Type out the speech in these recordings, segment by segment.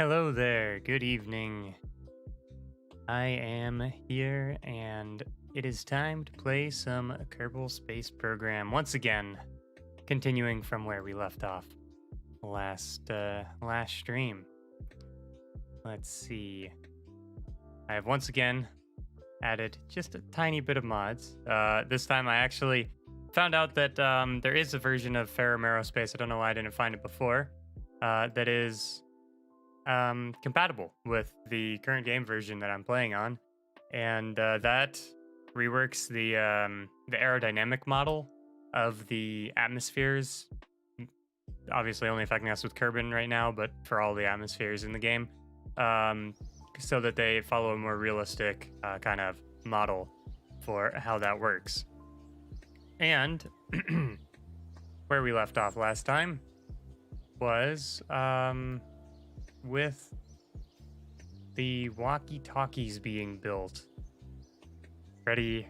Hello there, good evening. I am here and it is time to play some Kerbal Space Program once again, continuing from where we left off last stream. Let's see. I have once again added just a tiny bit of mods. This time I actually found out that there is a version of Ferrum Aerospace, I don't know why I didn't find it before, that is compatible with the current game version that I'm playing on, and that reworks the aerodynamic model of the atmospheres. Obviously, only affecting us with Kerbin right now, but for all the atmospheres in the game, so that they follow a more realistic kind of model for how that works. And where we left off last time was with the Walkie Talkies being built, ready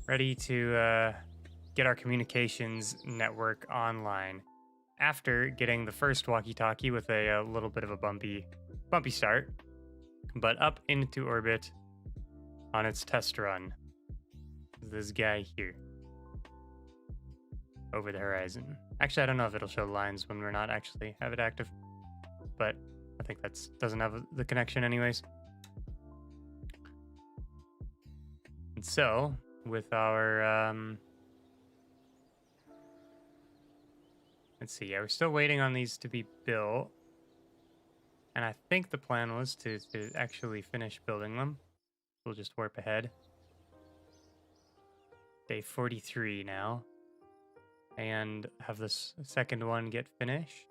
to get our communications network online. After getting the first Walkie Talkie with a little bit of a bumpy start, but up into orbit on its test run. This guy here over the horizon. Actually, I don't know if it'll show lines when we're not actually have it active, but I think that's doesn't have the connection anyways. And so with our let's see, yeah, we're still waiting on these to be built, and I think the plan was to actually finish building them. We'll just warp ahead. Day 43 now, and have this second one get finished.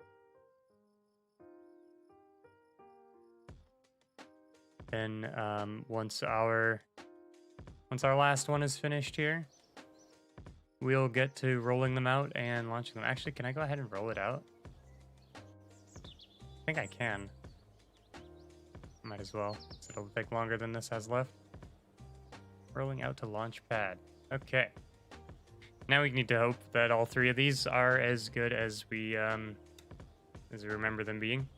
Then once our last one is finished here, we'll get to rolling them out and launching them. Actually, can I go ahead and roll it out? I think I can. Might as well, so it'll take longer than this has left. Rolling out to launch pad. Okay. Now we need to hope that all three of these are as good as we remember them being.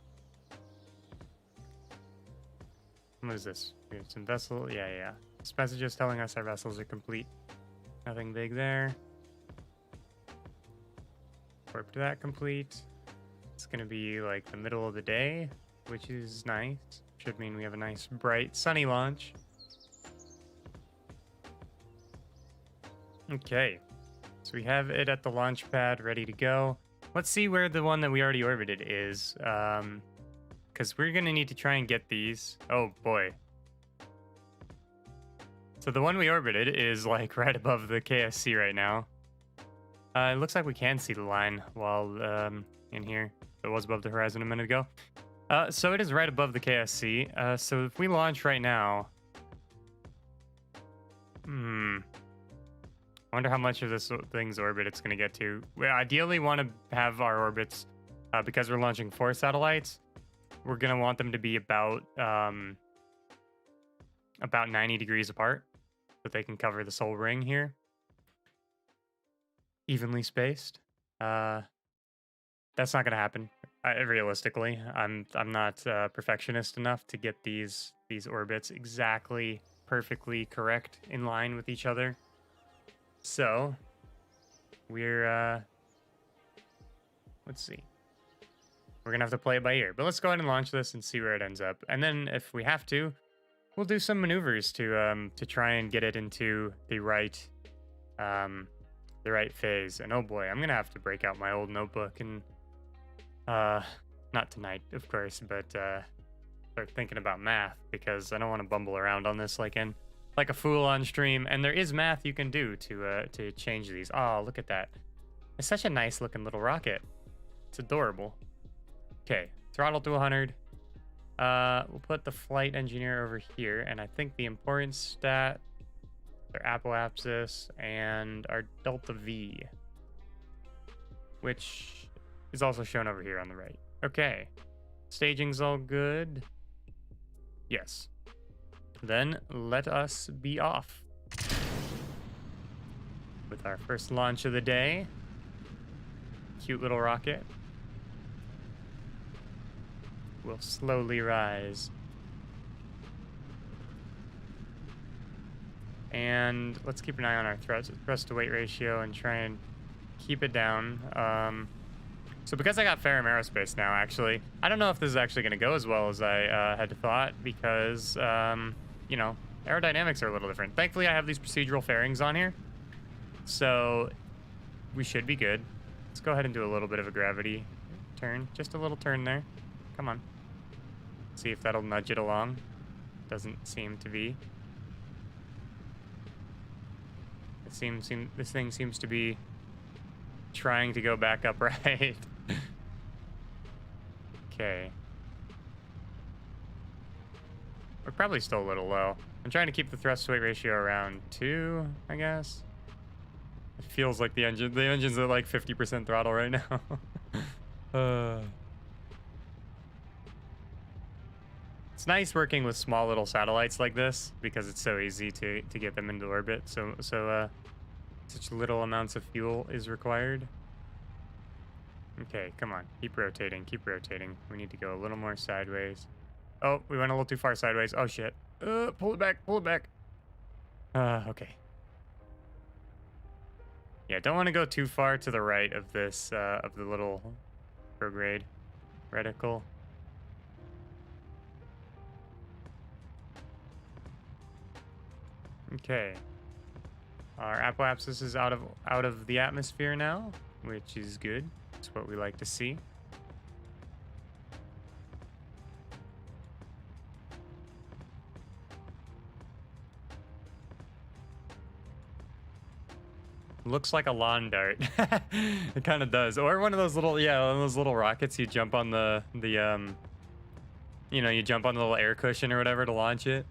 What is this? We have some vessel. Yeah. This message is telling us our vessels are complete. Nothing big there. Warp to that complete. It's gonna be like the middle of the day, which is nice. Should mean we have a nice, bright, sunny launch. Okay. So we have it at the launch pad ready to go. Let's see where the one that we already orbited is. Because we're going to need to try and get these. Oh, boy. So the one we orbited is like right above the KSC right now. It looks like we can see the line while in here. It was above the horizon a minute ago. So it is right above the KSC. So if we launch right now... I wonder how much of this thing's orbit it's going to get to. We ideally want to have our orbits, because we're launching 4 satellites, we're going to want them to be about 90 degrees apart, so they can cover this whole ring here. Evenly spaced. That's not going to happen. Realistically, I'm not perfectionist enough to get these orbits exactly perfectly correct in line with each other. So we're let's see. We're gonna have to play it by ear, but let's go ahead and launch this and see where it ends up. And then if we have to, we'll do some maneuvers to try and get it into the right phase. And oh boy, I'm gonna have to break out my old notebook and not tonight, of course, but start thinking about math, because I don't want to bumble around on this like a fool on stream. And there is math you can do to change these. Oh, look at that. It's such a nice looking little rocket. It's adorable. Okay, throttle to 100. We'll put the flight engineer over here, and I think the importance stat, their apoapsis, and our delta V, which is also shown over here on the right. Okay, staging's all good. Yes. Then let us be off with our first launch of the day. Cute little rocket. will slowly rise. And let's keep an eye on our thrust to weight ratio and try and keep it down. So because I got Ferrum Aerospace now, actually, I don't know if this is actually going to go as well as I had thought because, you know, aerodynamics are a little different. Thankfully, I have these procedural fairings on here, so we should be good. Let's go ahead and do a little bit of a gravity turn. Just a little turn there. Come on. See if that'll nudge it along. Doesn't seem to be. This thing seems to be trying to go back upright. Okay. We're probably still a little low. I'm trying to keep the thrust to weight ratio around 2, I guess. It feels like the engine's at like 50% throttle right now. It's nice working with small little satellites like this because it's so easy to get them into orbit. So such little amounts of fuel is required. Okay, come on. Keep rotating, keep rotating. We need to go a little more sideways. Oh, we went a little too far sideways. Oh, shit. Pull it back, pull it back. Okay. Yeah, don't want to go too far to the right of this, of the little prograde reticle. Okay. Our apoapsis is out of the atmosphere now, which is good. That's what we like to see. Looks like a lawn dart. It kind of does. Or one of those little, yeah, one of those little rockets you jump on you know, you jump on the little air cushion or whatever to launch it.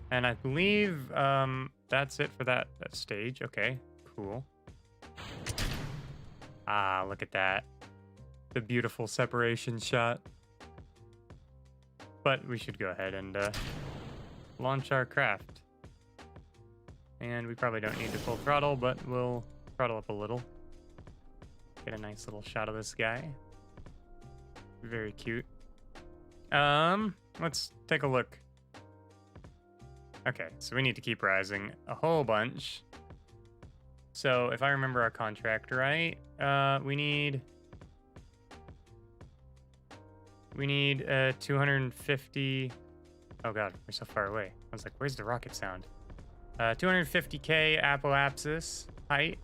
And I believe that's it for that stage. Okay, cool. Ah, look at that. The beautiful separation shot. But we should go ahead and launch our craft. And we probably don't need to full throttle, but we'll throttle up a little. Get a nice little shot of this guy. Very cute. Let's take a look. Okay, so we need to keep rising a whole bunch. So if I remember our contract right, we need 250. Oh god, we're so far away. I was like, where's the rocket sound? 250k apoapsis height,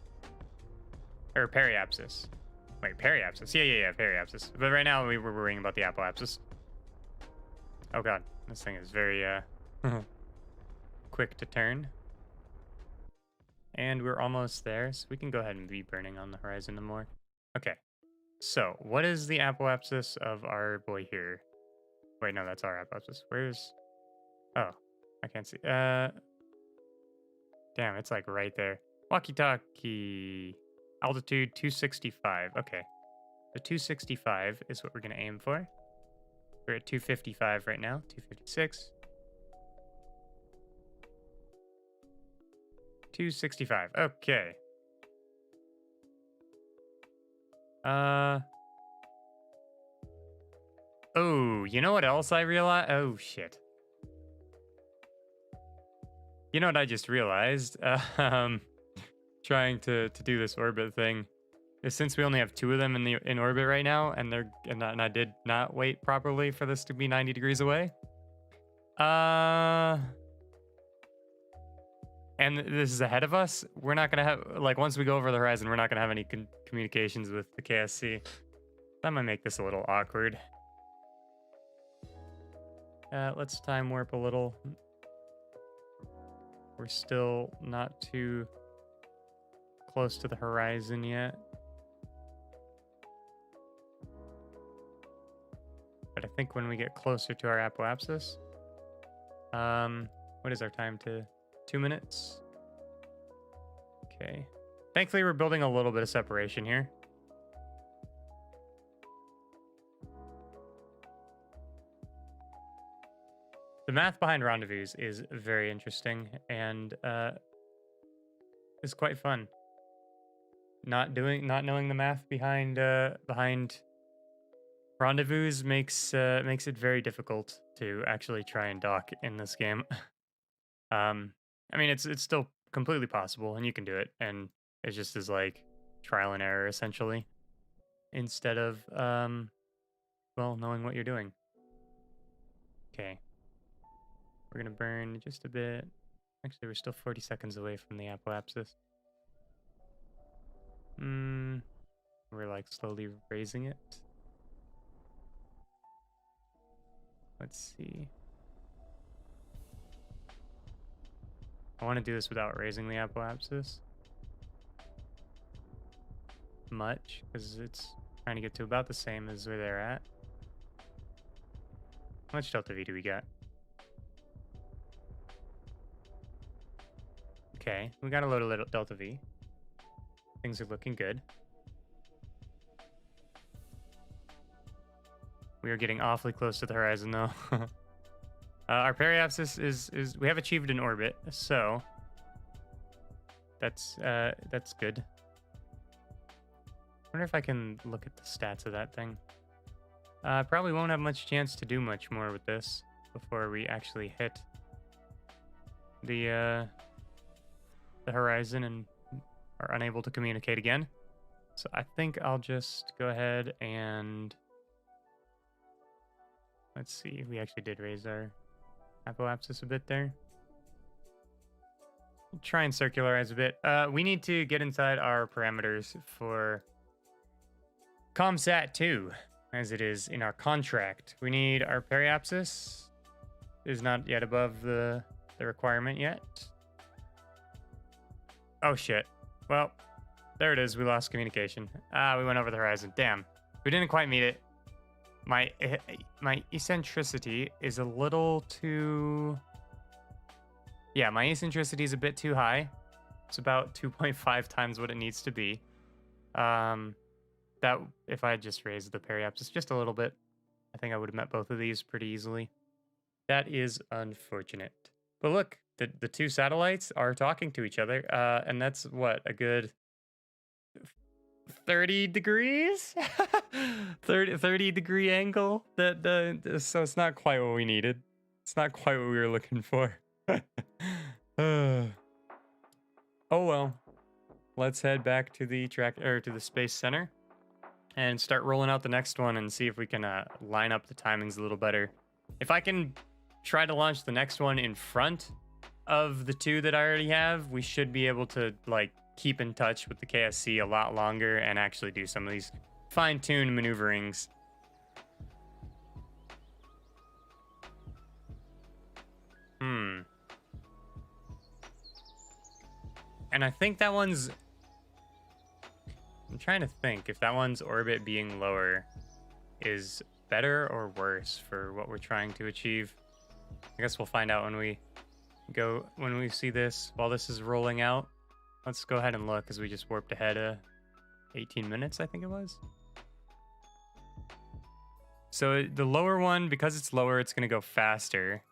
or periapsis. Wait, periapsis. Yeah, periapsis. But right now we were worrying about the apoapsis. Oh god, this thing is very quick to turn. And we're almost there, so we can go ahead and be burning on the horizon no more. Okay, so what is the apoapsis of our boy here? Wait, no, that's our apoapsis. Where's... Oh, I can't see. Damn, it's like right there. Walkie Talkie. Altitude 265. Okay. The 265 is what we're going to aim for. We're at 255 right now. 256. 265. Okay. Oh, you know what else I realized? Oh, shit. You know what I just realized? Trying to do this orbit thing is since we only have 2 of them in orbit right now, and I did not wait properly for this to be 90 degrees away. And this is ahead of us. We're not gonna have, like, once we go over the horizon, we're not gonna have any communications with the KSC. That might make this a little awkward. Let's time warp a little. We're still not too close to the horizon yet. But I think when we get closer to our apoapsis, what is our time to 2 minutes? Okay. Thankfully, we're building a little bit of separation here. The math behind rendezvous is very interesting and is quite fun. Not knowing the math behind Rendezvous makes it very difficult to actually try and dock in this game. Um, I mean, it's still completely possible, and you can do it, and it just is like trial and error essentially, instead of well, knowing what you're doing. Okay, we're gonna burn just a bit. Actually, we're still 40 seconds away from the apoapsis. We're like slowly raising it. Let's see. I want to do this without raising the apoapsis much, because it's trying to get to about the same as where they're at. How much delta V do we got? Okay, we got a load of delta V. Things are looking good. We are getting awfully close to the horizon, though. Our periapsis is we have achieved an orbit, so that's good. I wonder if I can look at the stats of that thing. Probably won't have much chance to do much more with this before we actually hit the horizon and are unable to communicate again. So I think I'll just go ahead and let's see. We actually did raise our apoapsis a bit there. Try and circularize a bit. We need to get inside our parameters for ComSat 2, as it is in our contract. We need our periapsis is not yet above the requirement yet. Oh shit. Well, there it is. We lost communication. We went over the horizon. Damn. We didn't quite meet it. My eccentricity is a little too... Yeah, my eccentricity is a bit too high. It's about 2.5 times what it needs to be. That if I had just raised the periapsis just a little bit, I think I would have met both of these pretty easily. That is unfortunate. But look, the two satellites are talking to each other, and that's what, a good 30 degrees? 30 degree angle. So it's not quite what we needed. It's not quite what we were looking for. Oh well. Let's head back to the to the Space Center and start rolling out the next one and see if we can line up the timings a little better. If I can try to launch the next one in front of the two that I already have, we should be able to like keep in touch with the KSC a lot longer and actually do some of these fine-tuned maneuverings. And I think that one's... I'm trying to think if that one's orbit being lower is better or worse for what we're trying to achieve. I guess we'll find out when we see this. While this is rolling out, let's go ahead and look, because we just warped ahead 18 minutes, I think it was. So the lower one, because it's lower, it's going to go faster.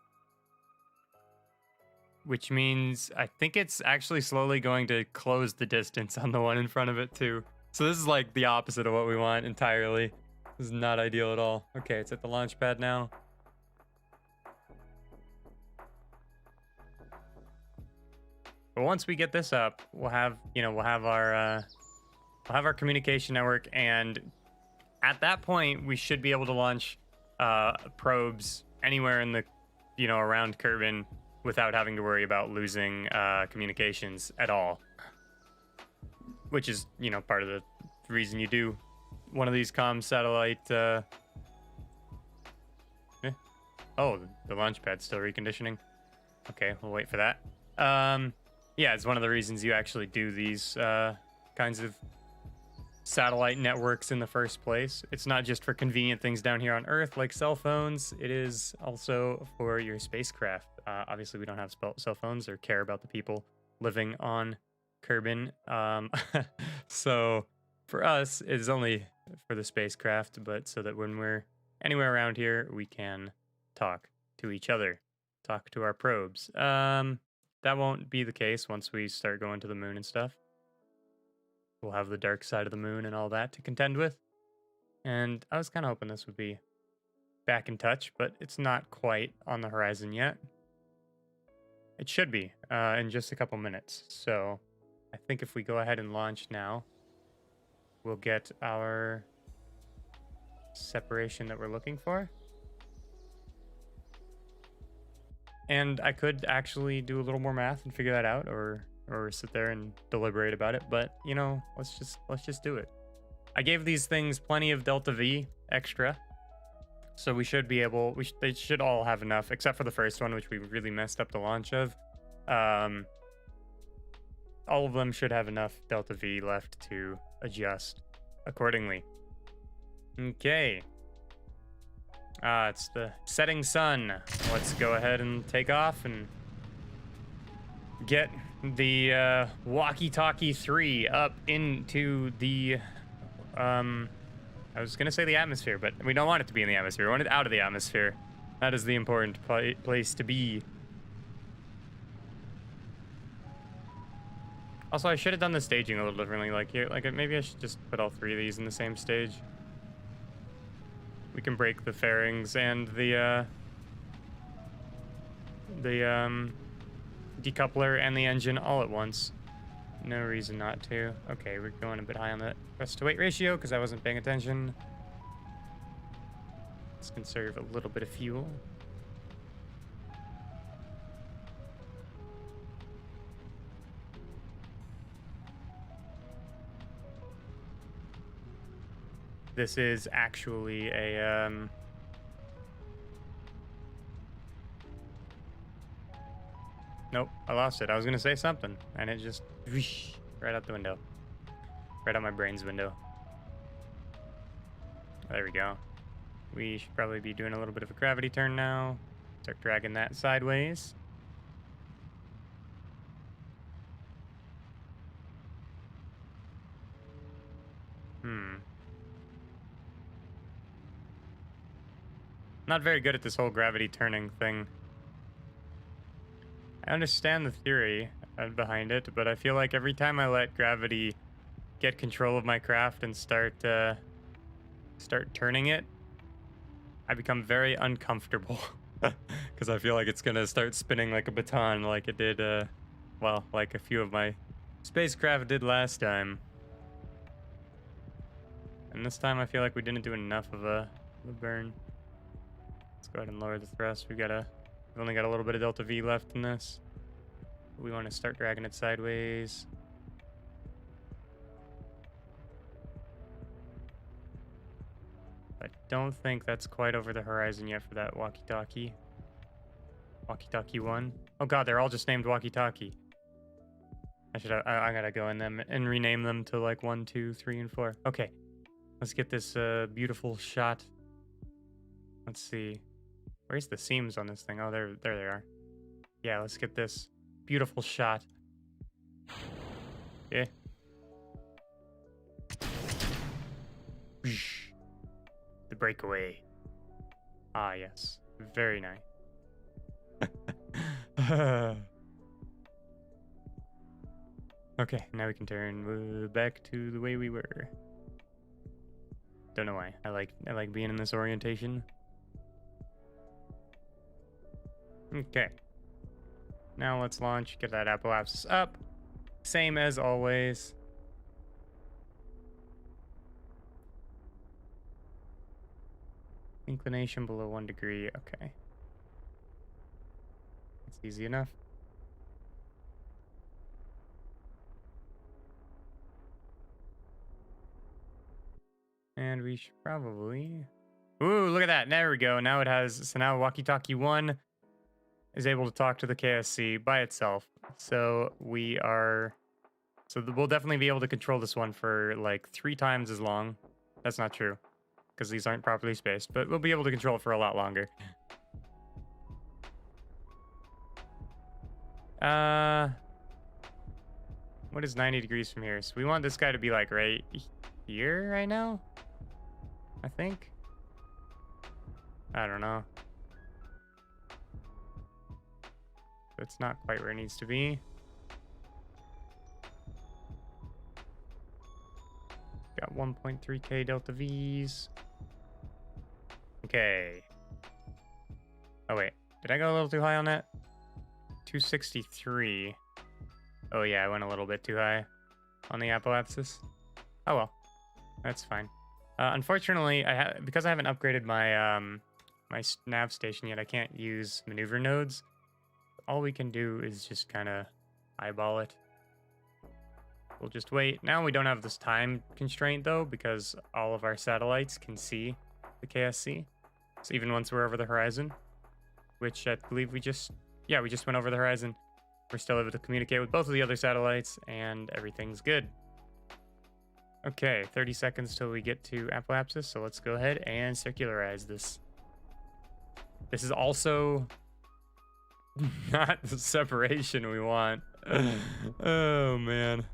Which means I think it's actually slowly going to close the distance on the one in front of it too. So this is like the opposite of what we want entirely. This is not ideal at all. Okay, it's at the launch pad now. But once we get this up, we'll have our communication network, and at that point we should be able to launch probes anywhere in the around Kerbin without having to worry about losing communications at all. Which is, part of the reason you do one of these comm satellite... Oh, the launch pad's still reconditioning. Okay, we'll wait for that. Yeah, it's one of the reasons you actually do these kinds of satellite networks in the first place. It's not just for convenient things down here on Earth like cell phones. It is also for your spacecraft. Obviously, we don't have cell phones or care about the people living on Kerbin. So for us, it's only for the spacecraft, but so that when we're anywhere around here, we can talk to each other, talk to our probes. That won't be the case once we start going to the moon and stuff. We'll have the dark side of the moon and all that to contend with. And I was kind of hoping this would be back in touch, but it's not quite on the horizon yet. It should be in just a couple minutes. So I think if we go ahead and launch now, we'll get our separation that we're looking for. And I could actually do a little more math and figure that out, or sit there and deliberate about it. But you know, let's just do it. I gave these things plenty of delta V extra, so we should be able. They should all have enough, except for the first one, which we really messed up the launch of. All of them should have enough delta V left to adjust accordingly. Okay. It's the setting sun. Let's go ahead and take off and get the Walkie Talkie 3 up into the I was gonna say the atmosphere, but we don't want it to be in the atmosphere. We want it out of the atmosphere. That is the important place to be. Also, I should have done the staging a little differently. Maybe I should just put all three of these in the same stage. We can break the fairings and the decoupler and the engine all at once. No reason not to. Okay, we're going a bit high on the thrust to weight ratio because I wasn't paying attention. Let's conserve a little bit of fuel. This is actually a nope, I lost it. I was gonna say something, and it just whoosh, right out the window. Right out my brain's window. There we go. We should probably be doing a little bit of a gravity turn now. Start dragging that sideways. Not very good at this whole gravity turning thing. I understand the theory behind it, but I feel like every time I let gravity get control of my craft and start turning it, I become very uncomfortable. Because I feel like it's gonna start spinning like a baton like it did, well, like a few of my spacecraft did last time. And this time I feel like we didn't do enough of a burn. Let's go ahead and lower the thrust. We've only got a little bit of delta V left in this. We want to start dragging it sideways. I don't think that's quite over the horizon yet for that Walkie Talkie. Walkie Talkie 1. Oh god, they're all just named Walkie Talkie. I gotta go in them and rename them to like 1, 2, 3, and 4. Okay. Let's get this beautiful shot. Let's see. Where's the seams on this thing? Oh, there they are. Yeah, let's get this beautiful shot. Yeah. The breakaway. Ah, yes. Very nice. Okay, now we can turn back to the way we were. Don't know why. I like being in this orientation. Okay. Now let's launch. Get that apoapsis up. Same as always. Inclination below 1 degree. Okay. That's easy enough. And we should probably... Ooh, look at that. There we go. Now it has... So now Walkie Talkie 1 is able to talk to the KSC by itself. So we are... So we'll definitely be able to control this one for like 3 times as long. That's not true, because these aren't properly spaced. But we'll be able to control it for a lot longer. What is 90 degrees from here? So we want this guy to be like right here right now, I think. I don't know. It's not quite where it needs to be. Got Got 1.3k delta V's. Okay. Oh wait, did I go a little too high on that? 263. Oh yeah, I went a little bit too high on the apoapsis. Oh well, that's fine. Unfortunately, because I haven't upgraded my my nav station yet, I can't use maneuver nodes. All we can do is just kind of eyeball it. We'll just wait. Now we don't have this time constraint though, because all of our satellites can see the KSC. So even once we're over the horizon, which I believe we just went over the horizon, we're still able to communicate with both of the other satellites and everything's good. Okay, 30 seconds till we get to apoapsis, so let's go ahead and circularize this. This is also not the separation we want. Oh, man.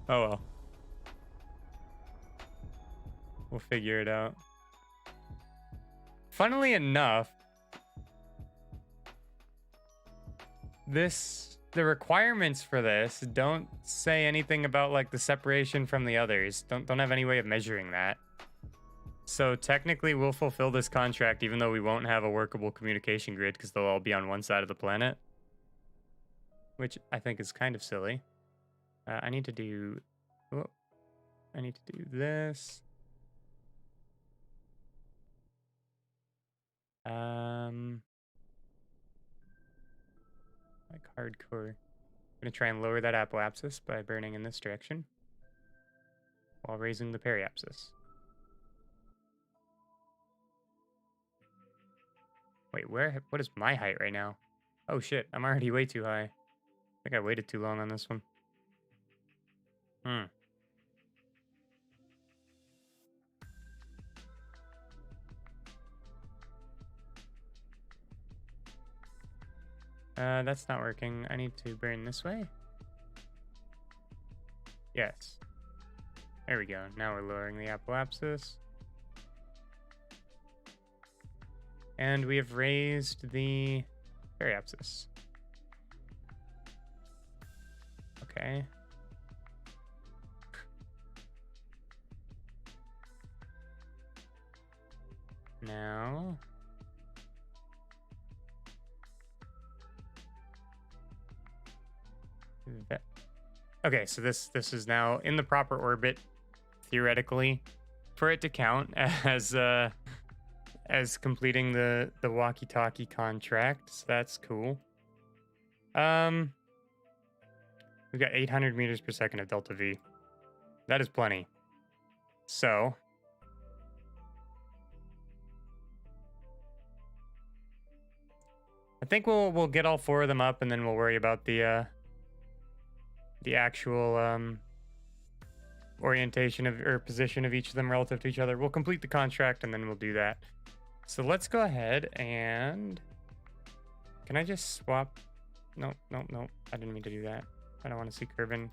Oh, well. We'll figure it out. Funnily enough, the requirements for this don't say anything about like the separation from the others. Don't have any way of measuring that. So technically we'll fulfill this contract even though we won't have a workable communication grid because they'll all be on one side of the planet. Which I think is kind of silly. I need to do this. Like hardcore. I'm gonna try and lower that apoapsis by burning in this direction while raising the periapsis. Wait, what is my height right now? Oh shit, I'm already way too high. I think I waited too long on this one. That's not working. I need to burn this way. Yes. There we go. Now we're lowering the apoapsis. And we have raised the periapsis. Okay. Now... Okay, so this is now in the proper orbit, theoretically, for it to count as completing the Walkie Talkie contract. So that's cool. We've got 800 meters per second of delta V. That is plenty. So I think we'll get all four of them up, and then we'll worry about the actual orientation of or position of each of them relative to each other. We'll complete the contract and then we'll do that. So let's go ahead and can I just swap? No. I didn't mean to do that. I don't want to see Kerbin.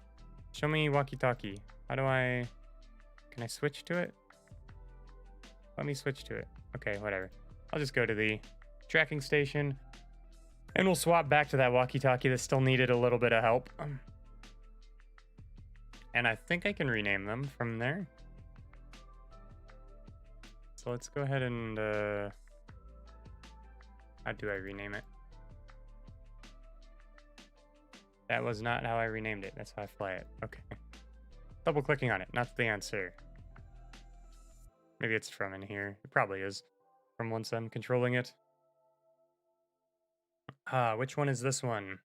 Show me Walkie Talkie. Can I switch to it? Let me switch to it. Okay, whatever. I'll just go to the tracking station and we'll swap back to that Walkie Talkie that still needed a little bit of help. And I think I can rename them from there. So let's go ahead and, how do I rename it? That was not how I renamed it. That's how I fly it. Okay. Double clicking on it, not the answer. Maybe it's from in here. It probably is from once I'm controlling it. Which one is this one?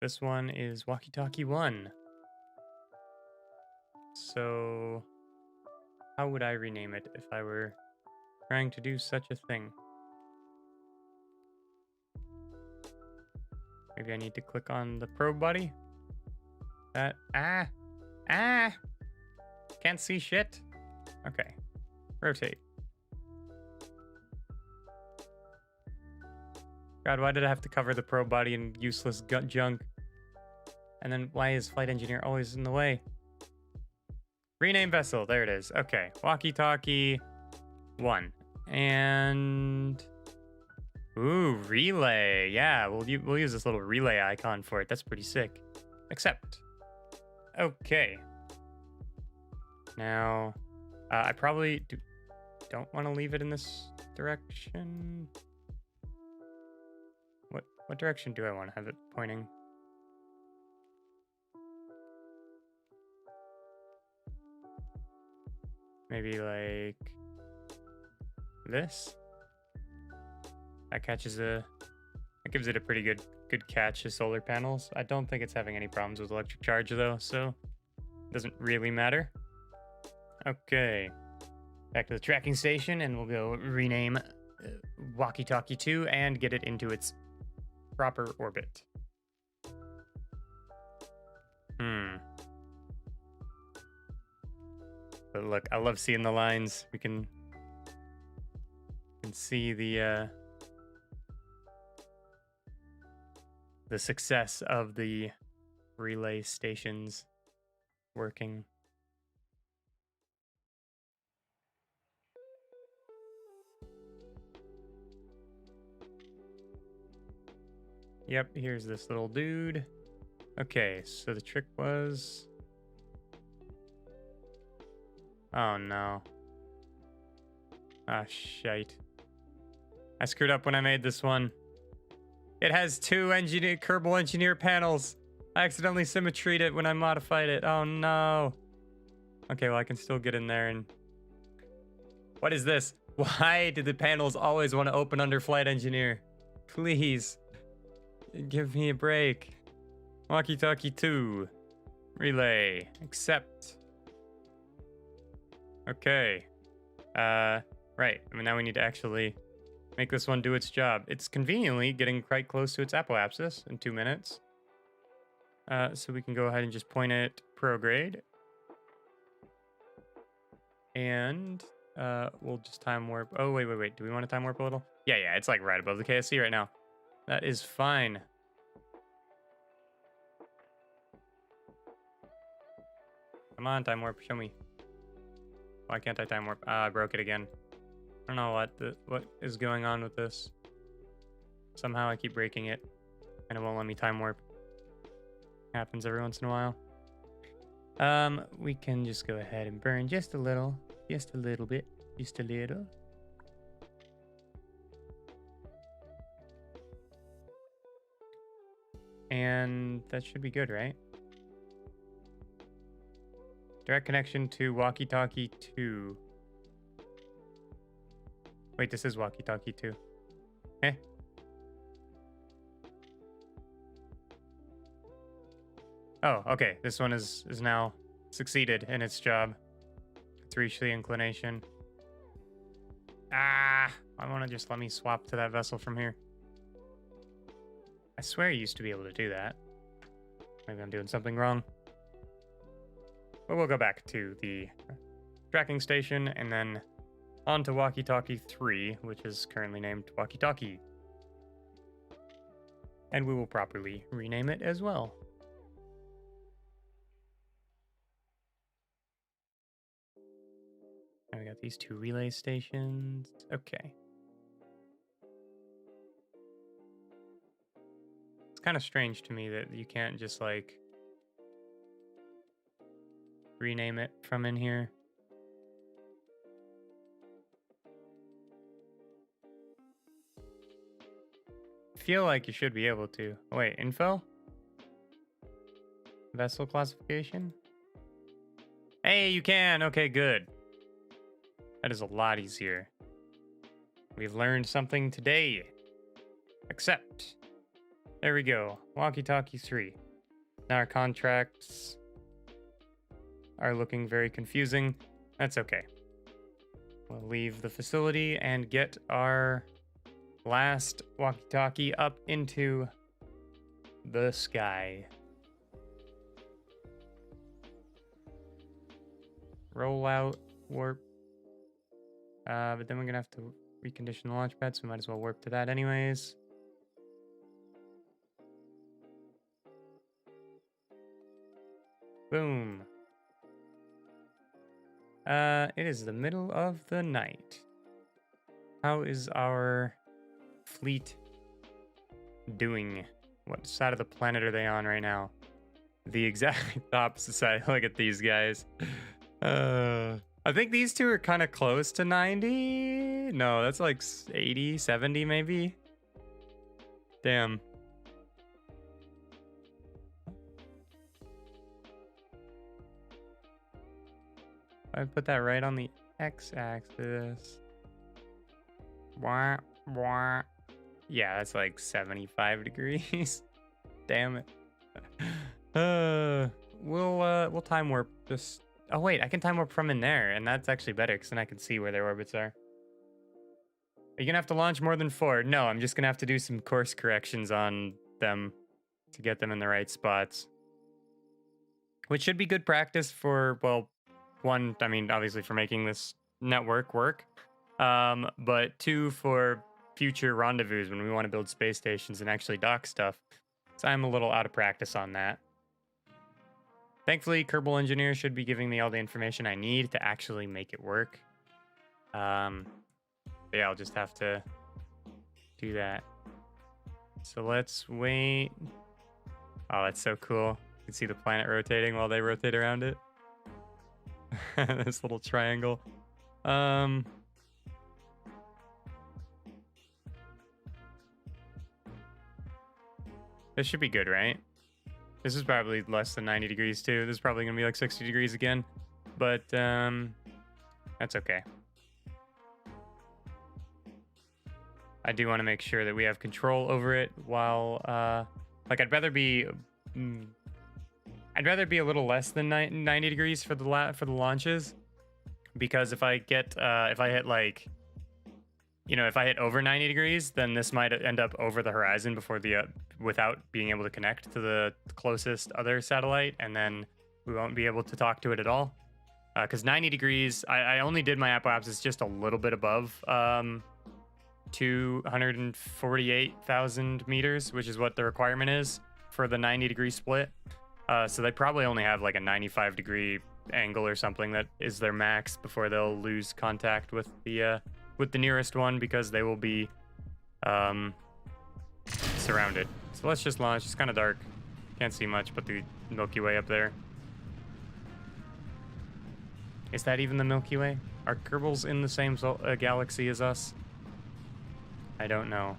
This one is Walkie Talkie 1. So, how would I rename it if I were trying to do such a thing? Maybe I need to click on the probe body? Can't see shit? Okay. Rotate. God, why did I have to cover the probe body in useless junk? And then why is flight engineer always in the way? Rename vessel, there it is. Okay, Walkie Talkie 1. And... Ooh, relay. Yeah, we'll use this little relay icon for it. That's pretty sick. Accept. Okay. Now, I probably don't want to leave it in this direction. What direction do I want to have it pointing? Maybe like this. That gives it a pretty good catch of solar panels. I don't think it's having any problems with electric charge though, so it doesn't really matter. Okay, back to the tracking station, and we'll go rename Walkie Talkie 2 and get it into its proper orbit. But look, I love seeing the lines. We can see the success of the relay stations working. Yep, here's this little dude. Okay, so the trick was... Oh no. Ah, shite. I screwed up when I made this one. It has two Kerbal engineer panels. I accidentally symmetried it when I modified it. Oh no. Okay, well I can still get in there and... What is this? Why do the panels always want to open under flight engineer? Please. Give me a break. Walkie Talkie 2. Relay. Accept. Okay. Right. I mean, now we need to actually make this one do its job. It's conveniently getting quite close to its apoapsis in 2 minutes. So we can go ahead and just point it prograde. And we'll just time warp. Oh, wait. Do we want to time warp a little? Yeah, it's like right above the KSC right now. That is fine. Come on, time warp, show me. Why can't I time warp? I broke it again. I don't know what is going on with this. Somehow I keep breaking it, and it won't let me time warp. Happens every once in a while. We can just go ahead and burn just a little bit, just a little. And that should be good, right? Direct connection to Walkie Talkie 2. Wait, this is Walkie Talkie 2. Eh? Oh, okay. This one is now succeeded in its job. It's reached the inclination. I want to just let me swap to that vessel from here. I swear you used to be able to do that. Maybe I'm doing something wrong. But we'll go back to the tracking station and then on to Walkie Talkie 3, which is currently named Walkie Talkie. And we will properly rename it as well. And we got these two relay stations. Okay. It's kind of strange to me that you can't just like rename it from in here. I feel like you should be able to. Oh, wait, info? Vessel classification? Hey, you can. Okay, good. That is a lot easier. We've learned something today. Accept. There we go. Walkie Talkie 3. Now our contracts are looking very confusing. That's okay. We'll leave the facility and get our last walkie-talkie up into the sky. Roll out, warp. But then we're gonna have to recondition the launch pad, so we might as well warp to that anyways. Boom. It is the middle of the night. How is our fleet doing? What side of the planet are they on right now? The exact opposite side. Look at these guys. I think these two are kind of close to 90. No, that's like 80, 70 maybe. Damn. I put that right on the x-axis. Wah, wah. Yeah, that's like 75 degrees. Damn it. We'll time warp this. Oh wait, I can time warp from in there, and that's actually better because then I can see where their orbits are. Are you gonna have to launch more than 4? No, I'm just gonna have to do some course corrections on them to get them in the right spots. Which should be good practice for, well, one, I mean, obviously for making this network work, but two, for future rendezvous when we want to build space stations and actually dock stuff. So I'm a little out of practice on that. Thankfully, Kerbal Engineer should be giving me all the information I need to actually make it work. Yeah, I'll just have to do that. So let's wait. Oh, that's so cool. You can see the planet rotating while they rotate around it. This little triangle. This should be good, right? This is probably less than 90 degrees too. This is probably gonna be like 60 degrees again, but that's okay. I do want to make sure that we have control over it while, like, I'd rather be a little less than 90 degrees for the launches, because if I get if I hit like, you know, if I hit over 90 degrees, then this might end up over the horizon before the without being able to connect to the closest other satellite, and then we won't be able to talk to it at all. Because 90 degrees, I only did my apoapsis just a little bit above 248,000 meters, which is what the requirement is for the 90 degree split. So they probably only have like a 95 degree angle or something that is their max before they'll lose contact with the nearest one, because they will be surrounded. So let's just launch. It's kind of dark. Can't see much but the Milky Way up there. Is that even the Milky Way? Are Kerbals in the same galaxy as us? I don't know.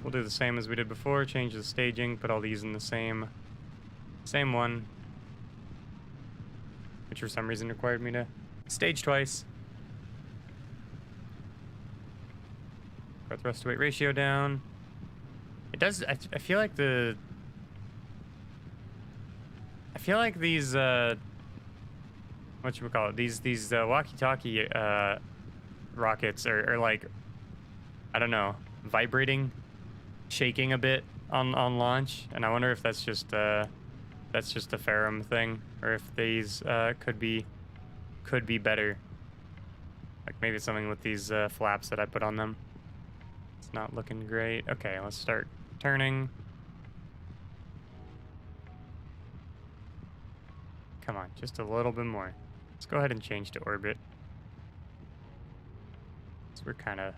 We'll do the same as we did before. Change the staging. Put all these in the same one. Which for some reason required me to stage twice. Our thrust to weight ratio down. It does. I feel like these what you would call it? These Walkie Talkie rockets are like, I don't know, vibrating, shaking a bit on launch, and I wonder if that's just a Ferrum thing, or if these could be better. Like maybe it's something with these flaps that I put on them. It's not looking great. Okay, let's start turning. Come on, just a little bit more. Let's go ahead and change to orbit. So we're kind of...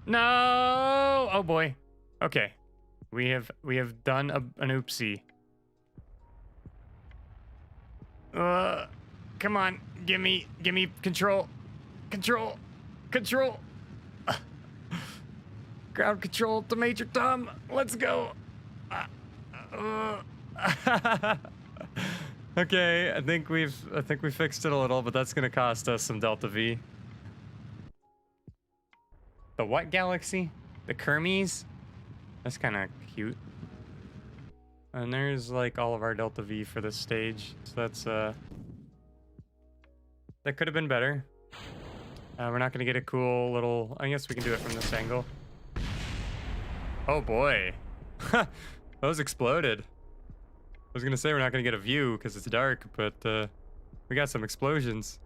No! Oh boy. Okay. We have done an oopsie. Come on. Give me control. Control. Ground control to Major Tom. Let's go. Okay, I think we fixed it a little, but that's gonna cost us some Delta V. The what galaxy? The Kermes? That's kind of cute. And there's like all of our Delta V for this stage. So that's that could have been better. We're not gonna get a cool little... I guess we can do it from this angle. Oh boy. Those exploded. I was gonna say we're not gonna get a view because it's dark, but we got some explosions.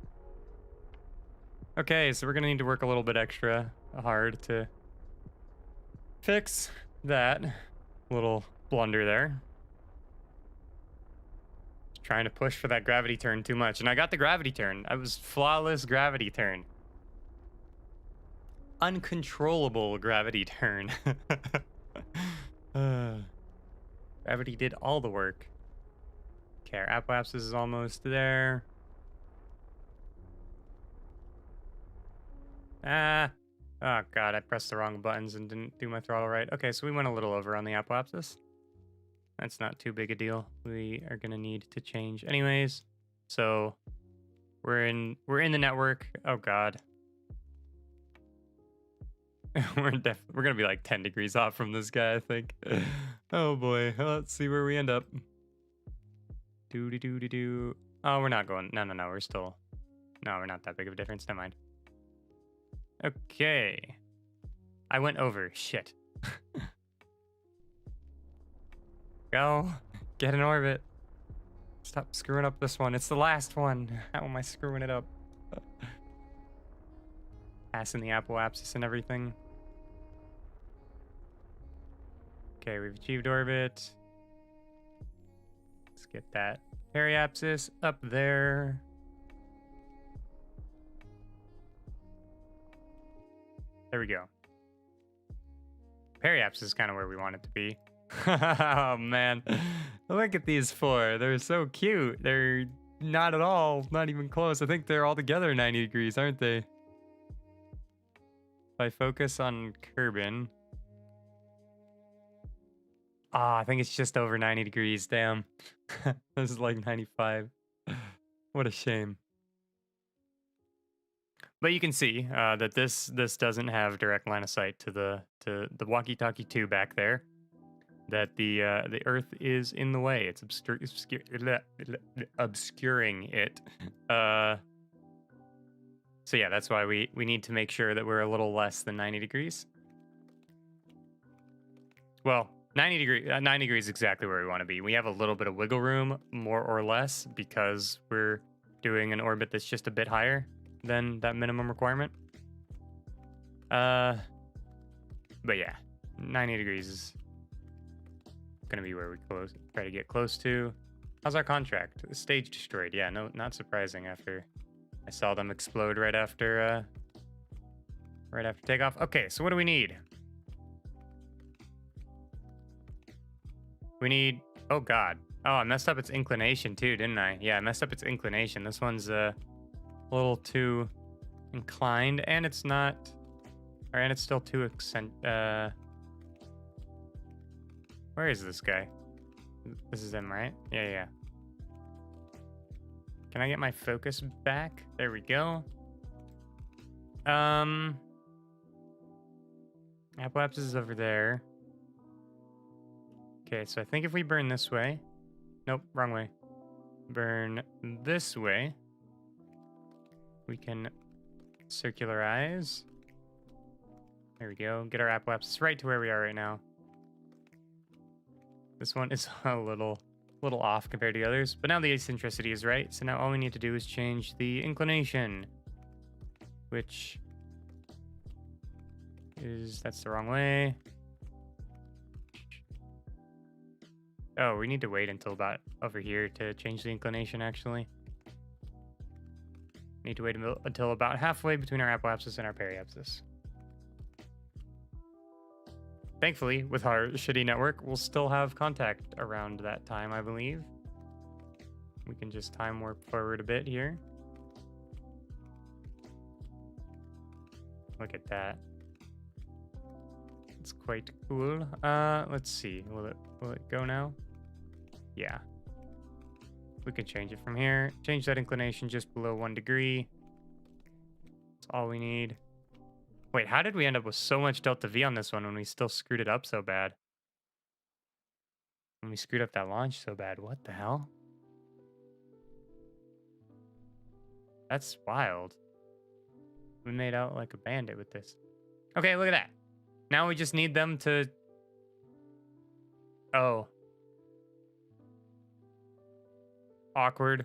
Okay, so we're gonna need to work a little bit extra hard to fix that little blunder there. Just trying to push for that gravity turn too much, and I got the gravity turn. I was flawless gravity turn. Uncontrollable gravity turn. Gravity did all the work. Okay, our apoapsis is almost there. Ah. Oh, God, I pressed the wrong buttons and didn't do my throttle right. Okay, so we went a little over on the apoapsis. That's not too big a deal. We are going to need to change anyways. So we're in the network. Oh, God. we're going to be like 10 degrees off from this guy, I think. Oh, boy. Let's see where we end up. Do. Oh, we're not going. No. We're still. No, we're not that big of a difference. Never mind. Okay. I went over. Shit. Go. Get in orbit. Stop screwing up this one. It's the last one. How am I screwing it up? Passing the apoapsis and everything. Okay, we've achieved orbit. Let's get that periapsis up there. There we go. Periapsis is kind of where we want it to be. Oh, man. Look at these four. They're so cute. They're not at all, not even close. I think they're all together 90 degrees, aren't they? If I focus on Kerbin. Ah, I think it's just over 90 degrees. Damn. This is like 95. What a shame. But you can see that this doesn't have direct line of sight to the Walkie Talkie 2 back there. That the Earth is in the way. It's obscuring it. So yeah, that's why we need to make sure that we're a little less than 90 degrees. Well, 90 degrees is exactly where we want to be. We have a little bit of wiggle room, more or less, because we're doing an orbit that's just a bit higher than that minimum requirement. But yeah, 90 degrees is gonna be where we try to get close to. How's our contract? The stage destroyed. Yeah, no, not surprising after I saw them explode right after takeoff. Okay, so what do we need? We need, oh God. Oh, I messed up its inclination too, didn't I? Yeah, I messed up its inclination. This one's a little too inclined, and it's not, and it's still too where is this guy? This is him, right? Yeah. Can I get my focus back? There we go. Apoapsis is over there. Okay, so I think if we burn this way, nope, wrong way. Burn this way, we can circularize. There we go. Get our apoapsis right to where we are right now. This one is a little off compared to the others, but now the eccentricity is right. So now all we need to do is change the inclination, which is, that's the wrong way. Oh, we need to wait until about over here to change the inclination, actually. Need to wait until about halfway between our apoapsis and our periapsis. Thankfully, with our shitty network, we'll still have contact around that time, I believe. We can just time warp forward a bit here. Look at that. It's quite cool. Let's see. Will it go now? Yeah. We can change it from here. Change that inclination just below 1 degree. That's all we need. Wait, how did we end up with so much delta V on this one when we still screwed it up so bad? When we screwed up that launch so bad, what the hell? That's wild. We made out like a bandit with this. Okay, look at that. Now we just need them to... Oh. Awkward.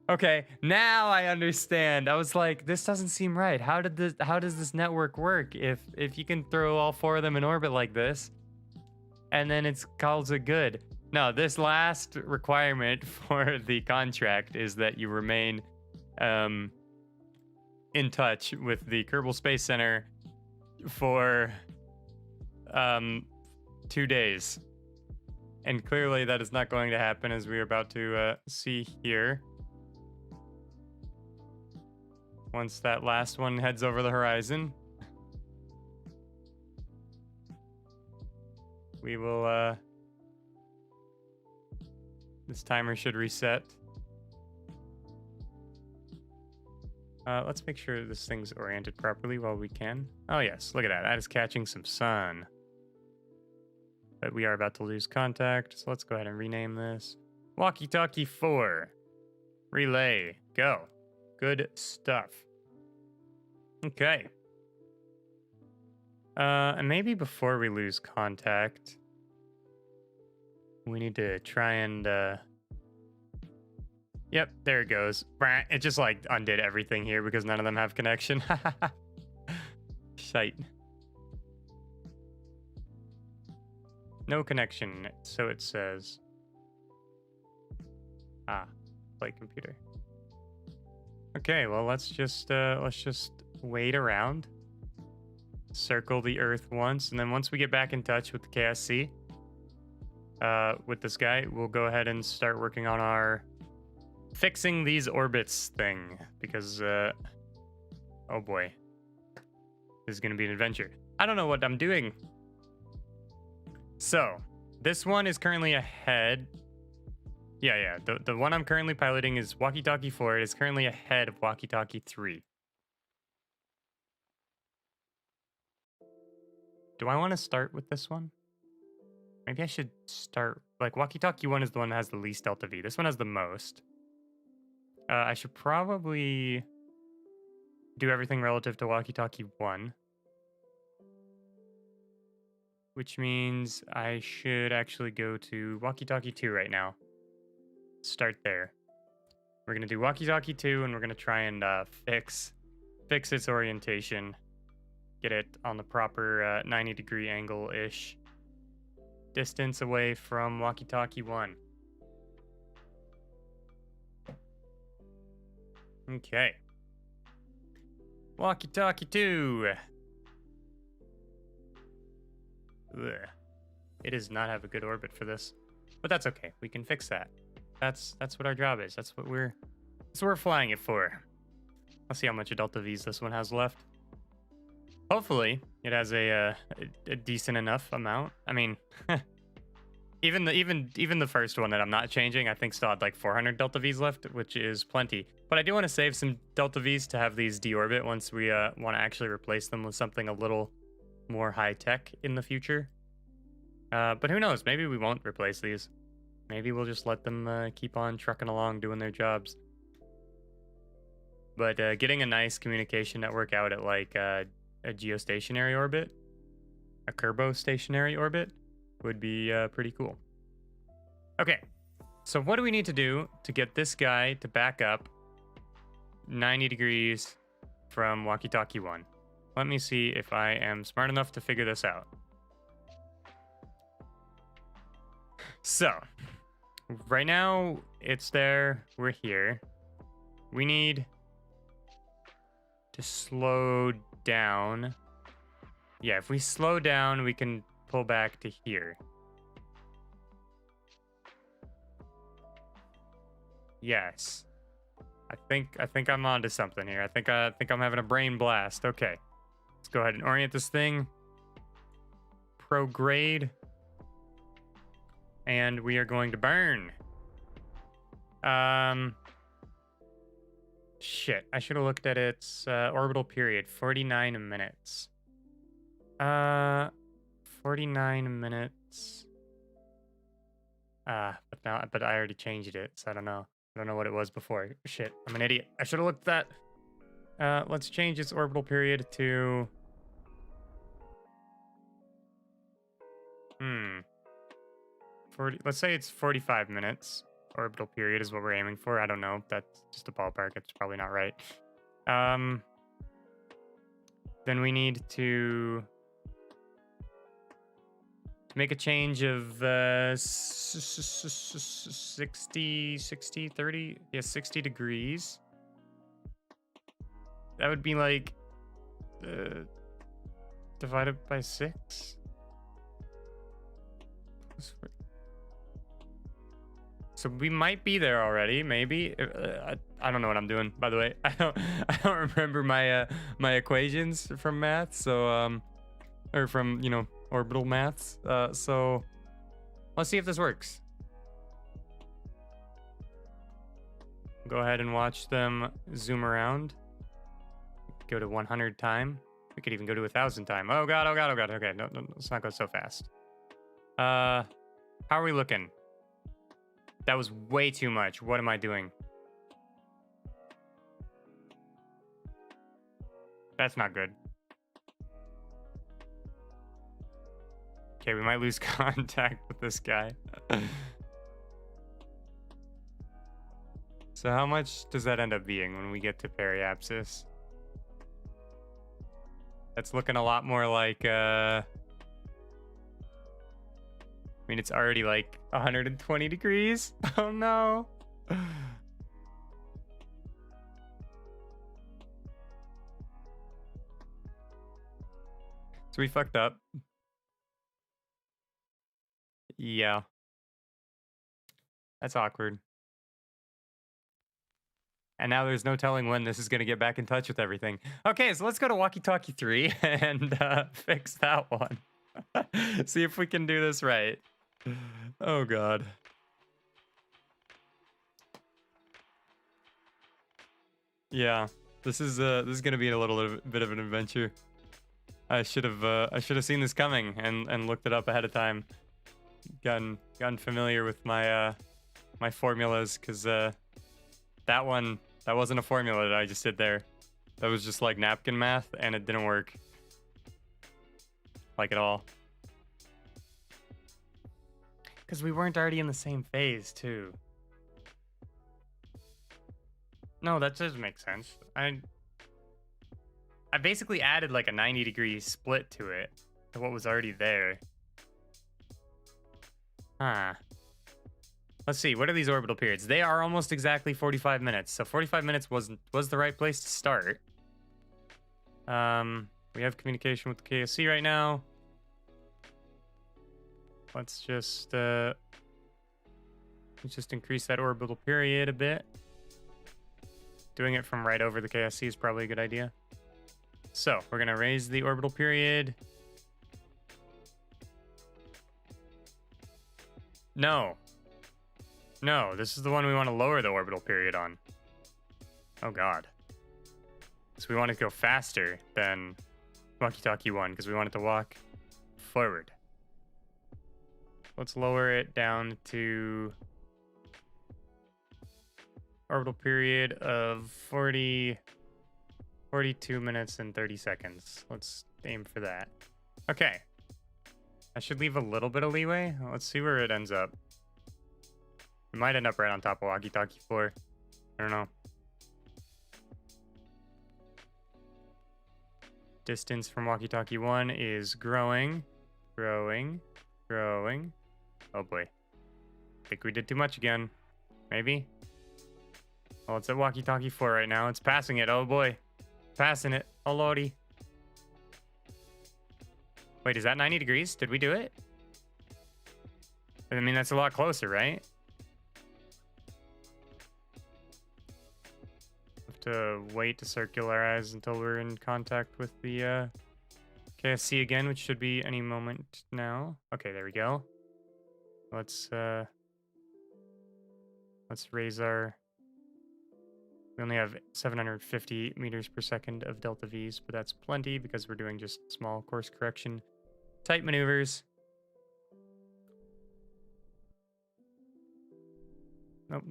Okay, now I understand. I was like, this doesn't seem right. How does this network work if you can throw all 4 of them in orbit like this and then it's calls it good? No, this last requirement for the contract is that you remain in touch with the Kerbal Space Center for 2 days. And clearly that is not going to happen, as we're about to see here. Once that last one heads over the horizon, we will, this timer should reset. Let's make sure this thing's oriented properly while we can. Oh yes, look at that. That is catching some sun. But we are about to lose contact, so let's go ahead and rename this. Walkie Talkie 4. Relay. Go. Good stuff. Okay. And maybe before we lose contact, we need to try and, Yep, there it goes. It just, like, undid everything here because none of them have connection. Shite. No connection, so it says. Ah, play computer. Okay, well, let's just wait around. Circle the Earth once, and then once we get back in touch with the KSC, with this guy, we'll go ahead and start working on our fixing these orbits thing, because, oh boy. This is gonna be an adventure. I don't know what I'm doing. So, this one is currently ahead. Yeah, the one I'm currently piloting is Walkie Talkie 4. It is currently ahead of Walkie Talkie 3. Do I want to start with this one? Maybe I should start, like, Walkie Talkie 1 is the one that has the least delta V. This one has the most. I should probably do everything relative to Walkie Talkie 1. Which means I should actually go to Walkie Talkie 2 right now. Start there. We're going to do Walkie Talkie 2, and we're going to try and fix its orientation. Get it on the proper 90-degree angle-ish distance away from Walkie Talkie 1. Okay. Walkie Talkie 2. Ugh. It does not have a good orbit for this, but that's okay. We can fix that. That's what our job is. That's what we're flying it for. Let's see how much Delta V's this one has left. Hopefully, it has a decent enough amount. I mean, even the first one that I'm not changing, I think still had like 400 Delta V's left, which is plenty. But I do want to save some Delta V's to have these deorbit once we want to actually replace them with something a little more high tech in the future. But who knows? Maybe we won't replace these. Maybe we'll just let them keep on trucking along doing their jobs. But getting a nice communication network out at like a geostationary orbit, a Kerbal stationary orbit, would be pretty cool. Okay, so what do we need to do to get this guy to back up 90 degrees from Walkie Talkie 1? Let me see if I am smart enough to figure this out. So, right now, it's there. We're here. We need to slow down. Yeah, if we slow down, we can pull back to here. Yes. I think I'm onto something here. I think I'm having a brain blast. Okay. Let's go ahead and orient this thing. Prograde. And we are going to burn. Shit, I should have looked at its orbital period. 49 minutes. 49 minutes. But I already changed it, so I don't know. I don't know what it was before. Shit, I'm an idiot. I should have looked at that. Let's change its orbital period to... 40. Let's say it's 45 minutes. Orbital period is what we're aiming for. I don't know. That's just a ballpark. It's probably not right. Then we need to make a change of 60, 30. Yeah, 60 degrees. That would be like divided by 6. So we might be there already, maybe. I don't know what I'm doing, by the way. I don't remember my my equations from math, so or from, you know, orbital maths. So let's see if this works. Go ahead and watch them zoom around. Go to 100 time. We could even go to 1,000 time. Oh god, oh god, oh god. Okay, no, let's not go so fast. How are we looking? That was way too much. What am I doing? That's not good. Okay, we might lose contact with this guy. So how much does that end up being when we get to periapsis? That's looking a lot more like, I mean, it's already like 120 degrees. Oh no. So we fucked up. Yeah. That's awkward. And now there's no telling when this is going to get back in touch with everything. Okay, so let's go to Walkie Talkie 3 and fix that one. See if we can do this right. Oh, God. Yeah, this is going to be a little bit of an adventure. I should have seen this coming and looked it up ahead of time. Gotten familiar with my my formulas, because that wasn't a formula that I just did there. That was just like napkin math, and it didn't work. Like at all. Because we weren't already in the same phase, too. No, that does make sense. I basically added like a 90-degree split to it, to what was already there. Huh. Let's see, what are these orbital periods? They are almost exactly 45 minutes. So 45 minutes was the right place to start. We have communication with the KSC right now. Let's just increase that orbital period a bit. Doing it from right over the KSC is probably a good idea. So we're gonna raise the orbital period. No, this is the one we want to lower the orbital period on. Oh god. So we want to go faster than Walkie Talkie 1 because we want it to walk forward. Let's lower it down to orbital period of 42 minutes and 30 seconds. Let's aim for that. Okay. I should leave a little bit of leeway. Let's see where it ends up. We might end up right on top of Walkie Talkie 4. I don't know. Distance from Walkie Talkie 1 is growing. Growing. Oh boy. I think we did too much again. Maybe? Well, it's at Walkie Talkie 4 right now. It's passing it. Oh boy. Passing it. Oh lordy. Wait, is that 90 degrees? Did we do it? I mean, that's a lot closer, right? Have to wait to circularize until we're in contact with the KSC again, which should be any moment now. Okay, there we go. Let's raise our... We only have 750 meters per second of delta V's, but that's plenty because we're doing just small course correction type maneuvers. Nope.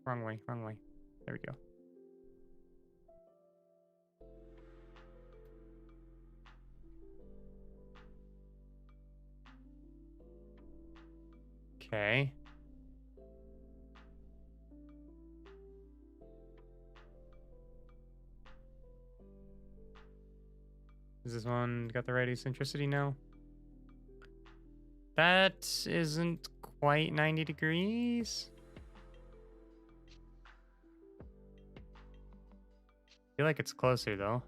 Wrong way. There we go. Okay. Is this one got the right eccentricity now? That isn't quite 90 degrees. I feel like it's closer though.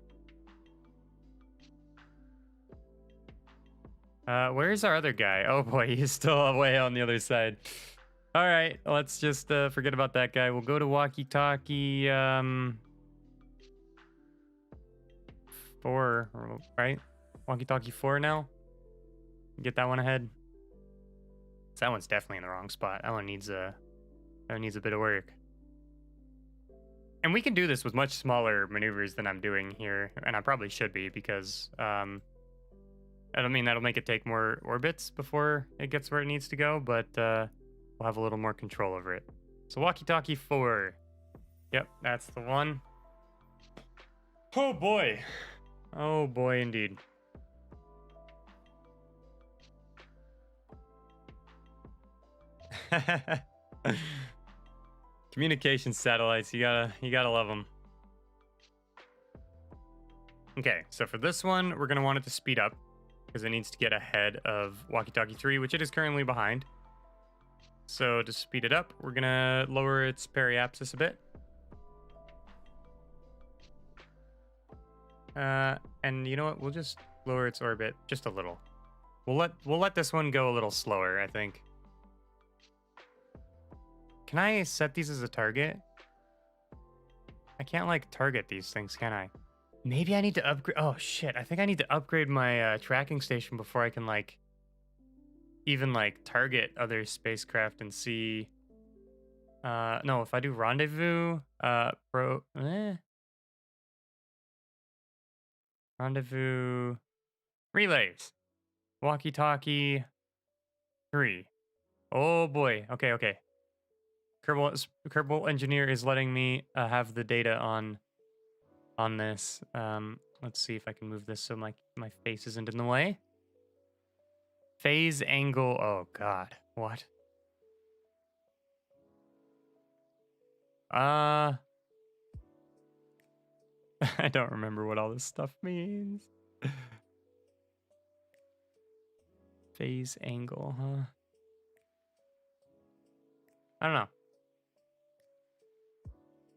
Where's our other guy? Oh boy, he's still way on the other side. All right, let's just forget about that guy. We'll go to Walkie Talkie 4, right? Walkie Talkie 4 now. Get that one ahead. So that one's definitely in the wrong spot. That one needs a bit of work. And we can do this with much smaller maneuvers than I'm doing here, and I probably should be because I don't mean that'll make it take more orbits before it gets where it needs to go, but we'll have a little more control over it. So Walkie Talkie 4. Yep, that's the one. Oh boy. Oh boy, indeed. Communication satellites, you gotta love them. Okay, so for this one, we're gonna want it to speed up because it needs to get ahead of Walkie Talkie 3, which it is currently behind. So to speed it up, we're gonna lower its periapsis a bit. And you know what? We'll just lower its orbit just a little. We'll let this one go a little slower, I think. Can I set these as a target? I can't like target these things, can I? Maybe I need to upgrade. Oh shit! I think I need to upgrade my tracking station before I can like even like target other spacecraft and see. No, if I do rendezvous, rendezvous relays, walkie-talkie 3. Oh boy. Okay, okay. Kerbal engineer is letting me have the data on this. Let's see if I can move this so my face isn't in the way. Phase angle. Oh god. What? I don't remember what all this stuff means. Phase angle, huh? I don't know.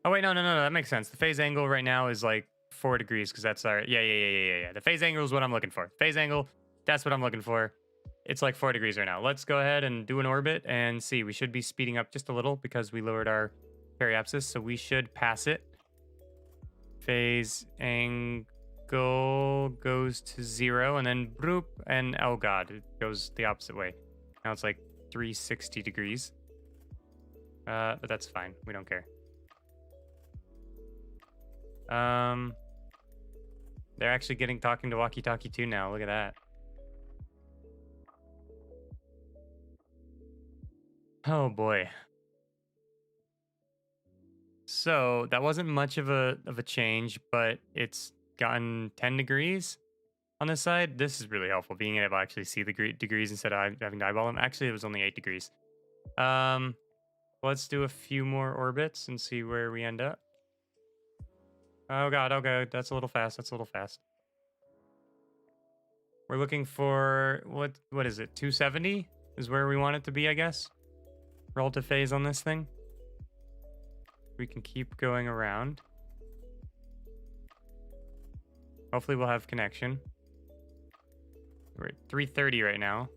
Oh wait, no, that makes sense. The phase angle right now is like 4 degrees because that's our yeah. The phase angle is what I'm looking for. Phase angle, that's what I'm looking for. It's like 4 degrees right now. Let's go ahead and do an orbit and see. We should be speeding up just a little because we lowered our periapsis, so we should pass it. Phase angle goes to 0 and then bloop, and oh god, it goes the opposite way. Now it's like 360 degrees. But that's fine. We don't care. They're actually talking to Walkie Talkie 2 now. Look at that. Oh boy. So that wasn't much of a change, but it's gotten 10 degrees on this side. This is really helpful, being able to actually see the degrees instead of having to eyeball them. Actually, it was only 8 degrees. Let's do a few more orbits and see where we end up. Oh god, okay, that's a little fast. We're looking for what is it? 270 is where we want it to be, I guess. Relative phase on this thing. We can keep going around. Hopefully we'll have connection. We're at 330 right now.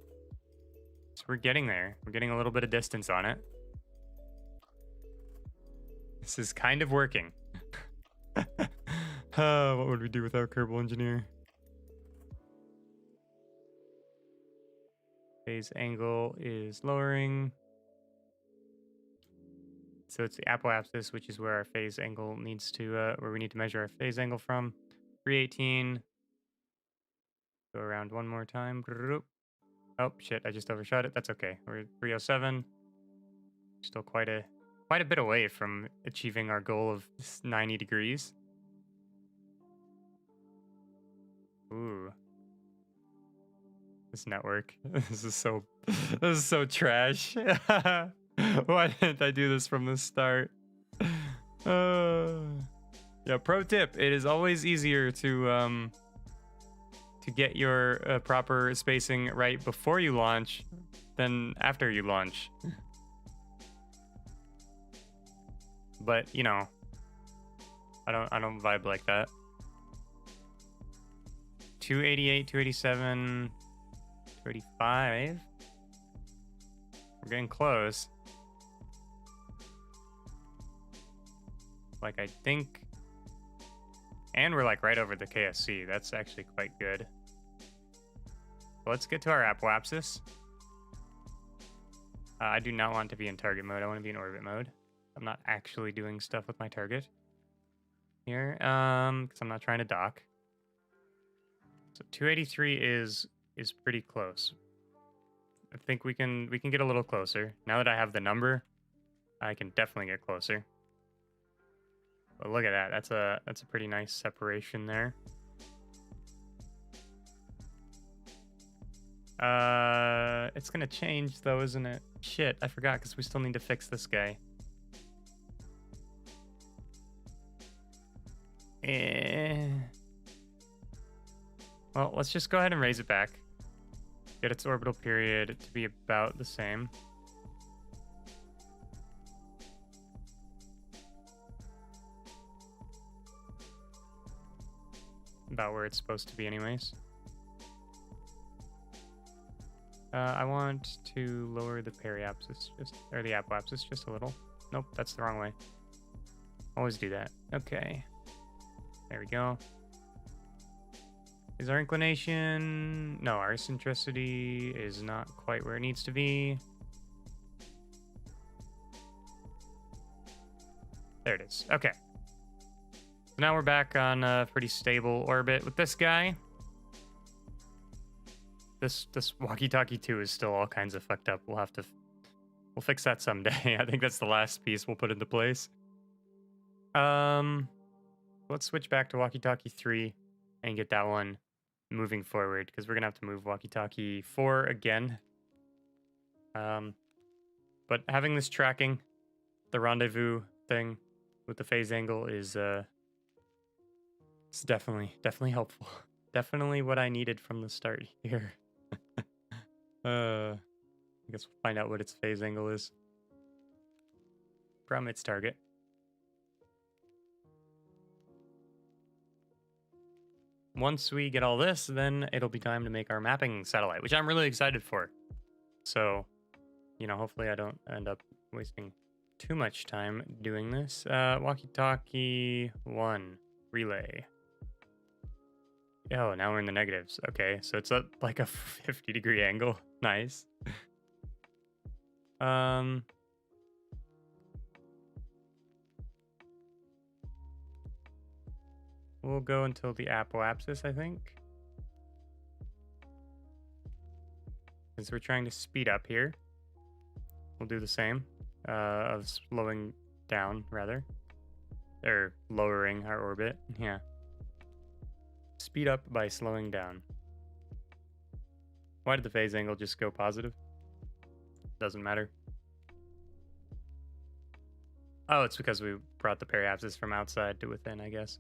So we're getting there. We're getting a little bit of distance on it. This is kind of working. What would we do without Kerbal Engineer? Phase angle is lowering. So it's the apoapsis, which is where our phase angle needs to, where we need to measure our phase angle from. 318. Go around one more time. Oh shit! I just overshot it. That's okay. We're at 307. Still quite a bit away from achieving our goal of 90 degrees. Ooh. This network. This is so trash. Why didn't I do this from the start? Yeah, pro tip, it is always easier to get your proper spacing right before you launch than after you launch. But, you know, I don't vibe like that. 288, 287, 285. We're getting close. like I think. And we're like right over the KSC. That's actually quite good. Let's get to our apoapsis. I do not want to be in target mode. I want to be in orbit mode. I'm not actually doing stuff with my target here, because I'm not trying to dock. So 283 is pretty close. I think we can get a little closer. Now that I have the number, I can definitely get closer. But look at that. That's a pretty nice separation there. It's gonna change though, isn't it? Shit, I forgot because we still need to fix this guy. Well, let's just go ahead and raise it back. Get its orbital period to be about the same. About where it's supposed to be anyways. I want to lower the periapsis, or the apoapsis just a little. Nope, that's the wrong way. Always do that. Okay. There we go. Is our inclination... No, our eccentricity is not quite where it needs to be. There it is. Okay. So now we're back on a pretty stable orbit with this guy. This Walkie Talkie 2 is still all kinds of fucked up. We'll fix that someday. I think that's the last piece we'll put into place. Let's switch back to Walkie Talkie 3 and get that one moving forward, because we're gonna have to move Walkie Talkie 4 again. But having this tracking, the rendezvous thing with the phase angle is it's definitely helpful. Definitely what I needed from the start here. I guess we'll find out what its phase angle is from its target. Once we get all this, then it'll be time to make our mapping satellite, which I'm really excited for. So, you know, hopefully I don't end up wasting too much time doing this. Walkie Talkie 1 relay. Oh, now we're in the negatives. Okay, so it's at like a 50-degree angle. Nice. We'll go until the apoapsis, I think. Since we're trying to speed up here, we'll do the same, of slowing down, rather. Or lowering our orbit, yeah. Speed up by slowing down. Why did the phase angle just go positive? Doesn't matter. Oh, it's because we brought the periapsis from outside to within, I guess.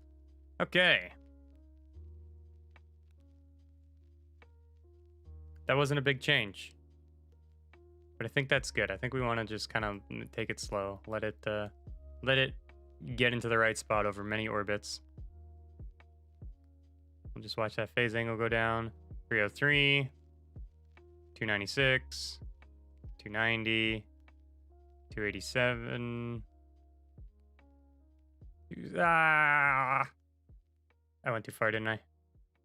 Okay. That wasn't a big change. But I think that's good. I think we want to just kind of take it slow. Let it get into the right spot over many orbits. We'll just watch that phase angle go down. 303, 296, 290, 287. Ah! I went too far, didn't I?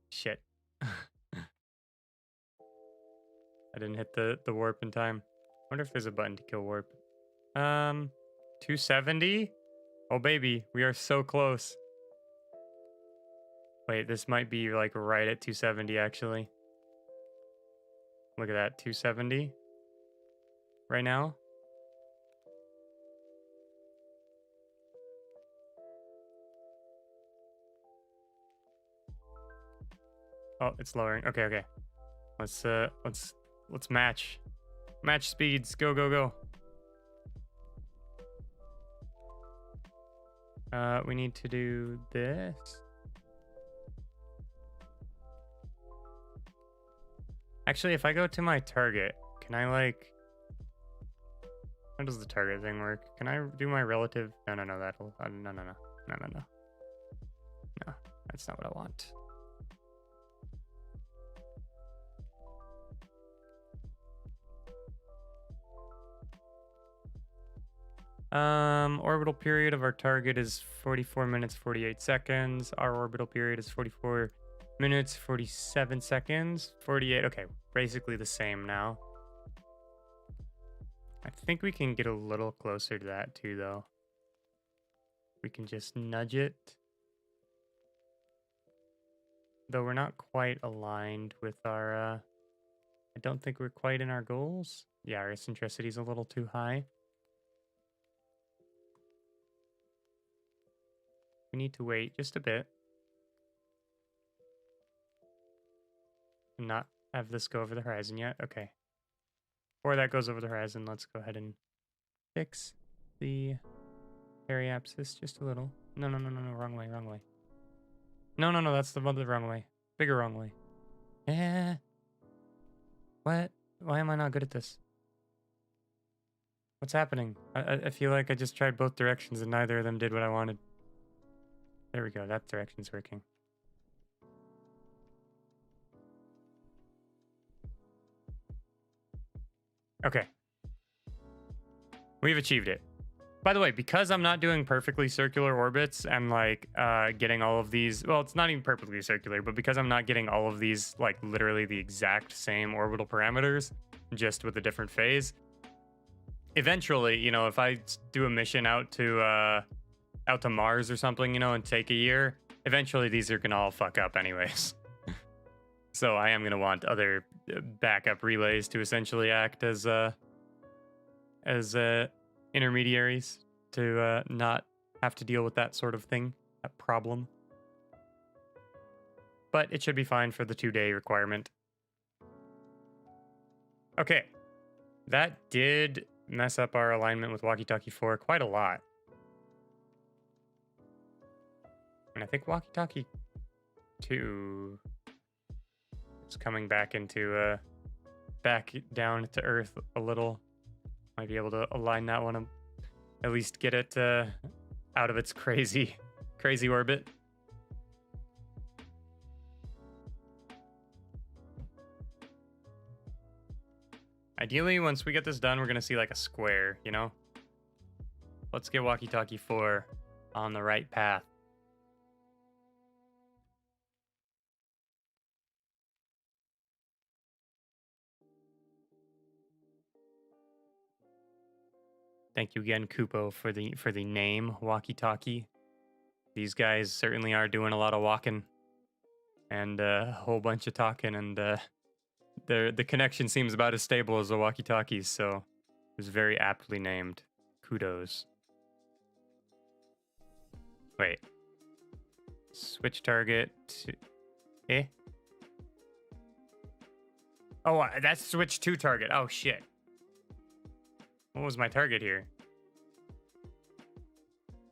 Shit. I didn't hit the warp in time. I wonder if there's a button to kill warp. 270? Oh, baby. We are so close. Wait, this might be like right at 270, actually. Look at that. 270 right now. Oh, it's lowering. Okay, okay. Let's match. Match speeds. Go, go, go. We need to do this. Actually, if I go to my target, can I like... How does the target thing work? Can I do my relative? No, that'll... No, that's not what I want. Orbital period of our target is 44 minutes, 48 seconds. Our orbital period is 44 minutes, 47 seconds. 48. Okay, basically the same now. I think we can get a little closer to that too, though. We can just nudge it. Though we're not quite aligned with our, I don't think we're quite in our goals. Yeah, our eccentricity is a little too high. We need to wait just a bit. And not have this go over the horizon yet. Okay. Before that goes over the horizon, let's go ahead and fix the periapsis just a little. No, wrong way, wrong way. No, that's the wrong way. Bigger wrong way. Yeah. What? Why am I not good at this? What's happening? I feel like I just tried both directions and neither of them did what I wanted. There we go. That direction's working. Okay. We've achieved it. By the way, because I'm not doing perfectly circular orbits and like getting all of these, well, it's not even perfectly circular, but because I'm not getting all of these like literally the exact same orbital parameters, just with a different phase, eventually, you know, if I do a mission out to Mars or something, you know, and take a year, eventually these are gonna all fuck up anyways. So I am gonna want other backup relays to essentially act as intermediaries to not have to deal with that sort of thing, that problem. But it should be fine for the 2-day requirement. Okay, that did mess up our alignment with Walkie Talkie 4 quite a lot. And I think Walkie Talkie 2 is coming back into back down to Earth a little. Might be able to align that one, at least get it out of its crazy orbit. Ideally, once we get this done, we're going to see like a square, you know? Let's get Walkie Talkie 4 on the right path. Thank you again, Kupo, for the name Walkie Talkie. These guys certainly are doing a lot of walking and a whole bunch of talking, and the connection seems about as stable as the Walkie Talkies, so it was very aptly named. Kudos. Wait. Switch target to... Eh? Oh, that's switch to target. Oh, shit. What was my target here?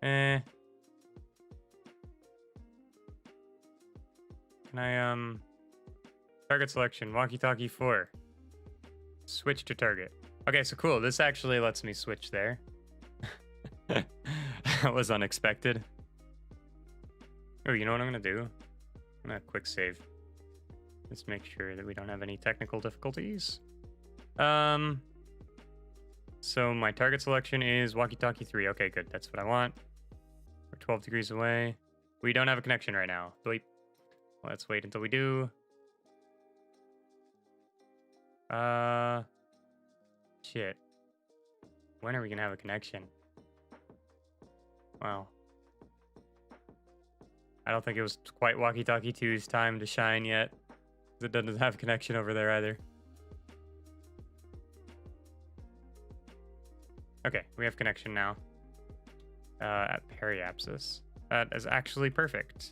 Can I, target selection, Walkie Talkie 4. Switch to target. Okay, so cool. This actually lets me switch there. That was unexpected. Oh, you know what I'm gonna do? I'm gonna quick save. Let's make sure that we don't have any technical difficulties. So my target selection is Walkie Talkie 3. Okay, good. That's what I want. We're 12 degrees away. We don't have a connection right now. Bleep. Let's wait until we do. Shit. When are we gonna have a connection? Well, I don't think it was quite Walkie Talkie 2's time to shine yet. It doesn't have a connection over there either. Okay, we have connection now. At periapsis. That is actually perfect.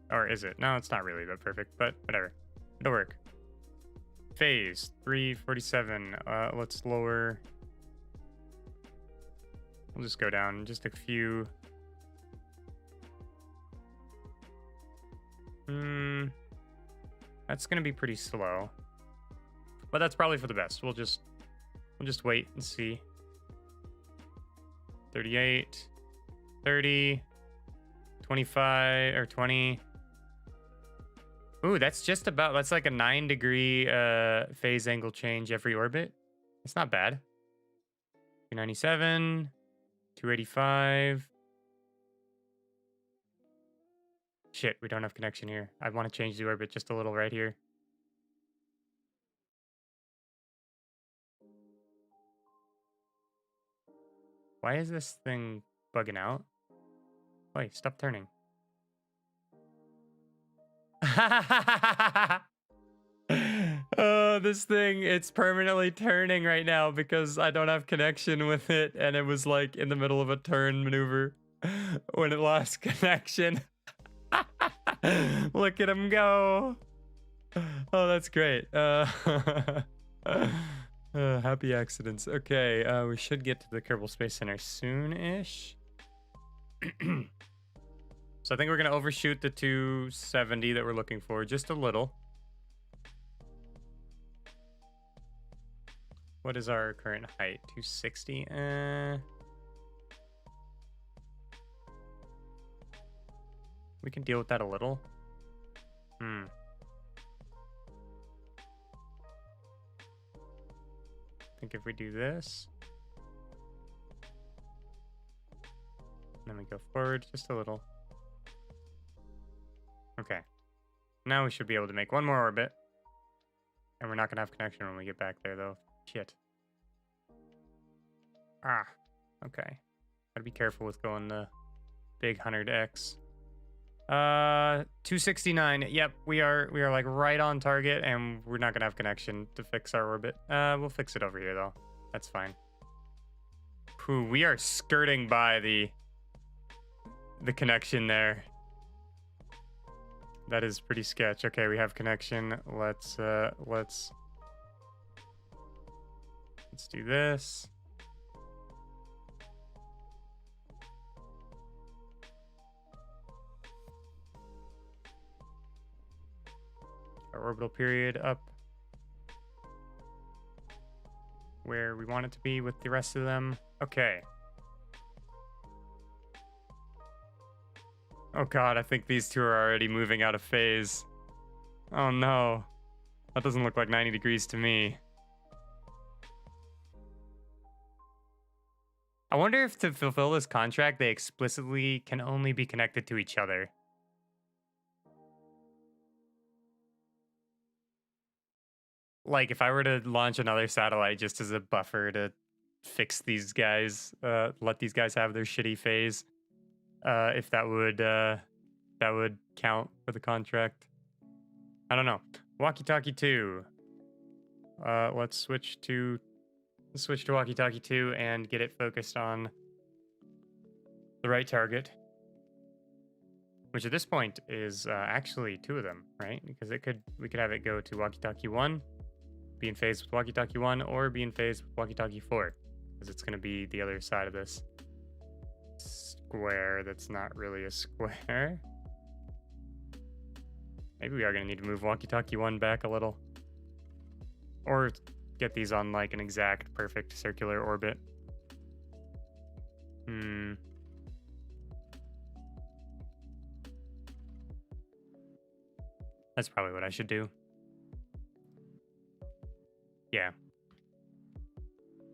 Or is it? No, it's not really that perfect, but whatever. It'll work. Phase 347. Let's lower. We'll just go down just a few. That's gonna be pretty slow. But that's probably for the best. We'll just wait and see. 38, 30, 25, or 20. Ooh, that's like a 9-degree phase angle change every orbit. It's not bad. 297, 285. Shit, we don't have connection here. I want to change the orbit just a little right here. Why is this thing bugging out? Wait, stop turning. Oh, this thing, it's permanently turning right now because I don't have connection with it, and it was like in the middle of a turn maneuver when it lost connection. Look at him go. Oh, that's great. Happy accidents. Okay, we should get to the Kerbal Space Center soon-ish. So I think we're going to overshoot the 270 that we're looking for just a little. What is our current height? 260? We can deal with that a little. I think if we do this, and then we go forward just a little. Okay. Now we should be able to make one more orbit. And we're not going to have connection when we get back there, though. Shit. Ah. Okay. Gotta be careful with going the big 100x. 269. Yep, we are like right on target, and we're not gonna have connection to fix our orbit. We'll fix it over here though. That's fine. Whew, we are skirting by the connection there. That is pretty sketch. Okay, we have connection. Let's do this. Our orbital period up where we want it to be with the rest of them. Okay. Oh god, I think these two are already moving out of phase. Oh no. That doesn't look like 90 degrees to me. I wonder if to fulfill this contract, they explicitly can only be connected to each other. Like, if I were to launch another satellite just as a buffer to fix these guys, let these guys have their shitty phase, if that would count for the contract. I don't know. Walkie Talkie 2. Let's switch to Walkie Talkie 2 and get it focused on the right target. Which at this point is actually two of them, right? Because we could have it go to Walkie Talkie 1, be in phase with Walkie Talkie 1, or be in phase with Walkie Talkie 4. Because it's going to be the other side of this square that's not really a square. Maybe we are going to need to move Walkie Talkie 1 back a little. Or get these on like an exact perfect circular orbit. That's probably what I should do. Yeah.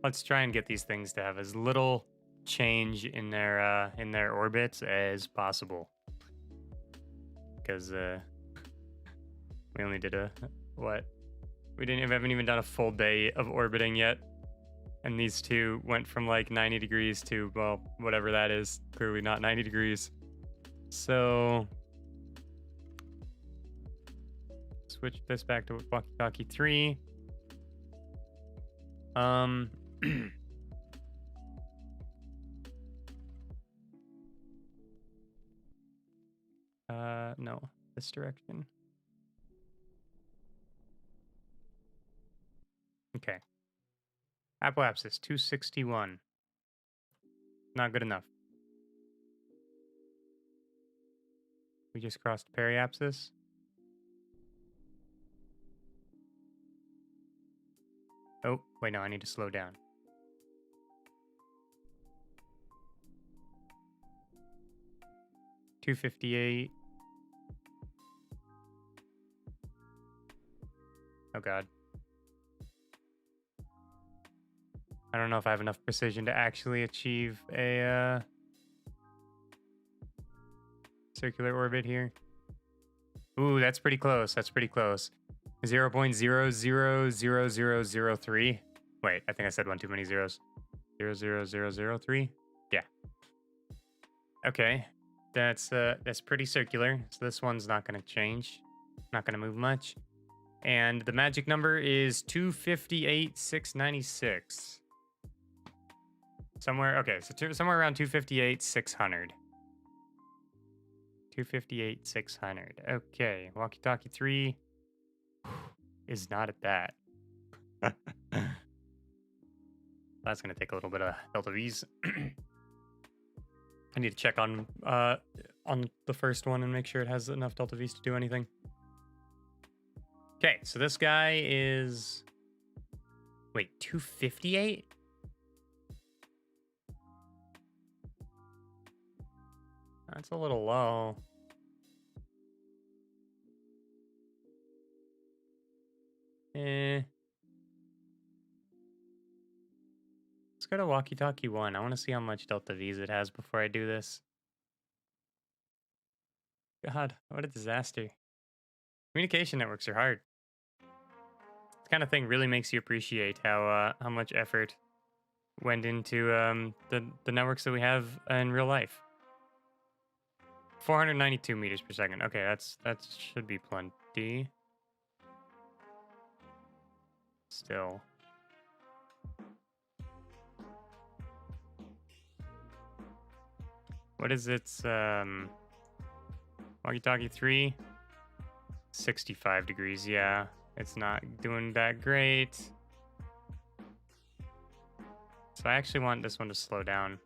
Let's try and get these things to have as little change in their orbits as possible. Because we only did what? We haven't even done a full day of orbiting yet. And these two went from like 90 degrees to, well, whatever that is. Clearly not 90 degrees. So switch this back to Walkie Talkie 3. No, this direction. Okay. Apoapsis 261. Not good enough. We just crossed periapsis. Oh, wait, no, I need to slow down. $258. Oh god. I don't know if I have enough precision to actually achieve a circular orbit here. Ooh, that's pretty close. That's pretty close. 0.000003. Wait, I think I said one too many zeros. 0.00003. Yeah. Okay. That's pretty circular. So this one's not going to change. Not going to move much. And the magic number is 258,696. Somewhere, okay, so somewhere around 258,600. 258,600. Okay, Walkie Talkie 3 is not at that. That's going to take a little bit of delta V's. I need to check on the first one and make sure it has enough delta V's to do anything. Okay, so this guy is... Wait, 258? That's a little low. Let's go to Walkie Talkie 1. I want to see how much delta V's it has before I do this. God, what a disaster. Communication networks are hard. This kind of thing really makes you appreciate how much effort went into the networks that we have in real life. 492 meters per second. Okay, that should be plenty. Still. What is its Walkie Talkie 3? 65 degrees, yeah. It's not doing that great. So I actually want this one to slow down.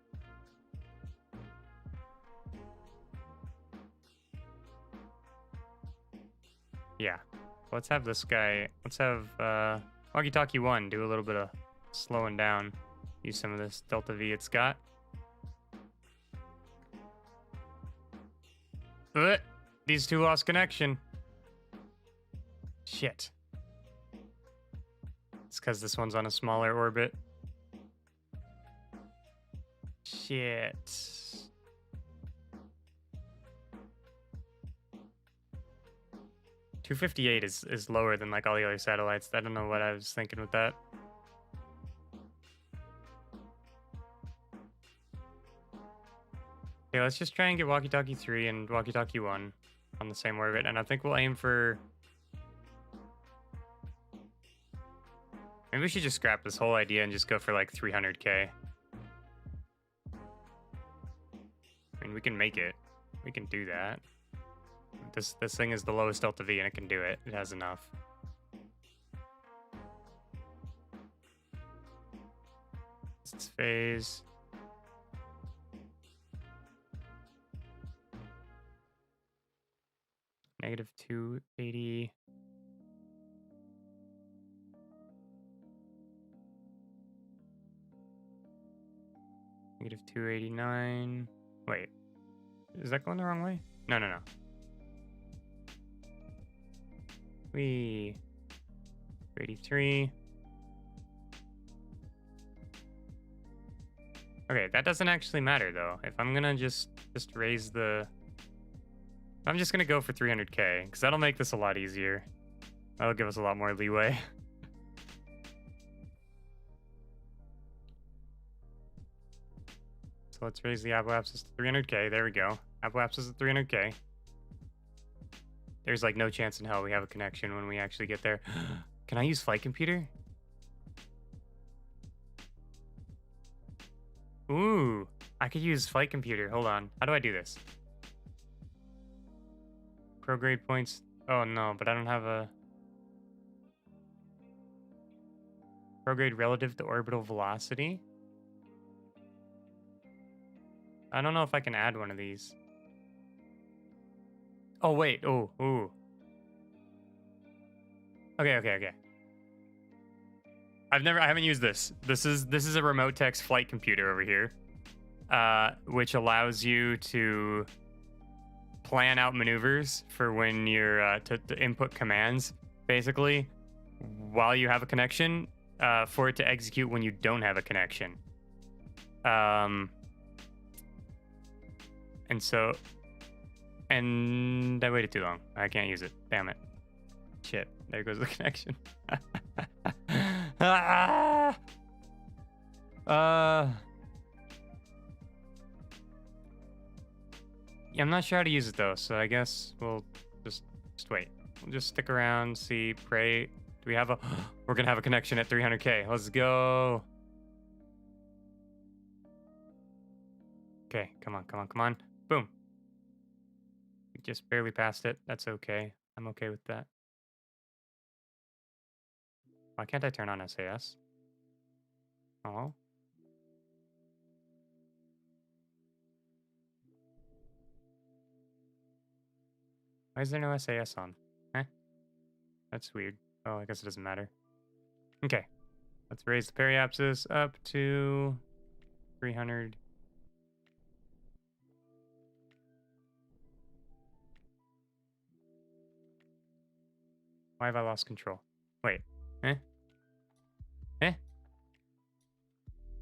Yeah. Let's have this guy, let's have Walkie Talkie 1 do a little bit of slowing down. Use some of this delta V it's got. These two lost connection. Shit. It's because this one's on a smaller orbit. Shit. .258 is lower than like all the other satellites. I don't know what I was thinking with that. Okay, let's just try and get Walkie Talkie 3 and Walkie Talkie 1 on the same orbit, and I think we'll aim for... Maybe we should just scrap this whole idea and just go for like 300K. I mean, we can make it. We can do that. This thing is the lowest delta V and it can do it. It has enough. It's phase. Negative 280. Negative 289. Wait. Is that going the wrong way? No. 283. Okay, that doesn't actually matter though. If I'm gonna just raise the... I'm just gonna go for 300K, because that'll make this a lot easier. That'll give us a lot more leeway. So let's raise the apoapsis to 300K. There we go. Apoapsis at 300K. There's like no chance in hell we have a connection when we actually get there. Can I use flight computer? Ooh, I could use flight computer. Hold on. How do I do this? Prograde points. Oh no, but I don't have a prograde relative to orbital velocity. I don't know if I can add one of these. Oh wait, ooh. Okay. I haven't used this. This is a RemoteTech's flight computer over here, which allows you to plan out maneuvers for when you're to input commands, basically, while you have a connection. for it to execute when you don't have a connection. And I waited too long. I can't use it. Damn it. Shit. There goes the connection. Ah! Yeah, I'm not sure how to use it though, so I guess we'll just wait. We'll just stick around, see, pray. Do we have a... We're gonna have a connection at 300k. Let's go. Okay, come on, come on, come on. Boom. We just barely passed it. That's okay. I'm okay with that. Why can't I turn on SAS? Oh. Why is there no SAS on? Eh? That's weird. Oh, I guess it doesn't matter. Okay. Let's raise the periapsis up to 300. Why have I lost control? Wait. Eh? Eh?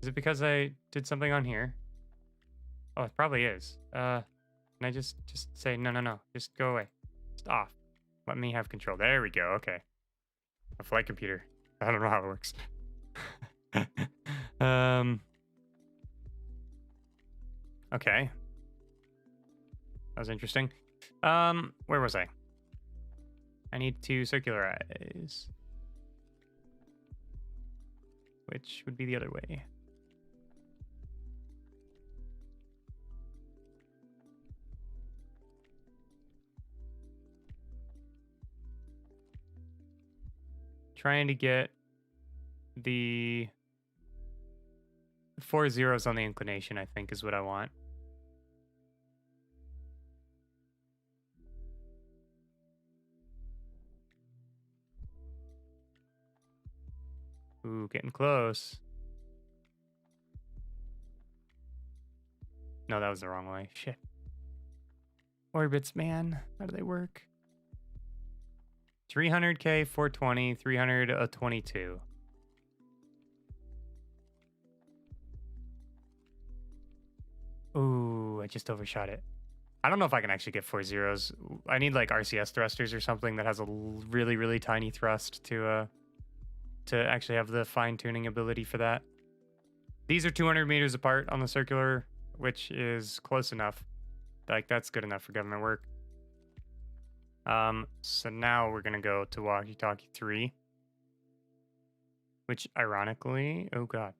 Is it because I did something on here? Oh, it probably is. Can I just say, no. Just go away. Just off. Let me have control. There we go. Okay. A flight computer. I don't know how it works. Okay. That was interesting. Where was I? I need to circularize. Which would be the other way. Trying to get the 4 zeros on the inclination, I think, is what I want. Ooh, getting close. No, that was the wrong way. Shit. Orbits, man. How do they work? 300k, 420, 300, 22. Ooh, I just overshot it. I don't know if I can actually get 4 zeros. I need like RCS thrusters or something that has a really, really tiny thrust to actually have the fine tuning ability for that. These are 200 meters apart on the circular, which is close enough. Like that's good enough for government work. So now we're gonna go to Walkie Talkie 3, which ironically, oh god.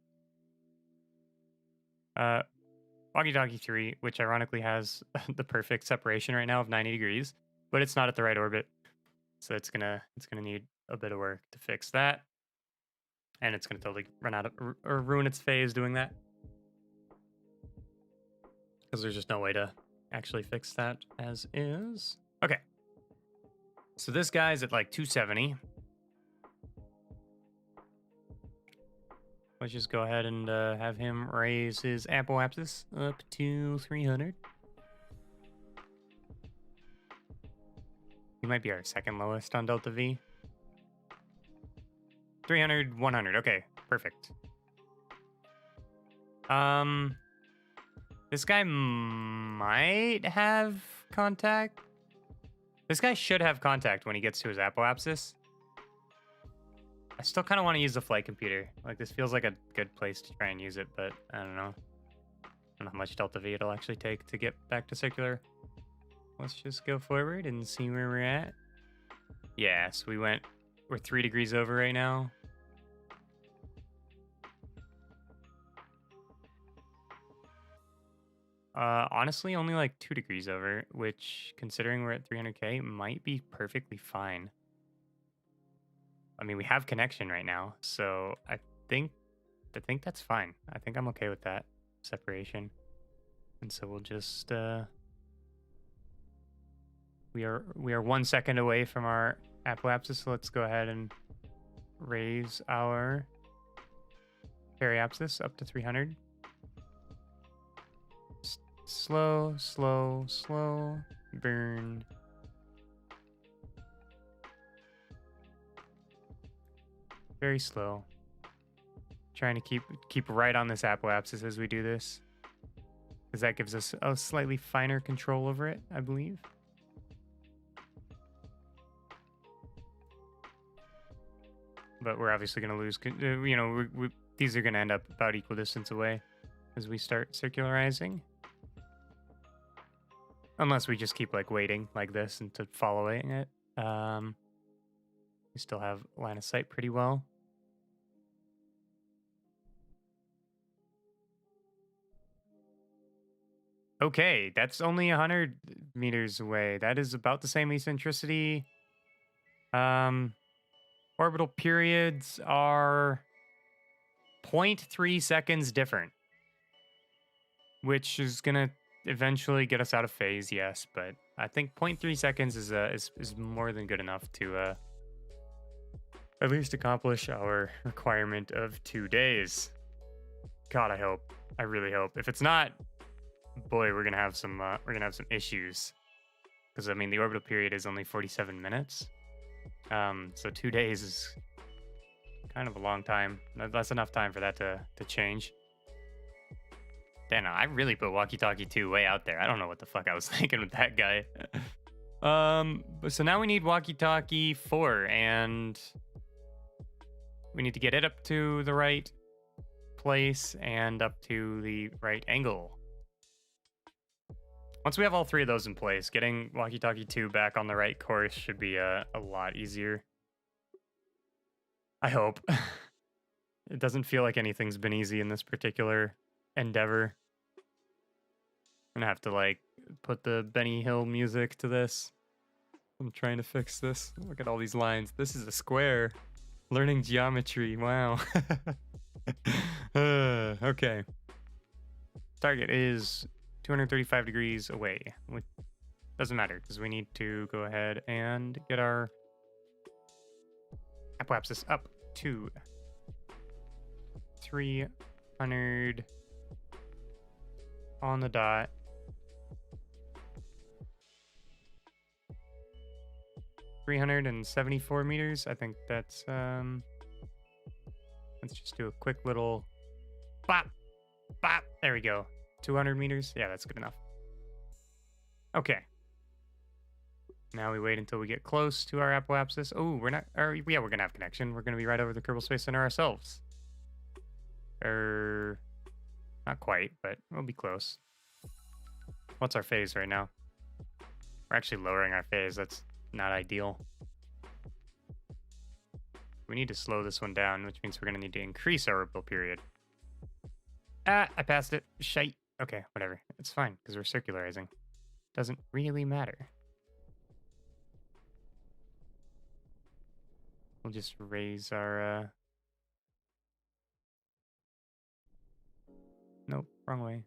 Walkie Talkie 3, which ironically has the perfect separation right now of 90 degrees, but it's not at the right orbit. So it's gonna need a bit of work to fix that. And it's gonna totally run out of or ruin its phase doing that. Because there's just no way to actually fix that as is. Okay. So this guy's at like 270. Let's just go ahead and have him raise his apoapsis up to 300. He might be our second lowest on Delta V. 300, 100. Okay, perfect. This guy might have contact. This guy should have contact when he gets to his apoapsis. I still kind of want to use the flight computer. Like, this feels like a good place to try and use it, but I don't know. I don't know how much Delta V it'll actually take to get back to circular. Let's just go forward and see where we're at. Yeah, so we're 3 degrees over right now. Honestly, only like 2 degrees over, which, considering we're at 300k, might be perfectly fine. I mean, we have connection right now, so I think that's fine. I think I'm okay with that separation. And so we'll just we are 1 second away from our apoapsis, so let's go ahead and raise our periapsis up to 300. Slow, slow, slow, burn. Very slow. trying to keep right on this apoapsis as we do this, because that gives us a slightly finer control over it, I believe. But we're obviously going to lose, you know, these are going to end up about equal distance away as we start circularizing. Unless we just keep like waiting like this and to following it. We still have line of sight pretty well. Okay, that's only 100 meters away. That is about the same eccentricity. Orbital periods are 0.3 seconds different, which is gonna eventually get us out of phase, yes, but I think 0.3 seconds is more than good enough to at least accomplish our requirement of 2 days. God, I hope. I really hope. If it's not, boy, we're gonna have some issues. Because I mean, the orbital period is only 47 minutes. So 2 days is kind of a long time. That's enough time for that to change. Damn, I really put Walkie Talkie 2 way out there. I don't know what the fuck I was thinking with that guy. But so now we need Walkie Talkie 4, and we need to get it up to the right place and up to the right angle. Once we have all 3 of those in place, getting Walkie Talkie 2 back on the right course should be a lot easier. I hope. It doesn't feel like anything's been easy in this particular endeavor. I'm gonna have to like put the Benny Hill music to this. I'm trying to fix this. Look at all these lines. This is a square. Learning geometry. Wow. Okay. Target is 235 degrees away. Which doesn't matter because we need to go ahead and get our apoapsis up to 300 on the dot. $374 meters. I think that's let's just do a quick little bop, bop. There we go. 200 meters. Yeah, that's good enough. Okay. Now we wait until we get close to our apoapsis. Oh, we're not. Yeah, we're gonna have connection. We're gonna be right over the Kerbal Space Center ourselves. Not quite, but we'll be close. What's our phase right now? We're actually lowering our phase. That's not ideal. We need to slow this one down, which means we're gonna need to increase our orbital period. Ah, I passed it. Shite. Okay, whatever. It's fine, because we're circularizing. Doesn't really matter. We'll just raise our, Nope, wrong way.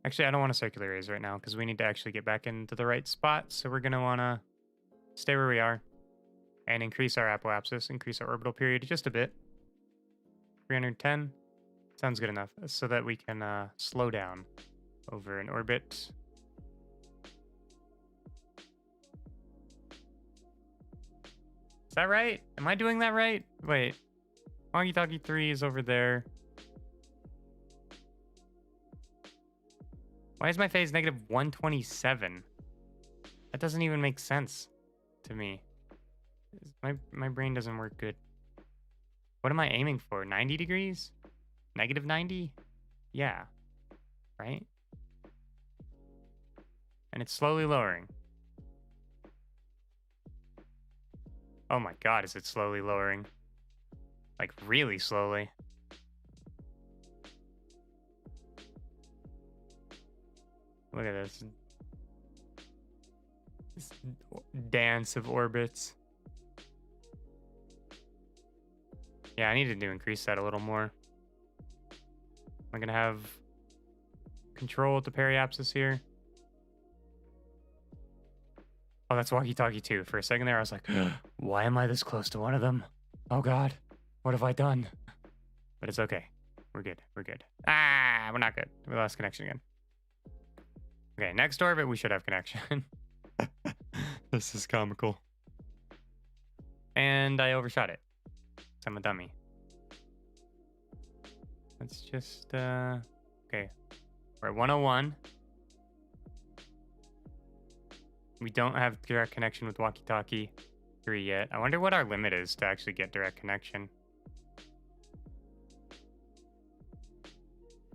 Actually, I don't want to circularize right now, because we need to actually get back into the right spot, so we're going to want to stay where we are. And increase our apoapsis, increase our orbital period just a bit. 310 sounds good enough, so that we can slow down over an orbit. Is that right? Am I doing that right? Wait. Walkie Talkie 3 is over there. Why is my phase negative 127? That doesn't even make sense to me. My brain doesn't work good. What am I aiming for? 90 degrees? Negative 90? Yeah. Right? And it's slowly lowering. Oh my god, is it slowly lowering? Like, really slowly. Look at this. This dance of orbits. Yeah, I needed to increase that a little more. I'm gonna have control at the periapsis here. Oh, that's Walkie Talkie 2. For a second there, I was like, why am I this close to one of them? Oh god, what have I done? But it's okay. We're good. We're good. Ah, we're not good. We lost connection again. Okay, next orbit, we should have connection. This is comical. And I overshot it. I'm a dummy. Let's just, okay. We're at 101. We don't have direct connection with Walkie Talkie 3 yet. I wonder what our limit is to actually get direct connection.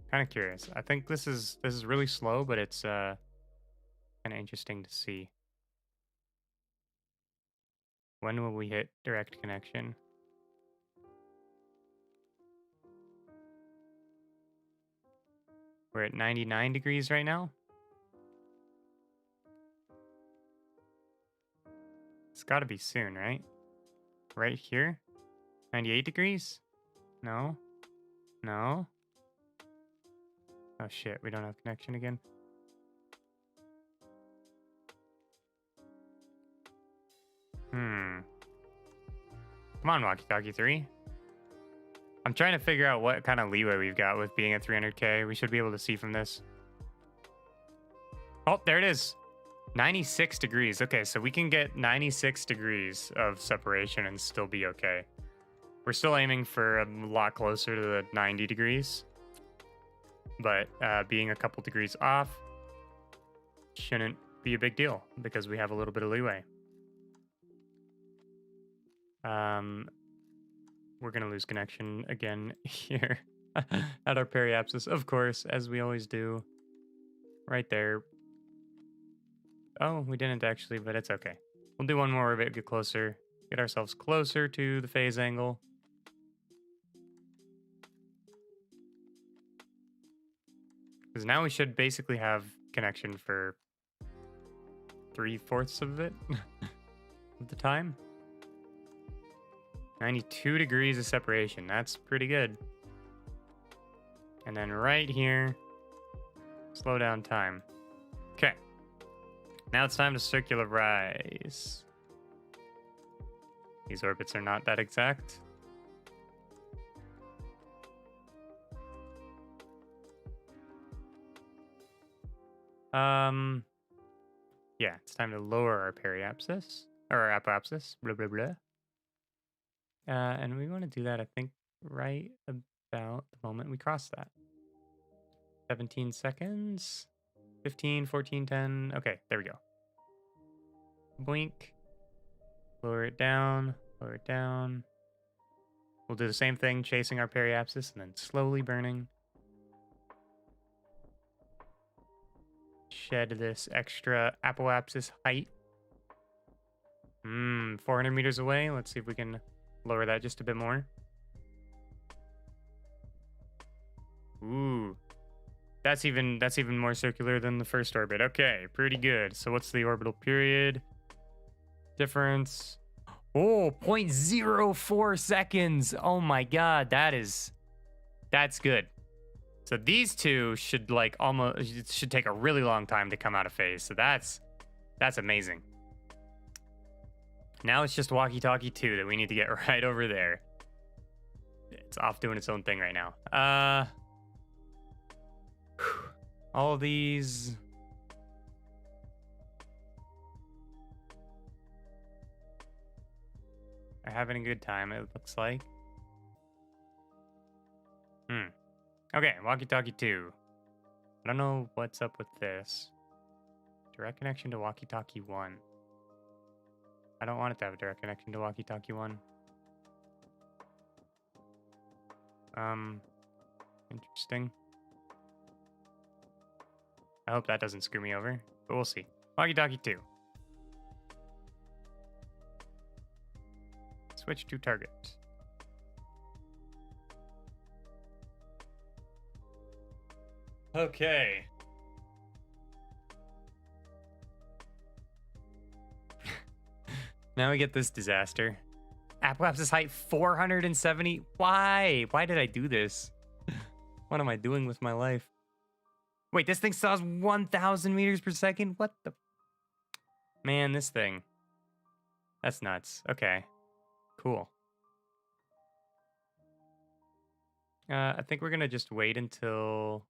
Kind of curious. I think this is really slow, but it's kind of interesting to see. When will we hit direct connection? We're at 99 degrees right now. It's got to be soon, right? Right here? 98 degrees? No. No. Oh shit, we don't have connection again. Come on, Walkie Talkie 3. I'm trying to figure out what kind of leeway we've got with being at 300k. We should be able to see from this. Oh, there it is. 96 degrees. Okay, so we can get 96 degrees of separation and still be okay. We're still aiming for a lot closer to the 90 degrees. But being a couple degrees off shouldn't be a big deal because we have a little bit of leeway. We're going to lose connection again here at our periapsis, of course, as we always do. Right there. Oh, we didn't actually, but it's okay. We'll do one more orbit, get closer, get ourselves closer to the phase angle. Because now we should basically have connection for 3/4 of it of the time. 92 degrees of separation. That's pretty good. And then right here, slow down time. Okay. Now it's time to circularize. These orbits are not that exact. Yeah, it's time to lower our periapsis, or our apoapsis, blah, blah, blah. And we want to do that, I think, right about the moment we cross that. 17 seconds, 15, 14, 10. Okay, there we go. Blink, lower it down, lower it down. We'll do the same thing, chasing our periapsis and then slowly burning. Shed this extra apoapsis height. 400 meters away. Let's see if we can lower that just a bit more. Ooh. That's even more circular than the first orbit. Okay, pretty good. So what's the orbital period difference? Oh, 0.04 seconds. Oh my god, that's good. So these two should it should take a really long time to come out of phase. So that's amazing. Now it's just Walkie Talkie 2 that we need to get right over there. It's off doing its own thing right now. All of these are having a good time, it looks like. Okay, Walkie Talkie 2. I don't know what's up with this. Direct connection to Walkie Talkie 1. I don't want it to have a direct connection to Walkie Talkie 1. Interesting. I hope that doesn't screw me over, but we'll see. Walkie Talkie 2. Switch to target. Okay. Now we get this disaster. Apoapsis height 470. Why? Why did I do this? What am I doing with my life? Wait, this thing still has 1,000 meters per second? What the? Man, this thing. That's nuts. Okay. Cool. I think we're gonna just wait until...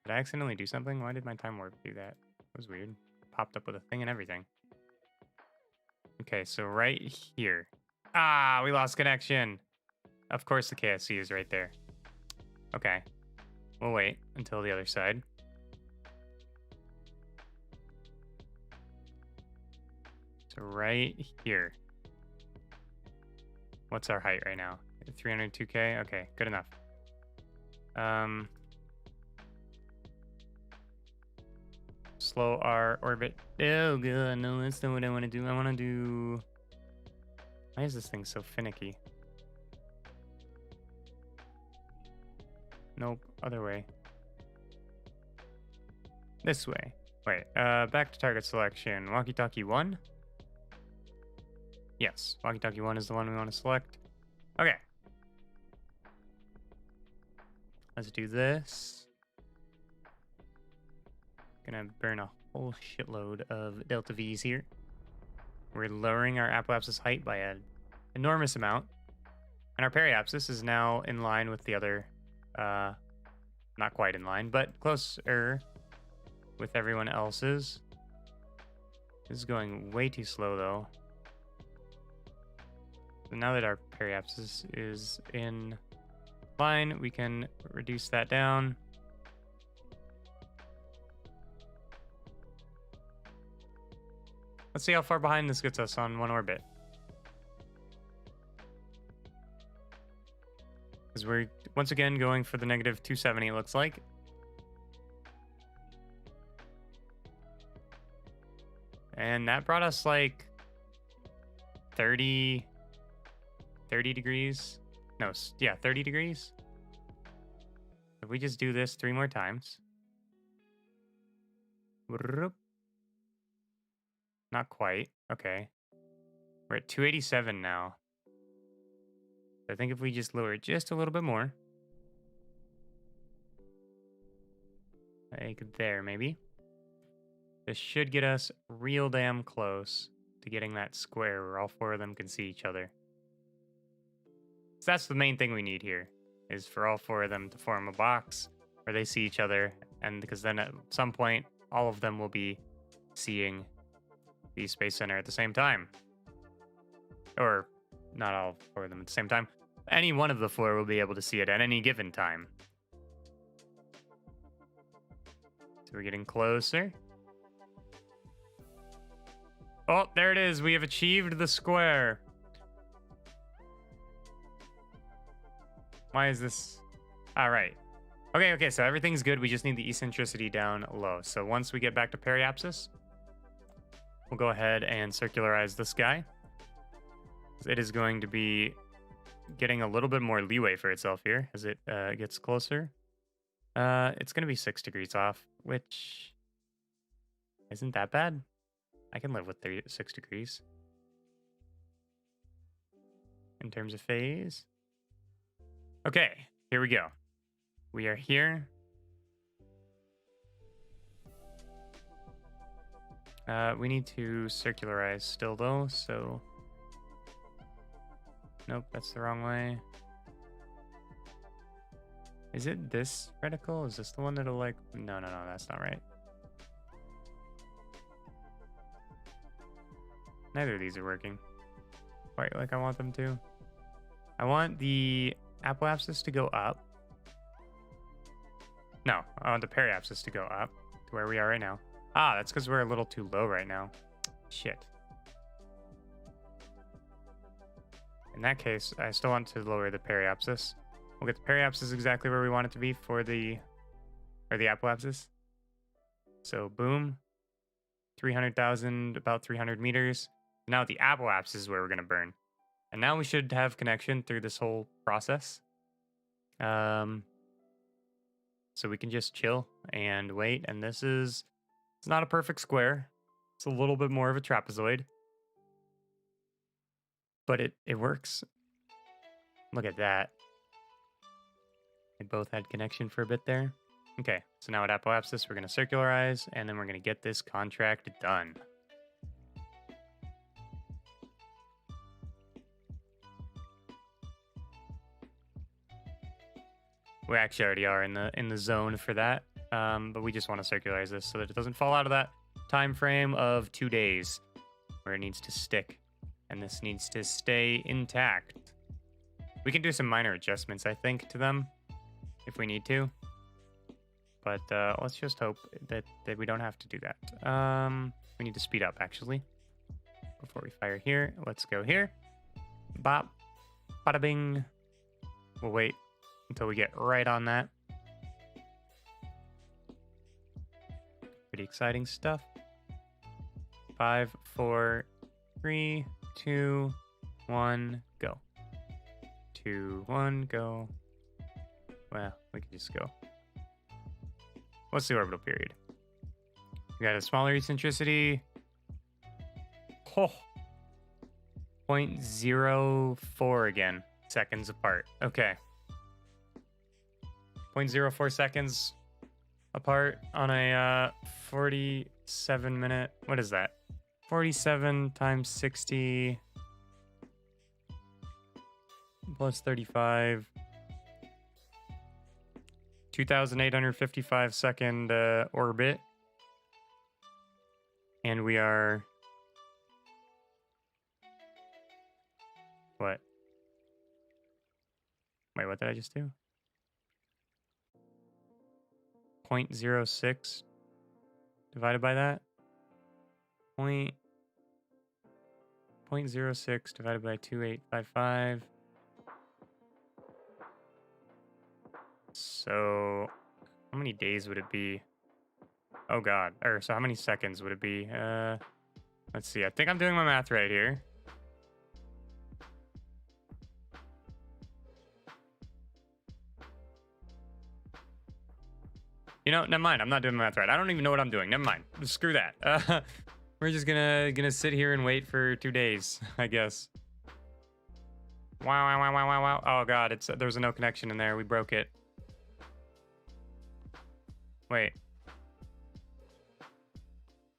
Did I accidentally do something? Why did my time warp do that? That was weird. Popped up with a thing and everything. Okay, so right here. Ah, we lost connection. Of course the KSC is right there. Okay. We'll wait until the other side. So right here. What's our height right now? 302K? Okay, good enough. Slow our orbit. Oh, good. No, that's not what I want to do. I want to do... Why is this thing so finicky? Nope, other way. This way. Wait, back to target selection. Walkie Talkie 1? Yes, Walkie Talkie 1 is the one we want to select. Okay. Let's do this. Gonna burn a whole shitload of delta V's here. We're lowering our apoapsis height by an enormous amount. And our periapsis is now in line with the other, not quite in line, but closer with everyone else's. This is going way too slow though. So now that our periapsis is in line, we can reduce that down. Let's see how far behind this gets us on one orbit. Because we're once again going for the negative 270, it looks like. And that brought us like 30 degrees. No, yeah, 30 degrees. If we just do this 3 more times. Not quite. Okay. We're at 287 now. I think if we just lower it just a little bit more. Like there, maybe. This should get us real damn close to getting that square where all 4 of them can see each other. So that's the main thing we need here, is for all 4 of them to form a box where they see each other. And because then at some point, all of them will be seeing the Space Center at the same time. Or not all 4 of them at the same time. Any one of the 4 will be able to see it at any given time. So we're getting closer. Oh, there it is. We have achieved the square. Why is this? All right. Okay, so everything's good. We just need the eccentricity down low. So once we get back to periapsis, we'll go ahead and circularize this guy. It is going to be getting a little bit more leeway for itself here as it gets closer. It's going to be 6 degrees off, which isn't that bad. I can live with 6 degrees. In terms of phase. Okay, here we go. We are here. We need to circularize still though, so... Nope, that's the wrong way. Is it this reticle? Is this the one that'll like... No, that's not right. Neither of these are working quite like I want them to. I want the apoapsis to go up. No, I want the periapsis to go up to where we are right now. Ah, that's because we're a little too low right now. Shit. In that case, I still want to lower the periapsis. We'll get the periapsis exactly where we want it to be for the apoapsis. So boom, 300,000, about 300 meters. Now the apoapsis is where we're going to burn. And now we should have connection through this whole process. So we can just chill and wait. And it's not a perfect square. It's a little bit more of a trapezoid. But it works. Look at that. They both had connection for a bit there. Okay, so now at apoapsis, we're going to circularize, and then we're going to get this contract done. We actually already are in the zone for that. But we just want to circularize this so that it doesn't fall out of that time frame of 2 days where it needs to stick. And this needs to stay intact. We can do some minor adjustments, I think, to them if we need to. But let's just hope that we don't have to do that. We need to speed up, actually. Before we fire here, let's go here. Bop. Bada bing. We'll wait until we get right on that. Pretty exciting stuff. 5, 4, 3, 2, 1, go. 2, 1, go. Well, we can just go. What's the orbital period? We got a smaller eccentricity. Oh. 0.04 again. Seconds apart. Okay. 0.04 seconds apart on a 47 minute. What is that? 47 times 60 plus 35. 2,855 second orbit. And we are... What? Wait, what did I just do? 0.06 divided by that? 0.06 divided by 2,855. So, how many days would it be? Oh god. So how many seconds would it be? Let's see. I think I'm doing my math right here. You know, never mind. I'm not doing my math right. I don't even know what I'm doing. Never mind. Screw that. We're just gonna sit here and wait for 2 days, I guess. Wow. Oh god, there was a no connection in there. We broke it. Wait.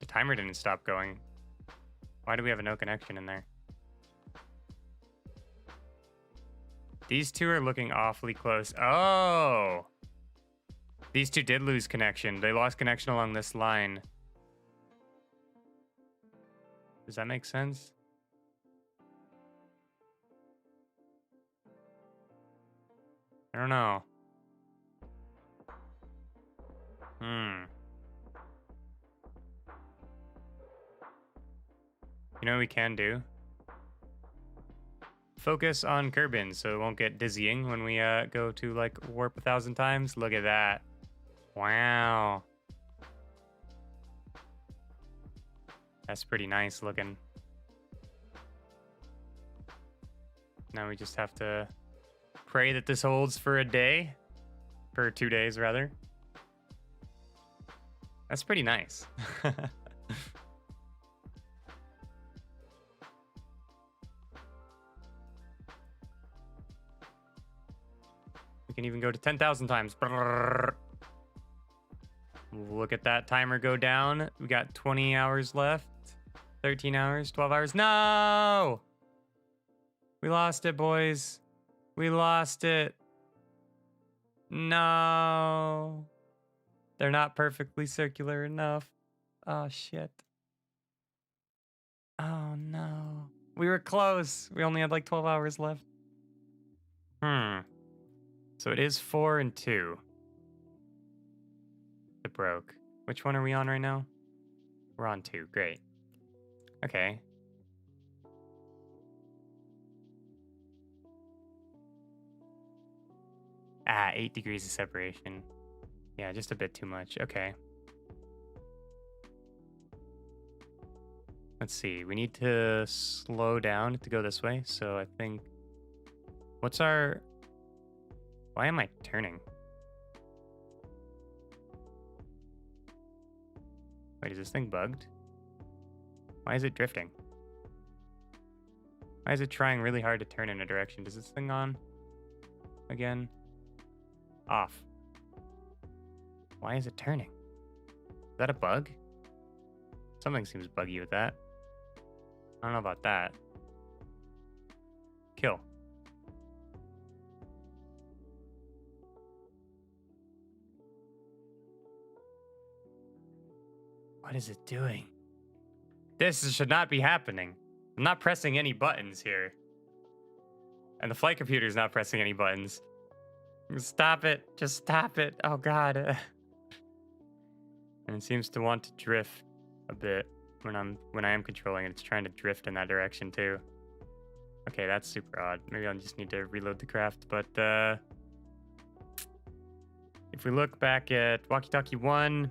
The timer didn't stop going. Why do we have a no connection in there? These two are looking awfully close. Oh! These two did lose connection. They lost connection along this line. Does that make sense? I don't know. You know what we can do? Focus on Kerbin so it won't get dizzying when we go to like warp 1,000 times. Look at that. Wow. That's pretty nice looking. Now we just have to pray that this holds for a day. For 2 days, rather. That's pretty nice. We can even go to 10,000 times. Brrr. Look at that timer go down. We got 20 hours left. 13 hours, 12 hours. No! We lost it, boys. We lost it. No. They're not perfectly circular enough. Oh, shit. Oh, no. We were close. We only had like 12 hours left. So it is 4 and 2. It broke. Which one are we on right now? We're on 2. Great. Okay. Ah, 8 degrees of separation. Yeah, just a bit too much. Okay. Let's see. We need to slow down to go this way. So I think... What's our... Why am I turning? Wait, is this thing bugged? Why is it drifting? Why is it trying really hard to turn in a direction? Does this thing on? Again? Off. Why is it turning? Is that a bug? Something seems buggy with that. I don't know about that. Kill. What is it doing? This should not be happening. I'm not pressing any buttons here. And the flight computer is not pressing any buttons. Stop it. Just stop it. Oh, God. And it seems to want to drift a bit when I am controlling it. It's trying to drift in that direction, too. Okay, that's super odd. Maybe I'll just need to reload the craft. But if we look back at Walkie Talkie 1,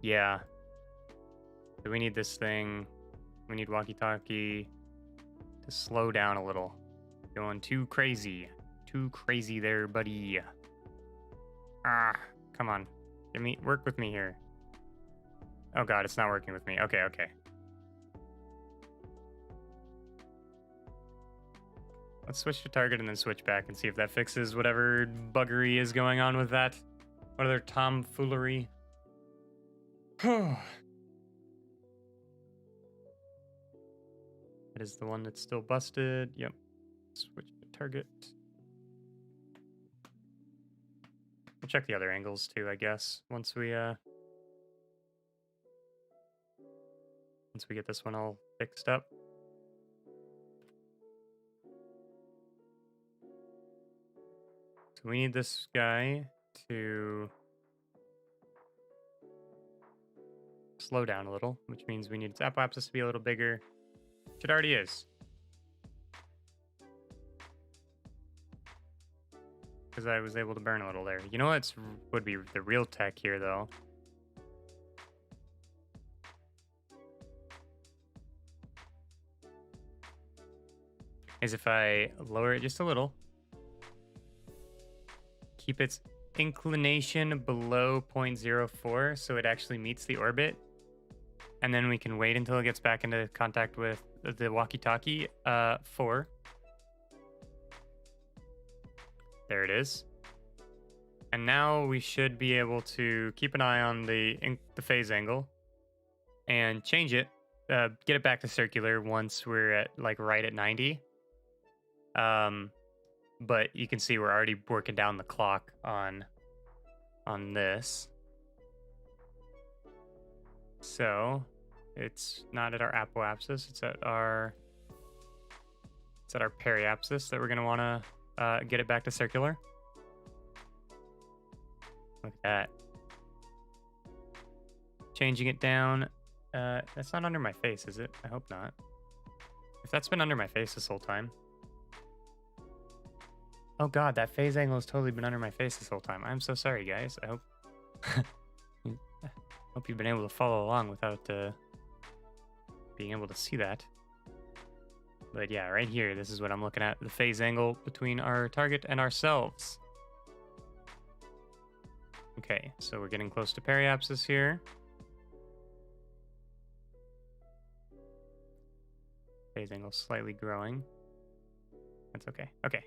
yeah. So we need this thing. We need Walkie Talkie to slow down a little. Going too crazy. Too crazy there, buddy. Ah, come on. Work with me here. Oh God, it's not working with me. Okay. Let's switch to target and then switch back and see if that fixes whatever buggery is going on with that. What other tomfoolery? That is the one that's still busted. Yep. Switch to target. We'll check the other angles too, I guess, once we get this one all fixed up. So we need this guy to slow down a little, which means we need its apoapsis to be a little bigger, which it already is. Because I was able to burn a little there. You know what would be the real tech here, though? Is if I lower it just a little, keep its inclination below 0.04 so it actually meets the orbit, and then we can wait until it gets back into contact with the walkie-talkie 4. There it is. And now we should be able to keep an eye on the phase angle and change it, get it back to circular once we're at right at 90. But you can see we're already working down the clock on this. So it's not at our apoapsis, it's at our periapsis that we're going to want to get it back to circular. Look at that. Changing it down. That's not under my face, is it? I hope not. If that's been under my face this whole time. Oh God, that phase angle has totally been under my face this whole time. I'm so sorry, guys. I hope hope you've been able to follow along without being able to see that. But yeah, right here, this is what I'm looking at. The phase angle between our target and ourselves. Okay, so we're getting close to periapsis here. Phase angle slightly growing. That's okay. Okay,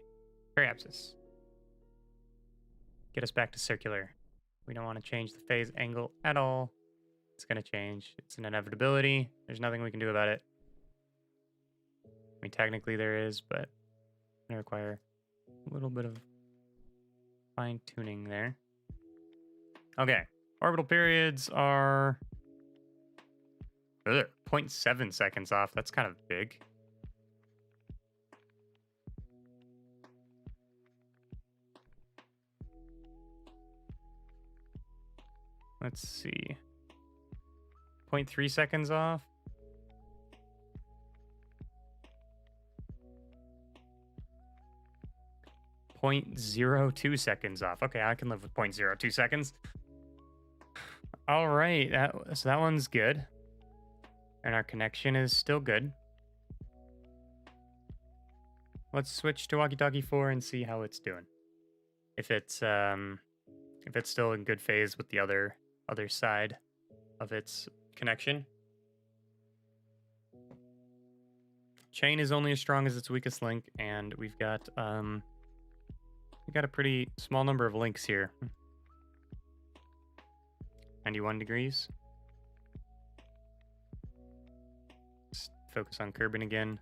periapsis. Get us back to circular. We don't want to change the phase angle at all. It's going to change. It's an inevitability. There's nothing we can do about it. I mean, technically there is, but it's going to require a little bit of fine-tuning there. Okay, orbital periods are 0.7 seconds off. That's kind of big. Let's see. 0.3 seconds off. .02 seconds off. Okay, I can live with 0.02 seconds. All right, so that one's good. And our connection is still good. Let's switch to Walkie Talkie 4 and see how it's doing. If it's still in good phase with the other side of its connection. Chain is only as strong as its weakest link, and we've got a pretty small number of links here. 91 degrees. Let's focus on Kerbin again.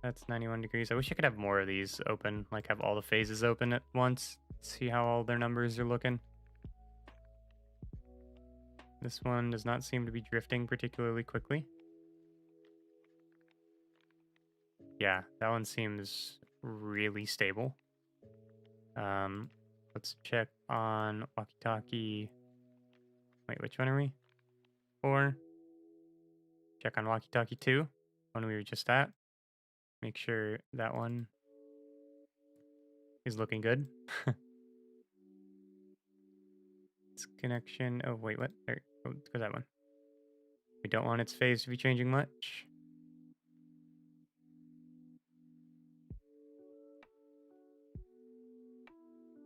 That's 91 degrees. I wish I could have more of these open, like have all the phases open at once. See how all their numbers are looking. This one does not seem to be drifting particularly quickly. Yeah, that one seems really stable. Let's check on Walkie Talkie. Wait, which one are we? 4. Check on Walkie Talkie 2, one we were just at. Make sure that one is looking good. It's connection. Oh, wait, what? There. Oh, let's go that one. We don't want its phase to be changing much.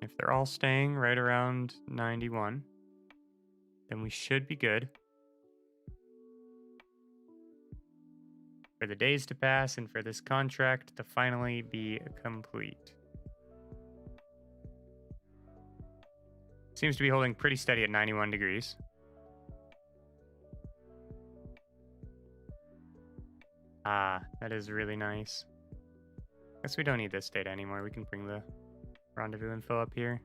If they're all staying right around 91, then we should be good. For the days to pass and for this contract to finally be complete. Seems to be holding pretty steady at 91 degrees. Ah, that is really nice. Guess we don't need this data anymore. We can bring the rendezvous info up here.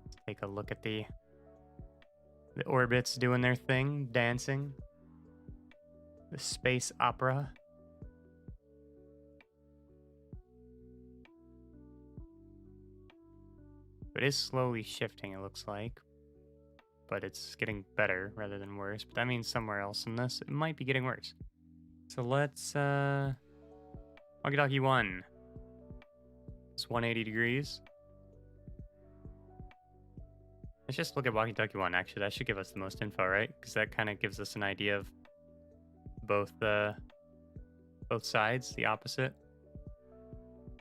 Let's take a look at the orbits doing their thing, dancing. The space opera. It is slowly shifting, it looks like. But it's getting better rather than worse. But that means somewhere else in this, it might be getting worse. So let's, Walkie Talkie 1. It's 180 degrees. Let's just look at Walkie Talkie 1. Actually, that should give us the most info, right? Because that kind of gives us an idea of both sides, the opposite.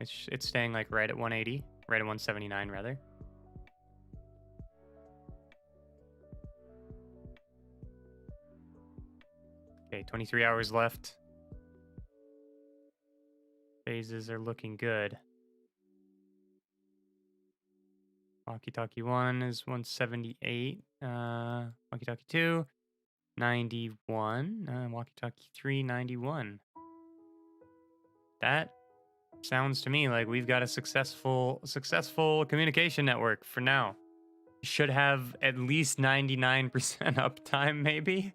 It's staying like right at 180, right at 179 rather. Okay, 23 hours left. Phases are looking good. Walkie Talkie 1 is 178. Walkie Talkie 2, 91. Walkie Talkie 3, 91. That sounds to me like we've got a successful communication network for now. Should have at least 99% uptime, maybe.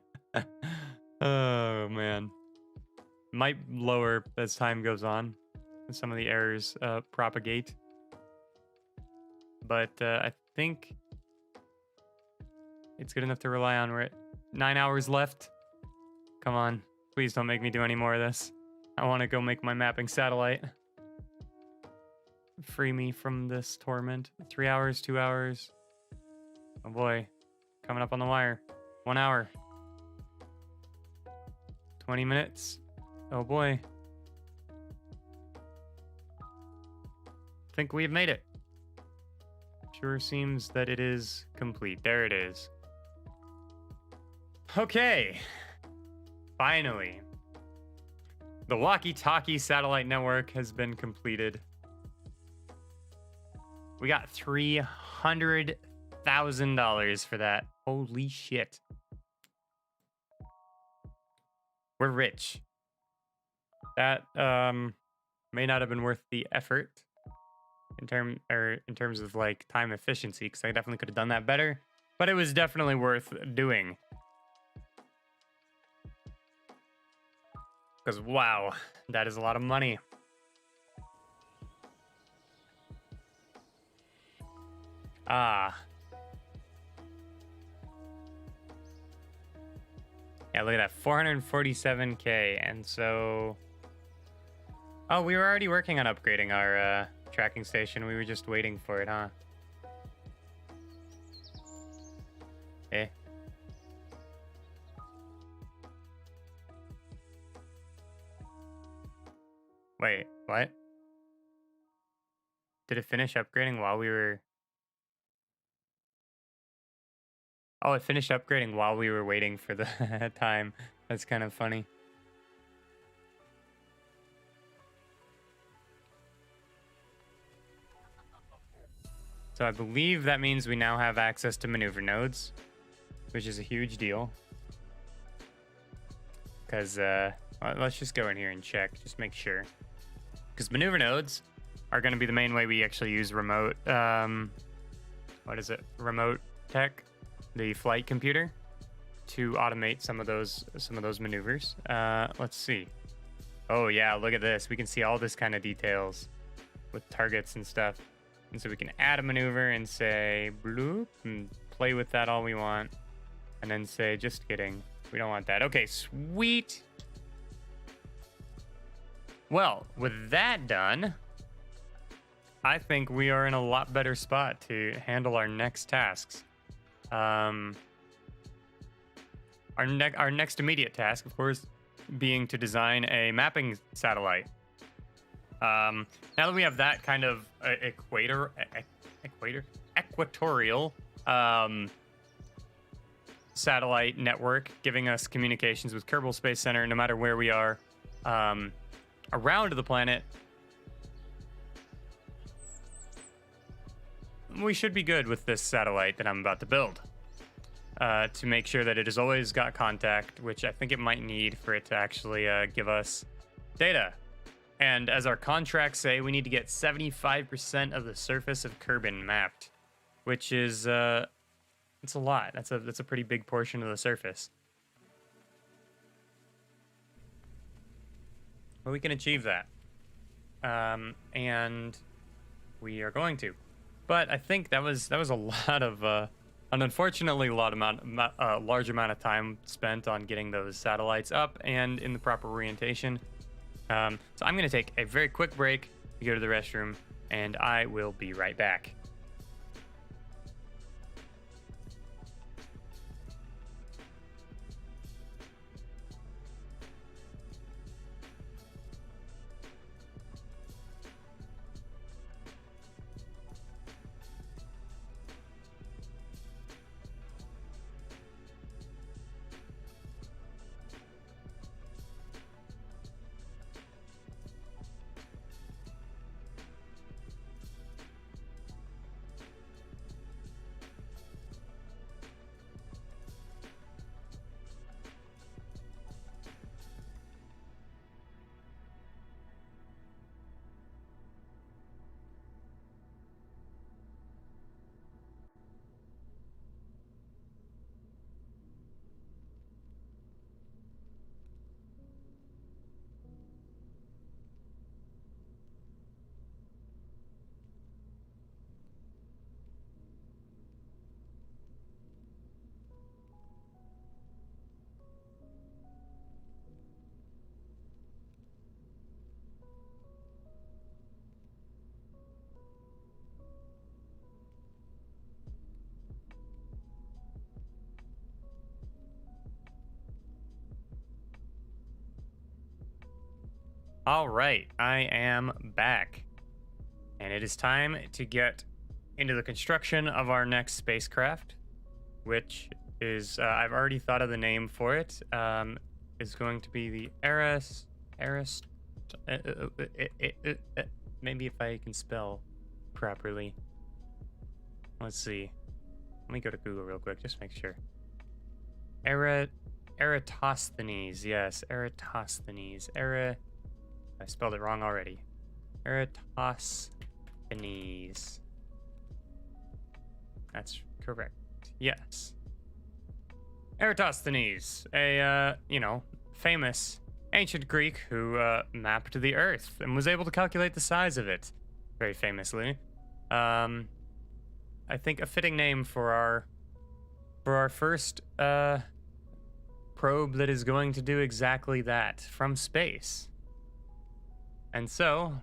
Oh man, might lower as time goes on, and some of the errors propagate. But I think it's good enough to rely on. We're at 9 hours left. Come on, please don't make me do any more of this. I want to go make my mapping satellite. Free me from this torment. 3 hours, 2 hours. Oh boy, coming up on the wire. 1 hour. 20 minutes. Oh boy. Think we've made it. Sure seems that it is complete. There it is. Okay. Finally. The Walkie Talkie satellite network has been completed. We got $300,000 for that. Holy shit. We're rich. That may not have been worth the effort in terms of like time efficiency, because I definitely could have done that better, but it was definitely worth doing. Because wow, that is a lot of money. Ah. Yeah, look at that, 447K. And so, oh, we were already working on upgrading our tracking station. We were just waiting for it, huh? Eh. Wait, what? Did it finish upgrading while we were... Oh, it finished upgrading while we were waiting for the time. That's kind of funny. So I believe that means we now have access to maneuver nodes, which is a huge deal. Because, let's just go in here and check, just make sure. Because maneuver nodes are going to be the main way we actually use remote, what is it? RemoteTech. the flight computer to automate some of those maneuvers. Let's see. Oh yeah, look at this. We can see all this kind of details with targets and stuff. And so we can add a maneuver and say bloop and play with that all we want. And then say, just kidding. We don't want that. Okay, sweet. Well, with that done, I think we are in a lot better spot to handle our next tasks. Our next immediate task, of course, being to design a mapping satellite. Now that we have that kind of equatorial satellite network giving us communications with Kerbal Space Center no matter where we are around the planet, we should be good with this satellite that I'm about to build. To make sure that it has always got contact, which I think it might need for it to actually give us data. And as our contracts say, we need to get 75% of the surface of Kerbin mapped, which is it's a lot. That's a pretty big portion of the surface. But we can achieve that, and we are going to. But I think that was a lot of an unfortunately large amount of time spent on getting those satellites up and in the proper orientation. So I'm going to take a very quick break to go to the restroom, and I will be right back. All right, I am back, and it is time to get into the construction of our next spacecraft, which is, I've already thought of the name for it, is going to be the maybe if I can spell properly. Let's see. Let me go to Google real quick, just make sure. Eratosthenes, yes, Eratosthenes. I spelled it wrong already. Eratosthenes. That's correct. Yes. Eratosthenes, a famous ancient Greek who mapped the Earth and was able to calculate the size of it very famously. I think a fitting name for our first probe that is going to do exactly that from space. And so,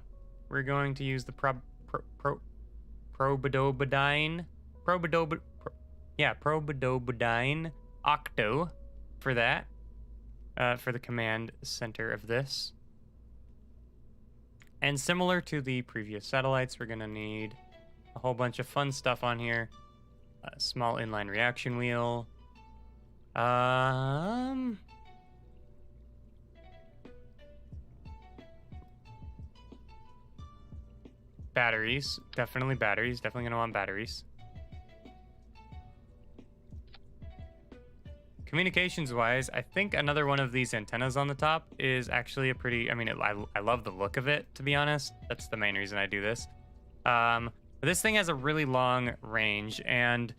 we're going to use the Probidobidine Octo for that, for the command center of this. And similar to the previous satellites, we're gonna need a whole bunch of fun stuff on here. A small inline reaction wheel. Batteries, definitely gonna want batteries. Communications wise, I think another one of these antennas on the top is actually a pretty, I love the look of it, to be honest. That's the main reason I do this. This thing has a really long range, and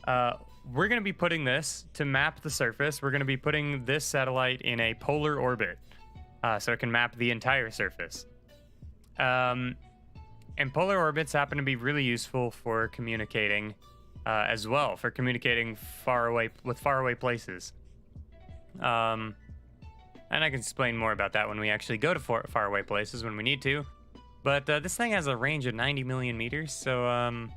we're going to be putting this to map the surface. We're going to be putting this satellite in a polar orbit so it can map the entire surface. And polar orbits happen to be really useful for communicating as well, for communicating with faraway places. And I can explain more about that when we actually go to faraway places when we need to. But this thing has a range of 90 million meters, so I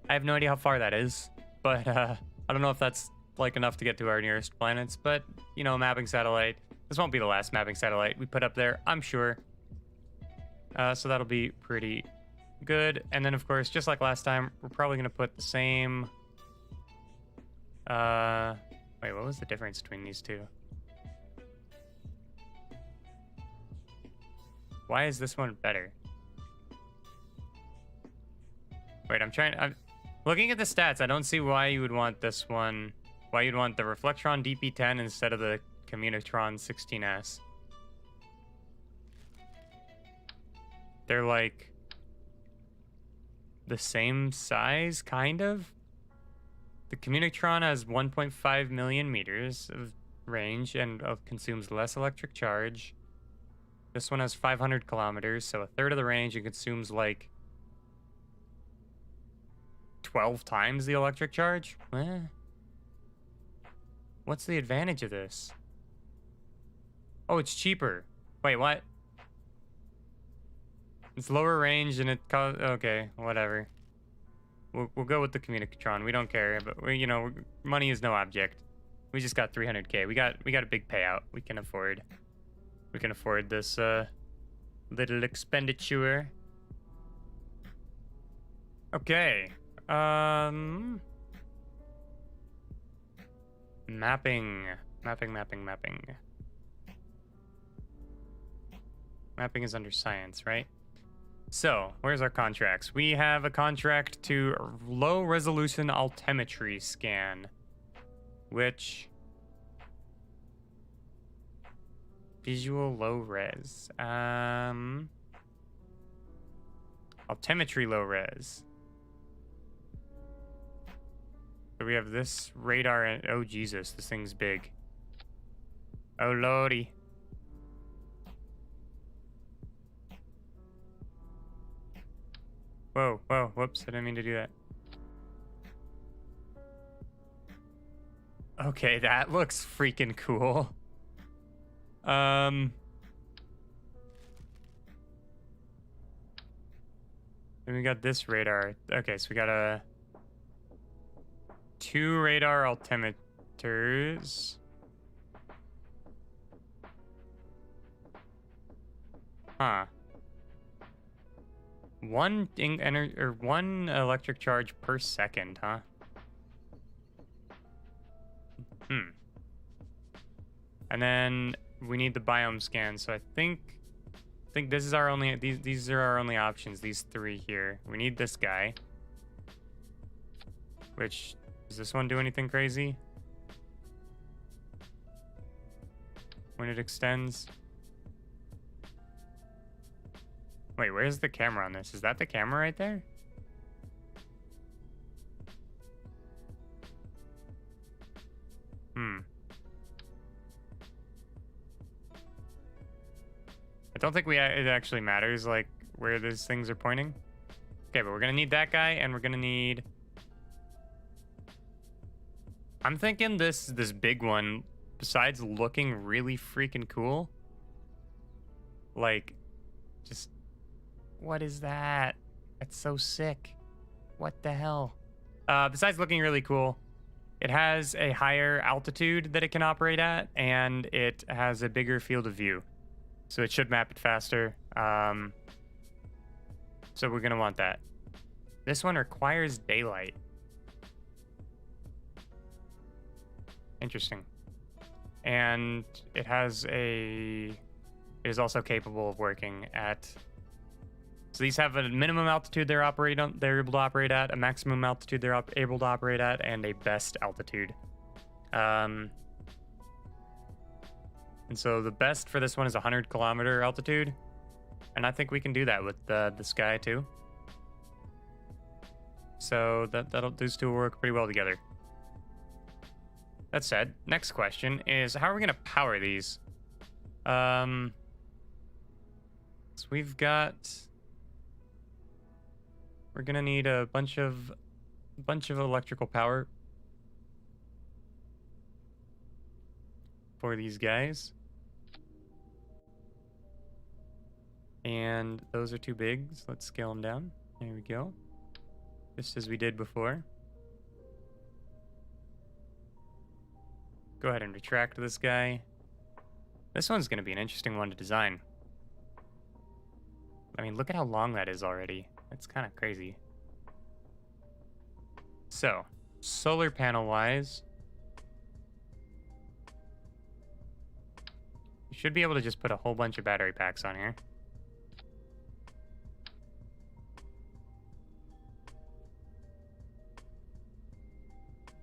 have no idea how far that is. But I don't know if that's like enough to get to our nearest planets. But, you know, mapping satellite. This won't be the last mapping satellite we put up there, I'm sure. So that'll be pretty good. And then, of course, just like last time, we're probably going to put the same... Wait, what was the difference between these two? Why is this one better? Wait, I'm looking at the stats. I don't see why you would want this one. Why you'd want the Reflectron DP10 instead of the Communitron 16S. They're like the same size, kind of. The Communitron has 1.5 million meters of range and consumes less electric charge. This one has 500 kilometers, so a third of the range, and consumes like 12 times the electric charge? What's the advantage of this? Oh, it's cheaper. Wait, what? It's lower range and it okay, whatever. We'll go with the Communicatron. We don't care, but you know, money is no object. We just got 300K. We got a big payout. We can afford this little expenditure. Okay. Mapping. Mapping is under science, right? So, where's our contracts? We have a contract to low resolution altimetry scan, which visual low res. Altimetry low res. So we have this radar and oh Jesus, this thing's big. Oh lordy. Whoa, whoops, I didn't mean to do that. Okay, that looks freaking cool. Then we got this radar. Okay, so we got two radar altimeters. Huh. One electric charge per second, huh? And then we need the biome scan. So I think this is our only these are our only options. These three here. We need this guy. Which does this one do anything crazy? When it extends. Wait, where's the camera on this? Is that the camera right there? I don't think it actually matters, like, where those things are pointing. Okay, but we're gonna need that guy, and we're gonna need... I'm thinking this big one, besides looking really freaking cool, like, just... What is that? That's so sick. What the hell? Besides looking really cool, it has a higher altitude that it can operate at, and it has a bigger field of view. So it should map it faster. So we're gonna want that. This one requires daylight. Interesting. And it is also capable of working at... So these have a minimum altitude they're able to operate at, a maximum altitude they're able to operate at, and a best altitude. And so the best for this one is 100 kilometer altitude, and I think we can do that with this guy too. So those two will work pretty well together. That said, next question is how are we gonna power these? So we're gonna need a bunch of electrical power for these guys. And those are too big, so let's scale them down. There we go. Just as we did before. Go ahead and retract this guy. This one's going to be an interesting one to design. I mean, look at how long that is already. That's kind of crazy. So, solar panel-wise, you should be able to just put a whole bunch of battery packs on here.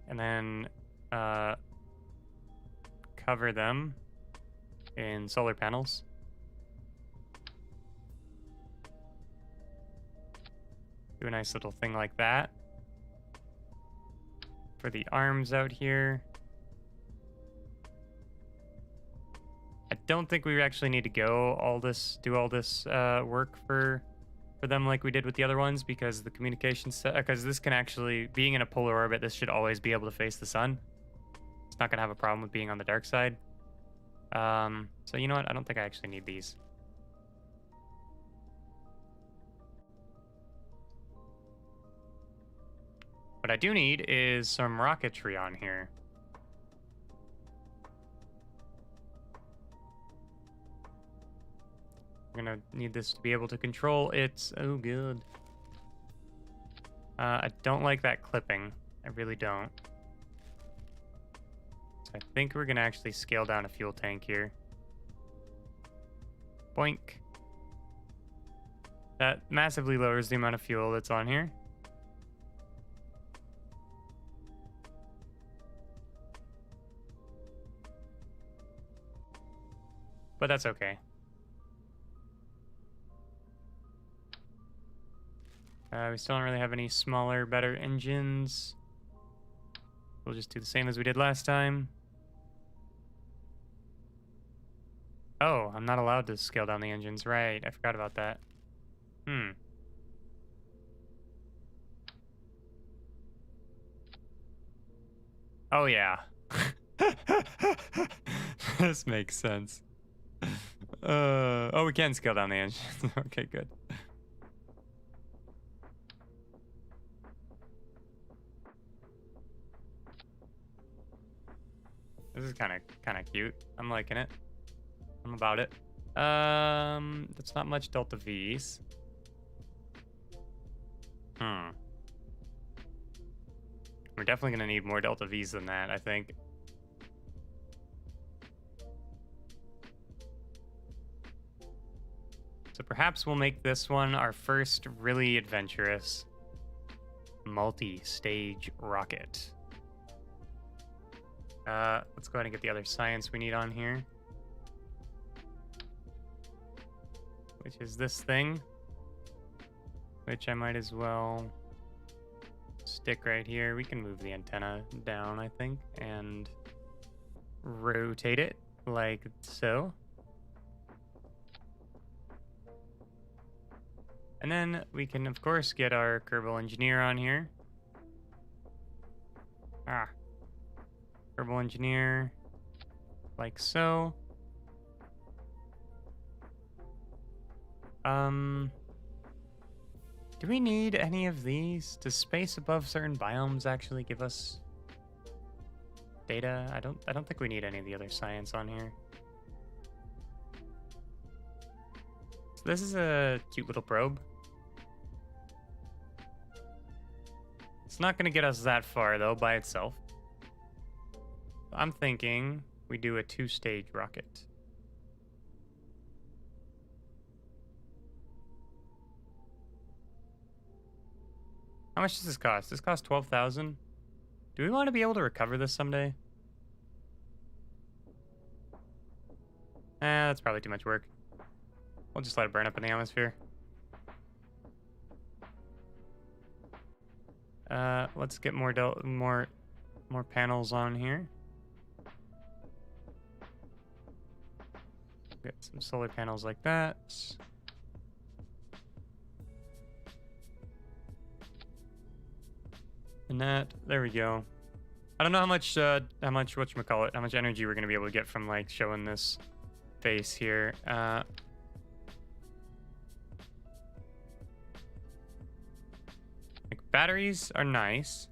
And then cover them in solar panels. Do a nice little thing like that. For the arms out here. I don't think we actually need to do all this work for them like we did with the other ones, because the communication because this can actually, being in a polar orbit, this should always be able to face the sun. It's not gonna have a problem with being on the dark side. So you know what? I don't think I actually need these. What I do need is some rocketry on here. We're gonna need this to be able to control its... Oh, good. I don't like that clipping. I really don't. So I think we're gonna actually scale down a fuel tank here. Boink. That massively lowers the amount of fuel that's on here. But that's okay. We still don't really have any smaller, better engines. We'll just do the same as we did last time. Oh, I'm not allowed to scale down the engines. Right, I forgot about that. Oh, yeah. This makes sense. Oh, we can scale down the engines. Okay, good. This is kind of cute. I'm liking it. I'm about it. That's not much delta V's. We're definitely gonna need more delta V's than that, I think. So perhaps we'll make this one our first really adventurous multi-stage rocket. Let's go ahead and get the other science we need on here. Which is this thing. Which I might as well stick right here. We can move the antenna down, I think, and rotate it like so. And then we can, of course, get our Kerbal engineer on here. Kerbal engineer, like so. Do we need any of these? Does space above certain biomes actually give us data? I don't think we need any of the other science on here. So this is a cute little probe. It's not going to get us that far, though, by itself. I'm thinking we do a 2-stage rocket. How much does this cost? This costs 12,000. Do we want to be able to recover this someday? That's probably too much work. We'll just let it burn up in the atmosphere. Let's get more panels on here. Get some solar panels like that. And that, there we go. I don't know how much whatchamacallit, how much energy we're gonna be able to get from like showing this face here. Like batteries are nice.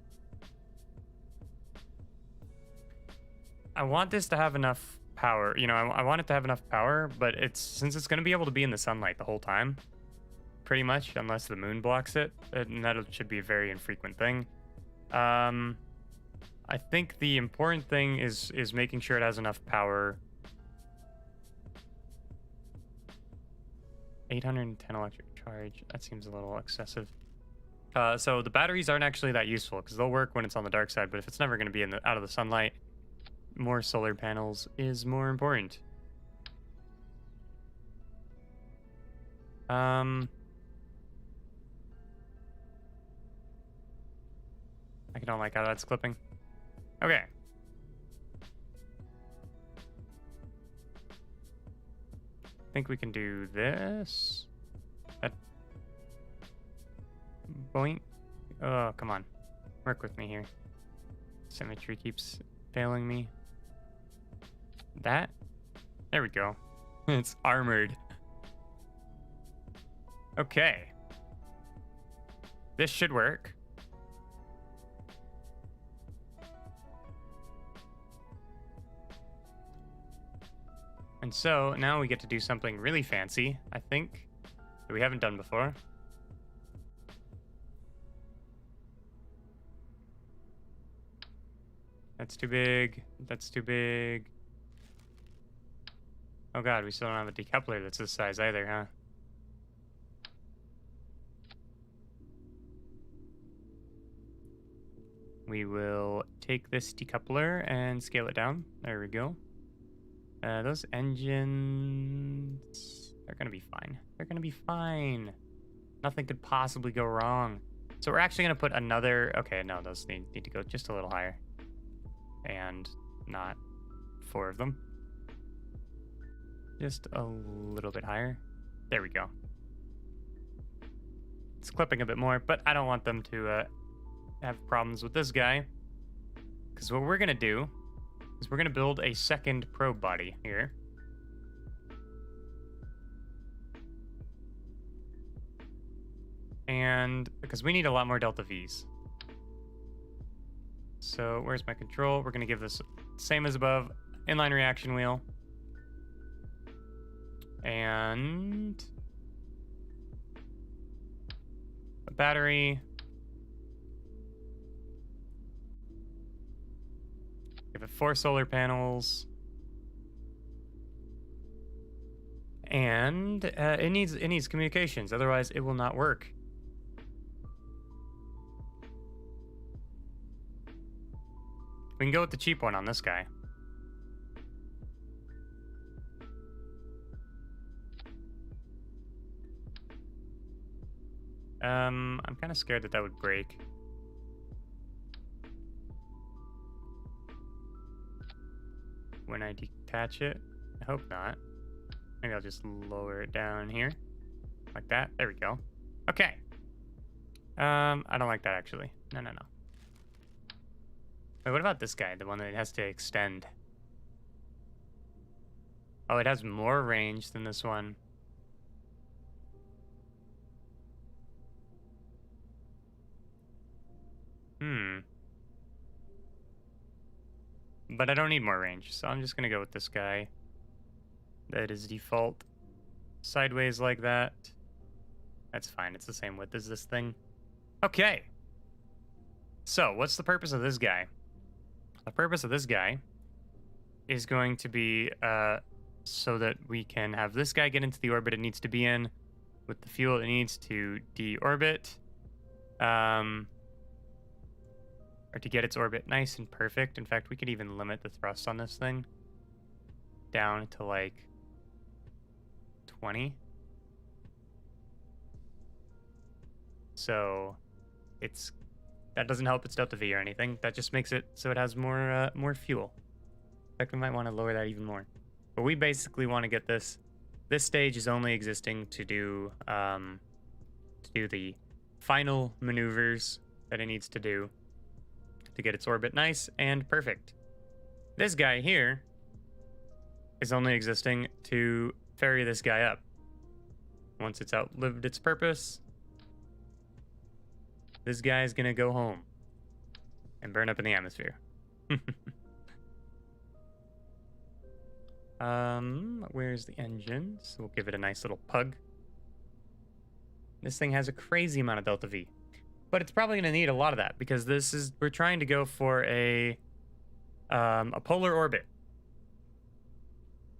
I want this to have enough power. You know, I want it to have enough power, but since it's gonna be able to be in the sunlight the whole time, pretty much, unless the moon blocks it, and that should be a very infrequent thing. I think the important thing is making sure it has enough power. 810 electric charge. That seems a little excessive. So the batteries aren't actually that useful because they'll work when it's on the dark side, but if it's never going to be out of the sunlight, more solar panels is more important. I don't like how that's clipping. Okay. I think we can do this. Boink. Oh, come on. Work with me here. Symmetry keeps failing me. That? There we go. It's armored. Okay. This should work. And so now we get to do something really fancy, I think, that we haven't done before. That's too big. That's too big. Oh god, we still don't have a decoupler that's this size either, huh? We will take this decoupler and scale it down. There we go. Those engines are gonna be fine. They're gonna be fine. Nothing could possibly go wrong. So we're actually gonna put another. Okay, no, those need to go just a little higher, and not 4 of them. Just a little bit higher. There we go. It's clipping a bit more, but I don't want them to have problems with this guy. Because what we're gonna do is we're going to build a second probe body here. And because we need a lot more delta V's. So where's my control? We're going to give this same as above, inline reaction wheel. And a battery. Give it 4 solar panels. And it needs communications, otherwise it will not work. We can go with the cheap one on this guy. I'm kind of scared that would break. When I detach it. I hope not. Maybe I'll just lower it down here. Like that. There we go. Okay. I don't like that actually. No. Wait, what about this guy? The one that has to extend. Oh, it has more range than this one. But I don't need more range, so I'm just gonna go with this guy. That is default. Sideways like that. That's fine, it's the same width as this thing. Okay. So, what's the purpose of this guy? The purpose of this guy is going to be so that we can have this guy get into the orbit it needs to be in with the fuel it needs to deorbit. Or to get its orbit nice and perfect. In fact, we could even limit the thrust on this thing down to like 20. So That doesn't help its delta V or anything. That just makes it so it has more fuel. In fact, we might want to lower that even more. But we basically want to get this. This stage is only existing to do the final maneuvers that it needs to do to get its orbit nice and perfect. This guy here is only existing to ferry this guy up. Once it's outlived its purpose, this guy is gonna go home and burn up in the atmosphere. Where's the engine? So we'll give it a nice little pug. This thing has a crazy amount of delta V, but it's probably gonna need a lot of that because we're trying to go for a polar orbit,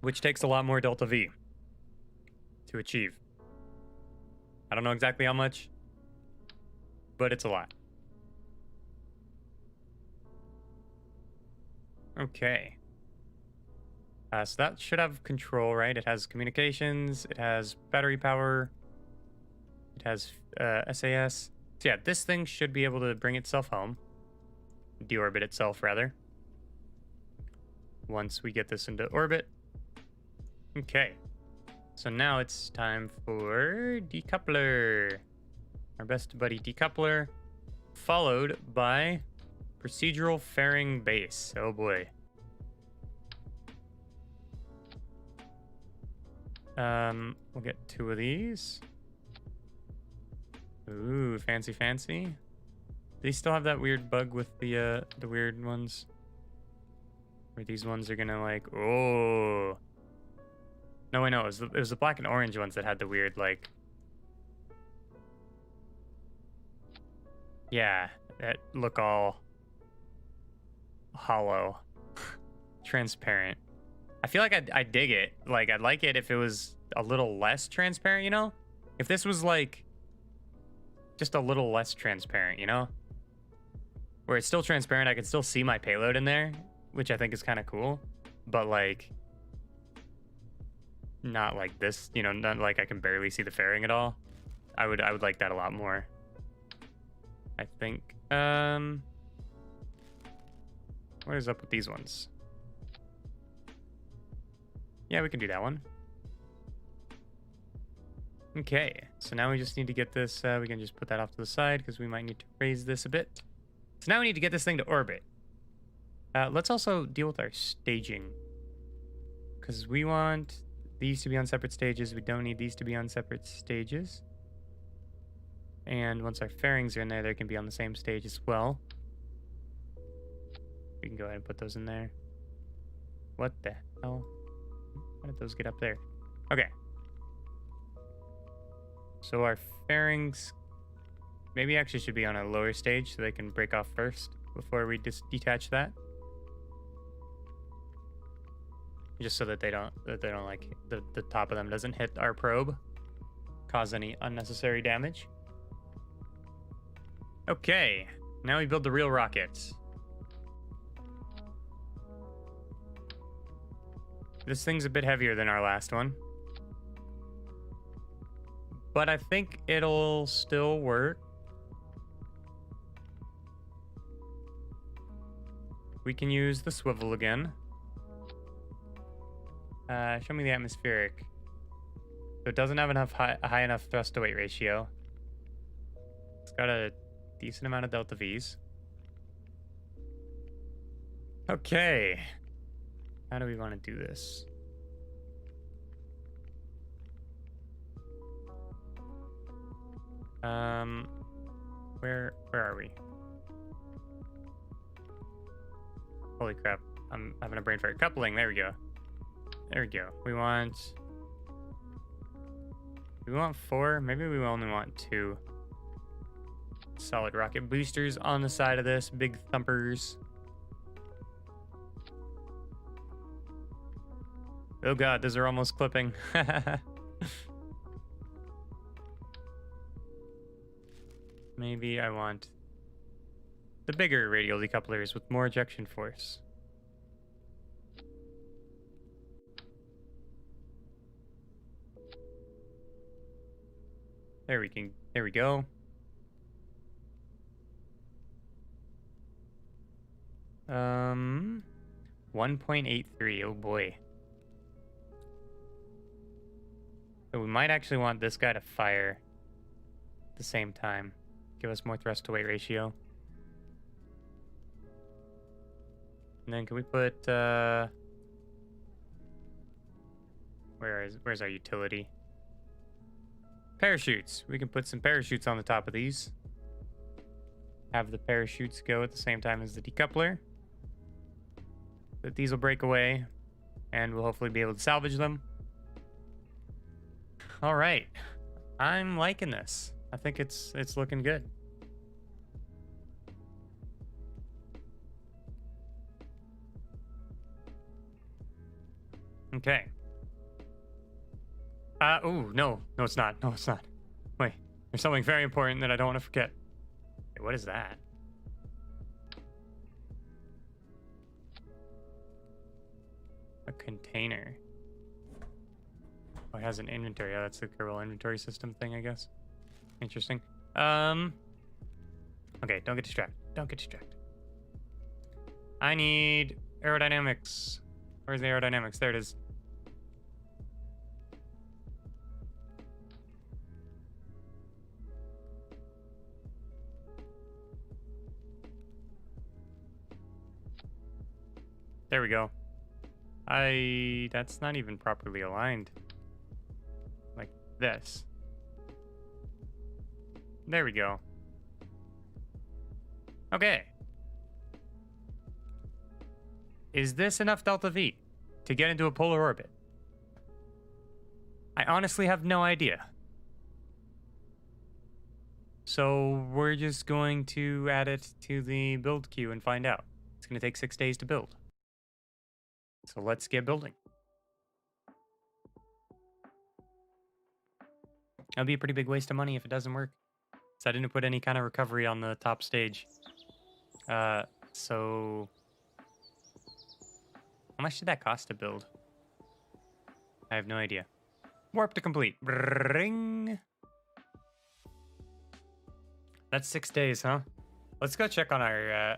which takes a lot more delta V to achieve. I don't know exactly how much, but it's a lot. Okay. So that should have control, right? It has communications, it has battery power, it has SAS. So yeah, this thing should be able to bring itself home. Deorbit itself, rather. Once we get this into orbit. Okay. So now it's time for decoupler. Our best buddy decoupler. Followed by procedural fairing base. Oh boy. We'll get 2 of these. Ooh, fancy, fancy. Do they still have that weird bug with the weird ones? Where these ones are gonna like, oh. No, wait, no, it was the black and orange ones that had the weird, like... Yeah, that look all hollow. Transparent. I feel like I dig it. Like, I'd like it if it was a little less transparent, you know? If this was, like, just a little less transparent, you know? Where it's still transparent, I can still see my payload in there, which I think is kind of cool. But, like... not like this, you know, not like I can barely see the fairing at all. I would like that a lot more. I think. What is up with these ones? Yeah, we can do that one. Okay, so now we just need to get this, we can just put that off to the side because we might need to raise this a bit. So now we need to get this thing to orbit. Let's also deal with our staging. Because we want these to be on separate stages. We don't need these to be on separate stages. And once our fairings are in there, they can be on the same stage as well. We can go ahead and put those in there. What the hell? How did those get up there? Okay. So our fairings maybe actually should be on a lower stage so they can break off first before we detach that. Just so that they don't like the top of them doesn't hit our probe, cause any unnecessary damage. Okay, now we build the real rockets. This thing's a bit heavier than our last one, but I think it'll still work. We can use the swivel again. Show me the atmospheric. So it doesn't have enough high enough thrust to weight ratio. It's got a decent amount of delta V's. Okay. How do we want to do this? Where are we? Holy crap. I'm having a brain fart. Coupling, there we go. There we go. We want 4? Maybe we only want 2. Solid rocket boosters on the side of this. Big thumpers. Oh god, those are almost clipping. Maybe I want the bigger radial decouplers with more ejection force. There we go. 1.83. Oh boy. So we might actually want this guy to fire at the same time. Give us more thrust to weight ratio. And then can we put where's our utility? Parachutes. We can put some parachutes on the top of these. Have the parachutes go at the same time as the decoupler. But these will break away, and we'll hopefully be able to salvage them. All right. I'm liking this. I think it's looking good. Okay. Oh, no, it's not. No, it's not. Wait, there's something very important that I don't want to forget. Wait, what is that? A container. Oh, it has an inventory. Oh, that's the Kerbal inventory system thing, I guess. Interesting. Okay, don't get distracted. Don't get distracted. I need aerodynamics. Where's the aerodynamics? There it is. There we go. That's not even properly aligned. Like this. There we go. Okay. Is this enough delta V to get into a polar orbit? I honestly have no idea. So we're just going to add it to the build queue and find out. It's going to take 6 days to build. So let's get building. That'll be a pretty big waste of money if it doesn't work. So I didn't put any kind of recovery on the top stage. So how much did that cost to build? I have no idea. Warp to complete. Ring. That's 6 days, huh? Let's go check on our...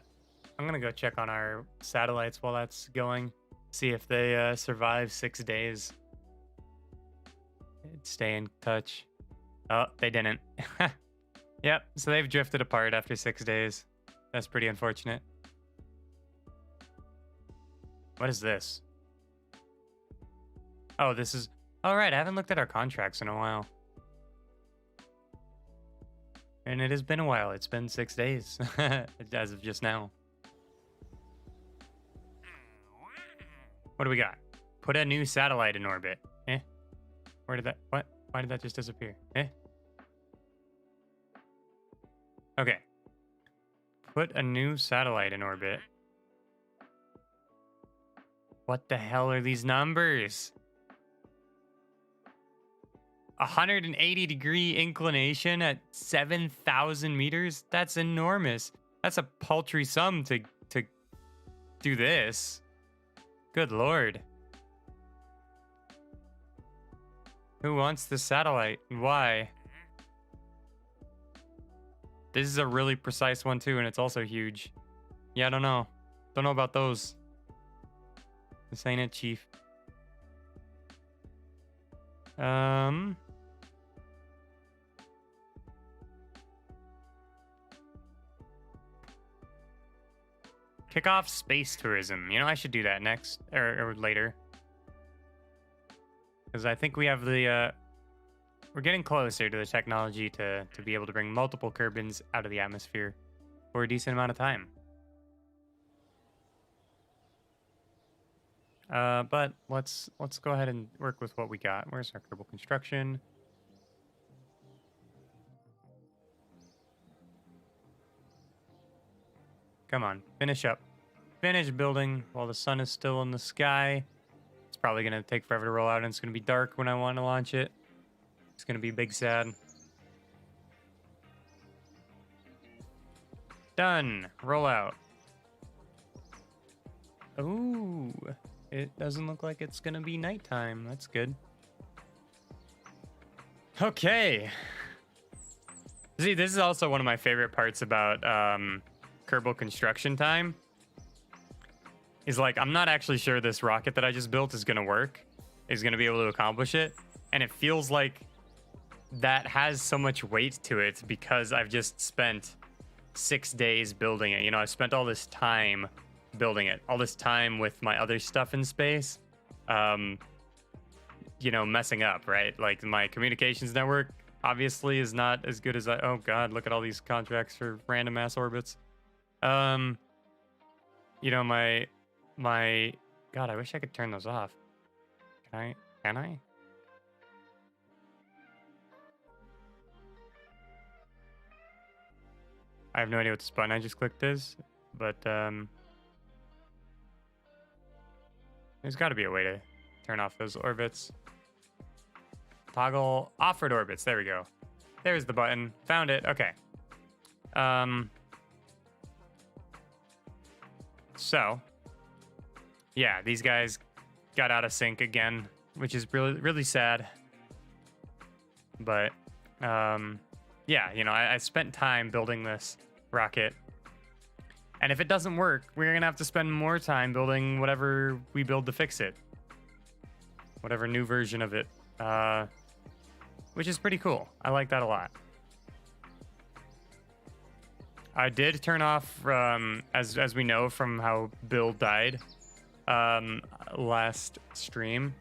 I'm going to go check on our satellites while that's going. See if they survive 6 days. Stay in touch. Oh, they didn't. Yep, so they've drifted apart after 6 days. That's pretty unfortunate. What is this? Oh, this is... All right, I haven't looked at our contracts in a while. And it has been a while. It's been 6 days as of just now. What do we got? Put a new satellite in orbit. Eh? Where did that... What? Why did that just disappear? Eh? Okay. Put a new satellite in orbit. What the hell are these numbers? 180-degree inclination at 7,000 meters? That's enormous. That's a paltry sum to do this. Good lord. Who wants the satellite and why? This is a really precise one too, and it's also huge. Yeah, I don't know. Don't know about those. This ain't it, Chief. Kick off space tourism. You know, I should do that next or later. Because I think we have the we're getting closer to the technology to be able to bring multiple Kerbins out of the atmosphere for a decent amount of time. But let's go ahead and work with what we got. Where's our Kerbal construction? Come on, finish up. Finish building while the sun is still in the sky. It's probably going to take forever to roll out, and it's going to be dark when I want to launch it. It's going to be big sad. Done. Roll out. Ooh. It doesn't look like it's going to be nighttime. That's good. Okay. See, this is also one of my favorite parts about Kerbal construction time. is like, I'm not actually sure this rocket that I just built is going to work, is going to be able to accomplish it. And it feels like that has so much weight to it because I've just spent 6 days building it. You know, I've spent all this time building it, all this time with my other stuff in space, you know, messing up, right? Like my communications network obviously is not as good as oh God, look at all these contracts for random ass orbits. You know, my God, I wish I could turn those off. Can I? I have no idea what this button I just clicked is, but there's got to be a way to turn off those orbits. Toggle offered orbits. There we go. There's the button. Found it. Okay. So, yeah, these guys got out of sync again, which is really, really sad. But, yeah, you know, I spent time building this rocket. And if it doesn't work, we're going to have to spend more time building whatever we build to fix it. Whatever new version of it. Which is pretty cool. I like that a lot. I did turn off, as we know from how Bill died last stream,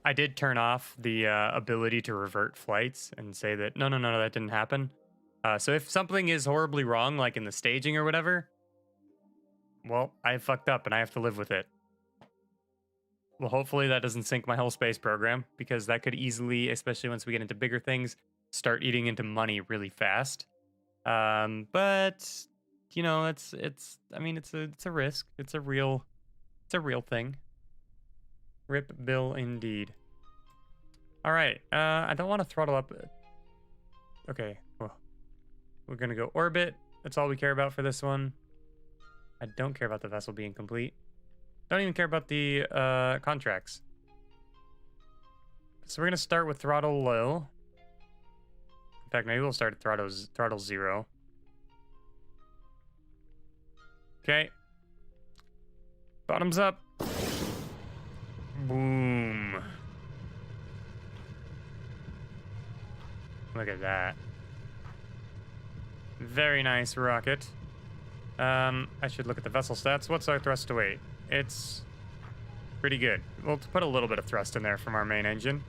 I did turn off the ability to revert flights and say that, no, that didn't happen. So if something is horribly wrong, like in the staging or whatever, well, I fucked up and I have to live with it. Well, hopefully that doesn't sink my whole space program, because that could easily, especially once we get into bigger things, start eating into money really fast. But you know, it's I mean, it's a risk. It's a real thing. Rip Bill indeed. All right. I don't want to throttle up. Okay. Well, we're gonna go orbit. That's all we care about for this one. I don't care about the vessel being complete. Don't even care about the contracts. So we're gonna start with throttle low. In fact, maybe we'll start at throttle 0. Okay. Bottoms up. Boom. Look at that. Very nice rocket. I should look at the vessel stats. What's our thrust to weight? It's pretty good. We'll put a little bit of thrust in there from our main engine.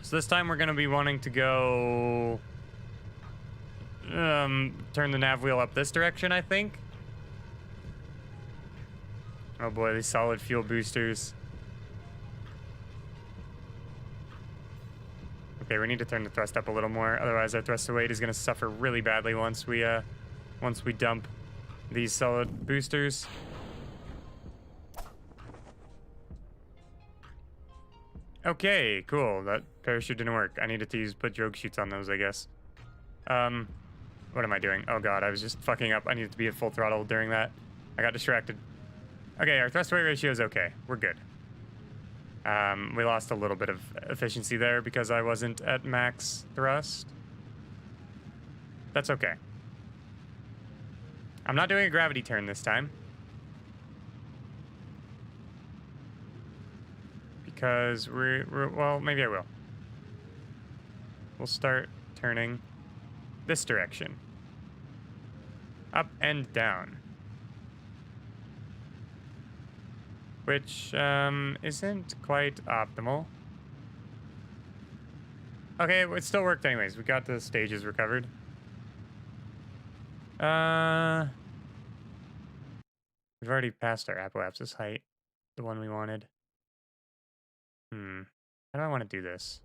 So this time we're going to be wanting to go turn the nav wheel up this direction, I think. Oh boy, these solid fuel boosters. Okay, we need to turn the thrust up a little more, otherwise our thrust to weight is going to suffer really badly once we dump these solid boosters. Okay, cool. That parachute didn't work. I needed to put drogue chutes on those, I guess. What am I doing? Oh god, I was just fucking up. I needed to be at full throttle during that. I got distracted. Okay, our thrust weight ratio is okay. We're good. We lost a little bit of efficiency there because I wasn't at max thrust. That's okay. I'm not doing a gravity turn this time, because we're well, maybe I will. We'll start turning this direction. Up and down. Which isn't quite optimal. Okay, it still worked anyways. We got the stages recovered. We've already passed our apoapsis height, the one we wanted. How do I want to do this?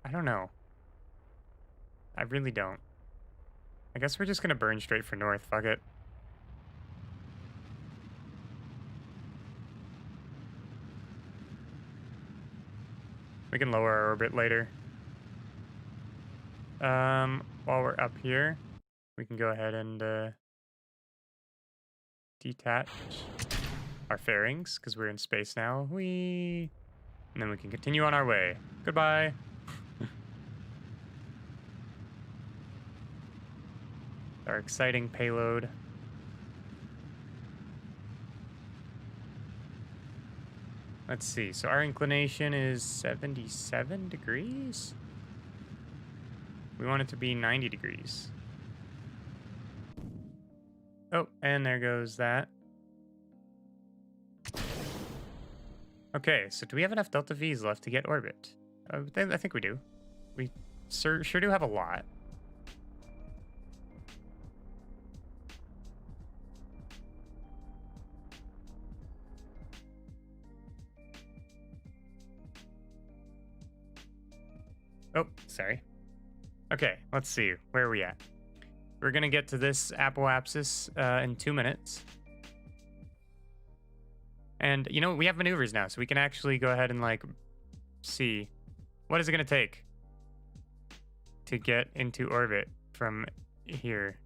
I don't know. I really don't. I guess we're just gonna burn straight for north. Fuck it. We can lower our orbit later. While we're up here, we can go ahead and detach our fairings, because we're in space now. And then we can continue on our way. Goodbye. our exciting payload. Let's see. So our inclination is 77 degrees. We want it to be 90 degrees. Oh, and there goes that. Okay, so do we have enough delta V's left to get orbit? I think we do. We sure do have a lot. Oh, sorry. Okay, let's see. Where are we at? We're going to get to this apoapsis in 2 minutes. And, you know, we have maneuvers now, so we can actually go ahead and, like, see. What is it going to take to get into orbit from here?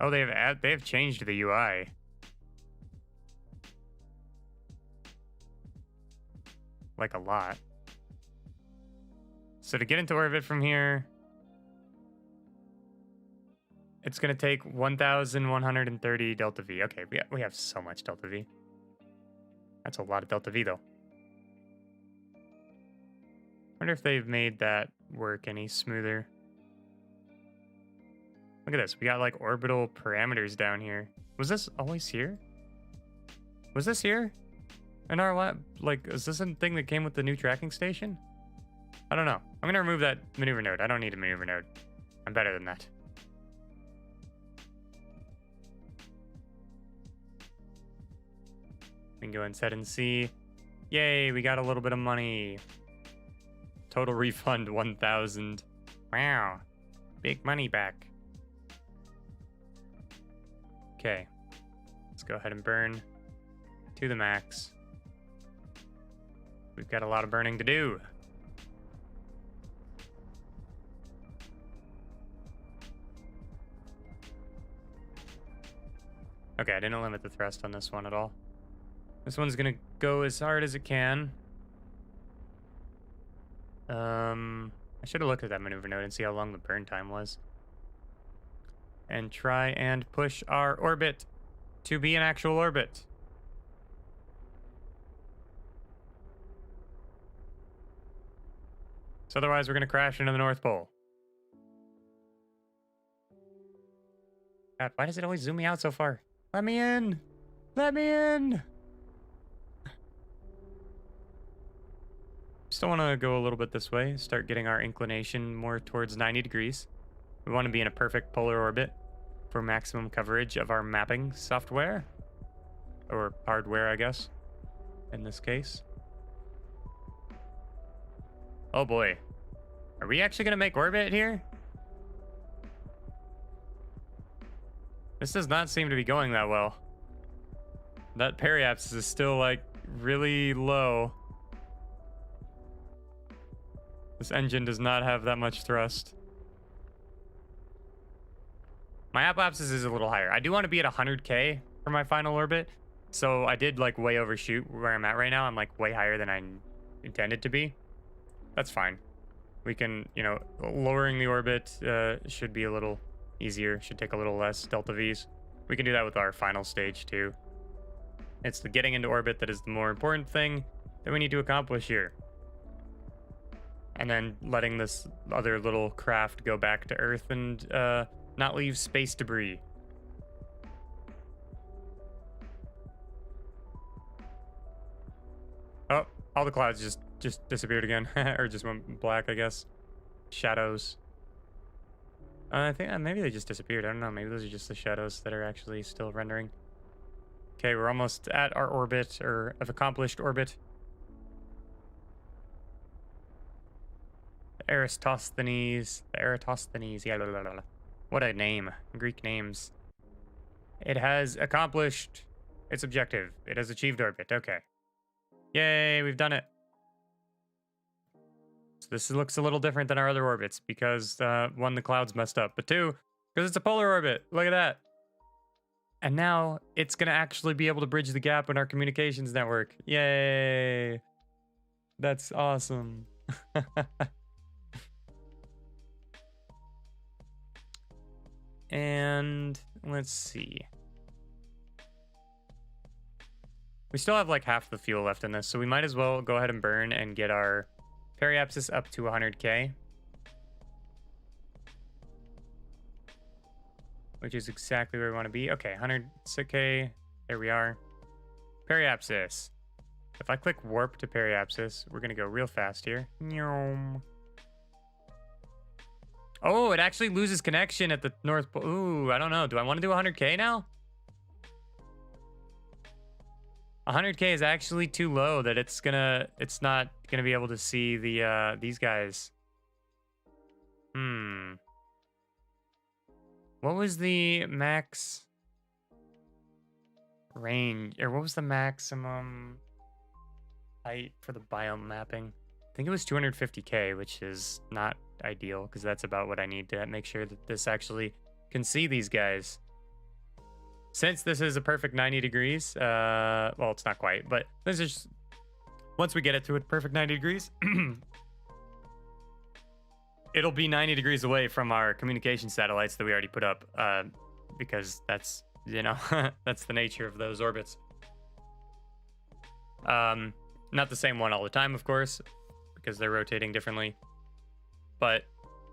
Oh, they have changed the UI. Like, a lot. So to get into orbit from here, it's going to take 1,130 delta V. Okay, we have so much delta V. That's a lot of delta V, though. Wonder if they've made that work any smoother. Look at this. We got, like, orbital parameters down here. Was this always here? Was this here? In our lab? Like, is this a thing that came with the new tracking station? I don't know. I'm going to remove that maneuver node. I don't need a maneuver node. I'm better than that. We can go and set and see. Yay, we got a little bit of money. Total refund 1,000. Wow. Big money back. Okay. Let's go ahead and burn to the max. We've got a lot of burning to do. Okay, I didn't limit the thrust on this one at all. This one's gonna go as hard as it can. I should have looked at that maneuver node and see how long the burn time was. And try and push our orbit to be an actual orbit. So otherwise we're gonna crash into the North Pole. God, why does it always zoom me out so far? Let me in! Let me in! Still want to go a little bit this way, start getting our inclination more towards 90 degrees. We want to be in a perfect polar orbit for maximum coverage of our mapping software. Or hardware, I guess, in this case. Oh boy. Are we actually going to make orbit here? This does not seem to be going that well. That periapsis is still, like, really low. This engine does not have that much thrust. My apoapsis is a little higher. I do want to be at 100K for my final orbit. So I did, like, way overshoot where I'm at right now. I'm, like, way higher than I intended to be. That's fine. We can, you know, lowering the orbit should be a little easier. Should take a little less delta V's. We can do that with our final stage, too. It's the getting into orbit that is the more important thing that we need to accomplish here. And then letting this other little craft go back to Earth and not leave space debris. Oh, all the clouds just disappeared again. Or just went black, I guess. Shadows. I think maybe they just disappeared. I don't know. Maybe those are just the shadows that are actually still rendering. Okay, we're almost at our orbit, or have accomplished orbit. Eratosthenes, yeah, blah, blah, blah. What a name. Greek names. It has accomplished its objective. It has achieved orbit. Okay. Yay, we've done it. So this looks a little different than our other orbits because, one, the clouds messed up, but two, because it's a polar orbit. Look at that. And now it's going to actually be able to bridge the gap in our communications network. Yay. That's awesome. And let's see. We still have like half the fuel left in this, so we might as well go ahead and burn and get our periapsis up to 100K. Which is exactly where we want to be. Okay, 100K. There we are. Periapsis. If I click warp to periapsis, we're going to go real fast here. Oh, it actually loses connection at the North Pole. Ooh, I don't know. Do I want to do 100K now? 100K is actually too low that it's not gonna be able to see the these guys. What was the max range, or what was the maximum height for the biome mapping? I think it was 250K, which is not ideal because that's about what I need to make sure that this actually can see these guys. Since this is a perfect 90 degrees, well, it's not quite, but this is once we get it to a perfect 90 degrees, it'll be 90 degrees away from our communication satellites that we already put up, because that's, you know, that's the nature of those orbits. Not the same one all the time, of course, because they're rotating differently, but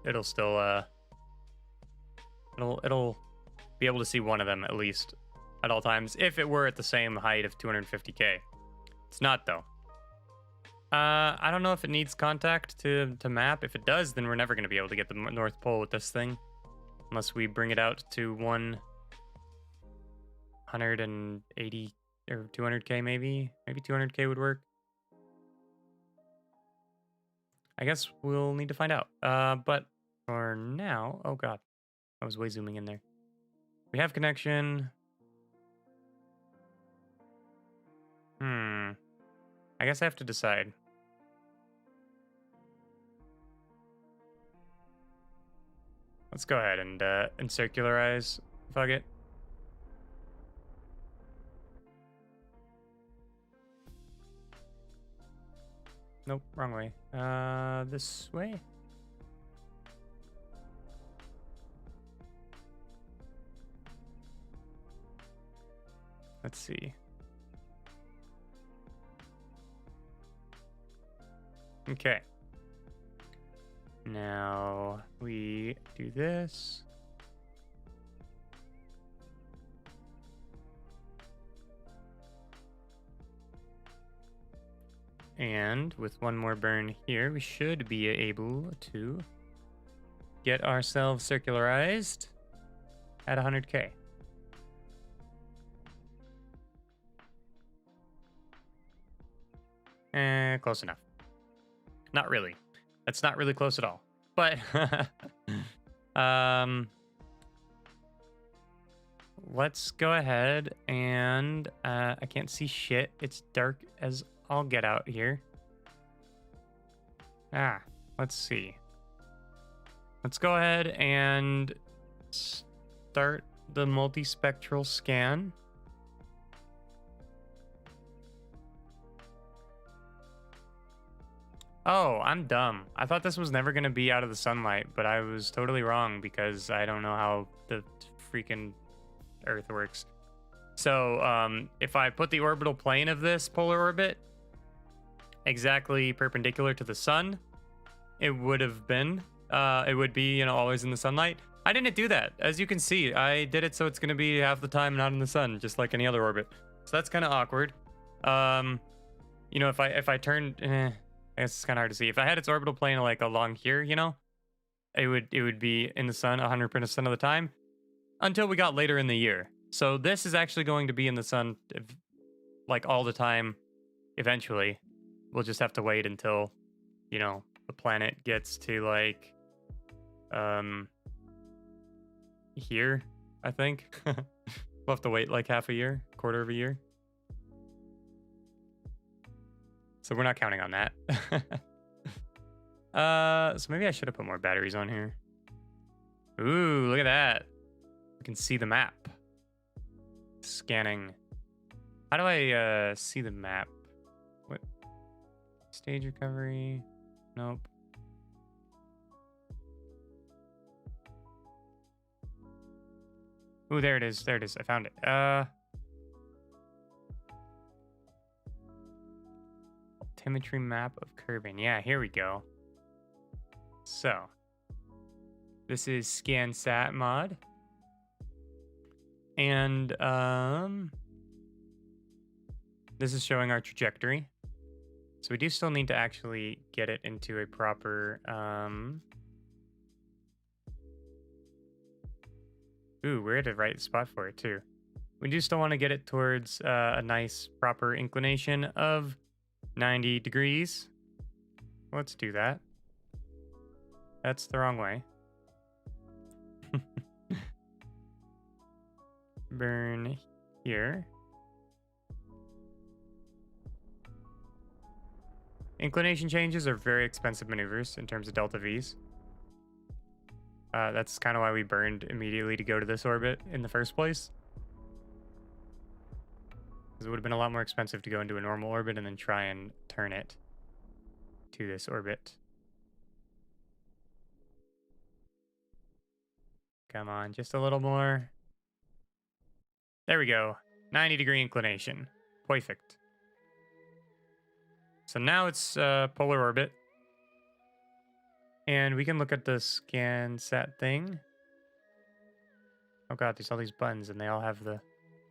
it'll still, it'll be able to see one of them at least at all times if it were at the same height of 250K. It's not, though. I don't know if it needs contact to map. If it does, then we're never going to be able to get the North Pole with this thing unless we bring it out to 180 or 200K maybe. Maybe 200K would work. I guess we'll need to find out. But for now, oh god, I was way zooming in there. We have connection. I guess I have to decide. Let's go ahead and circularize. Fuck it. Nope, wrong way. This way? Let's see. Okay. Now we do this. And with one more burn here, we should be able to get ourselves circularized at 100K. Close enough. Not really. That's not really close at all. But let's go ahead and I can't see shit. It's dark as all get out here. Let's see. Let's go ahead and start the multispectral scan. Oh, I'm dumb. I thought this was never going to be out of the sunlight, but I was totally wrong because I don't know how the freaking Earth works. So, if I put the orbital plane of this polar orbit exactly perpendicular to the sun, it would have been, it would be, you know, always in the sunlight. I didn't do that. As you can see, I did it so it's going to be half the time not in the sun, just like any other orbit. So that's kind of awkward. You know, if I turned, I guess it's kind of hard to see. If I had its orbital plane like along here, you know, it would be in the sun 100% of the time until we got later in the year. So this is actually going to be in the sun like all the time eventually. We'll just have to wait until, you know, the planet gets to like here, I think. We'll have to wait like half a year, quarter of a year. So we're not counting on that. So maybe I should have put more batteries on here. Ooh, look at that. We can see the map. Scanning. How do I see the map? What? Stage recovery? Nope. Ooh, there it is. There it is. I found it. Altimetry map of Kerbin. Yeah, here we go. So, this is ScanSat mod. And this is showing our trajectory. So we do still need to actually get it into a proper ooh, we're at the right spot for it too. We do still want to get it towards a nice proper inclination of 90 degrees. Let's do that. That's the wrong way. Burn here. Inclination changes are very expensive maneuvers in terms of delta Vs. That's kind of why we burned immediately to go to this orbit in the first place. Because it would have been a lot more expensive to go into a normal orbit and then try and turn it to this orbit. Come on, just a little more. There we go. 90-degree inclination. Perfect. So now it's polar orbit. And we can look at the ScanSat thing. Oh god, there's all these buttons and they all have the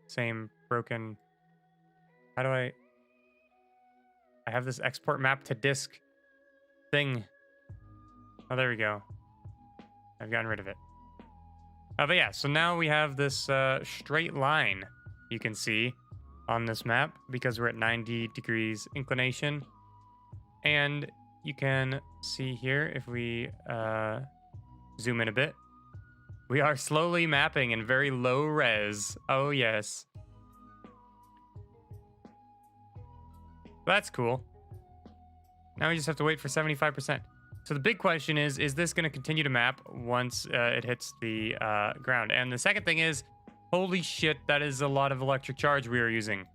same broken... How do I have this export map to disk thing. Oh, there we go. I've gotten rid of it. But yeah, so now we have this straight line you can see on this map because we're at 90 degrees inclination. And you can see here, if we zoom in a bit, we are slowly mapping in very low res. Oh, yes. That's cool. Now we just have to wait for 75%. So the big question is this going to continue to map once it hits the ground? And the second thing is, holy shit, that is a lot of electric charge we are using.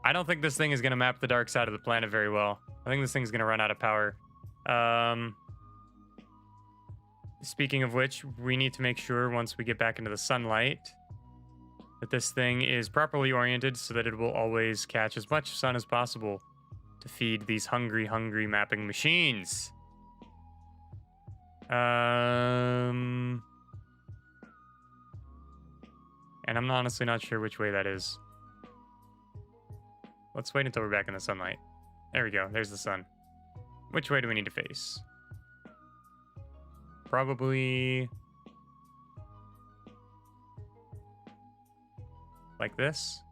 I don't think this thing is going to map the dark side of the planet very well. I think this thing's going to run out of power. Speaking of which, we need to make sure once we get back into the sunlight that this thing is properly oriented so that it will always catch as much sun as possible to feed these hungry, hungry mapping machines. And I'm honestly not sure which way that is. Let's wait until we're back in the sunlight. There we go. There's the sun. Which way do we need to face? Probably like this.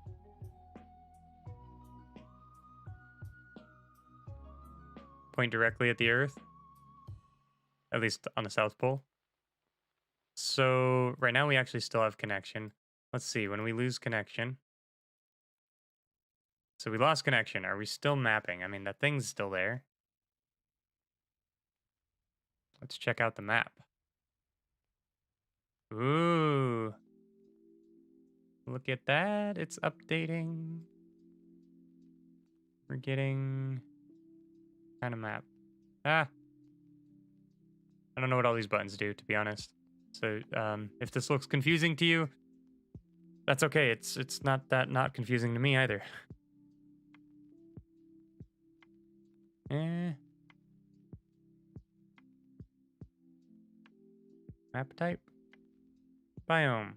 Point directly at the Earth. At least on the South Pole. So right now we actually still have connection. Let's see, when we lose connection. So we lost connection. Are we still mapping? I mean, that thing's still there. Let's check out the map. Ooh. Look at that. It's updating. We're getting kind of map. I don't know what all these buttons do, to be honest. So if this looks confusing to you, that's okay. It's not confusing to me either. Map type. Biome.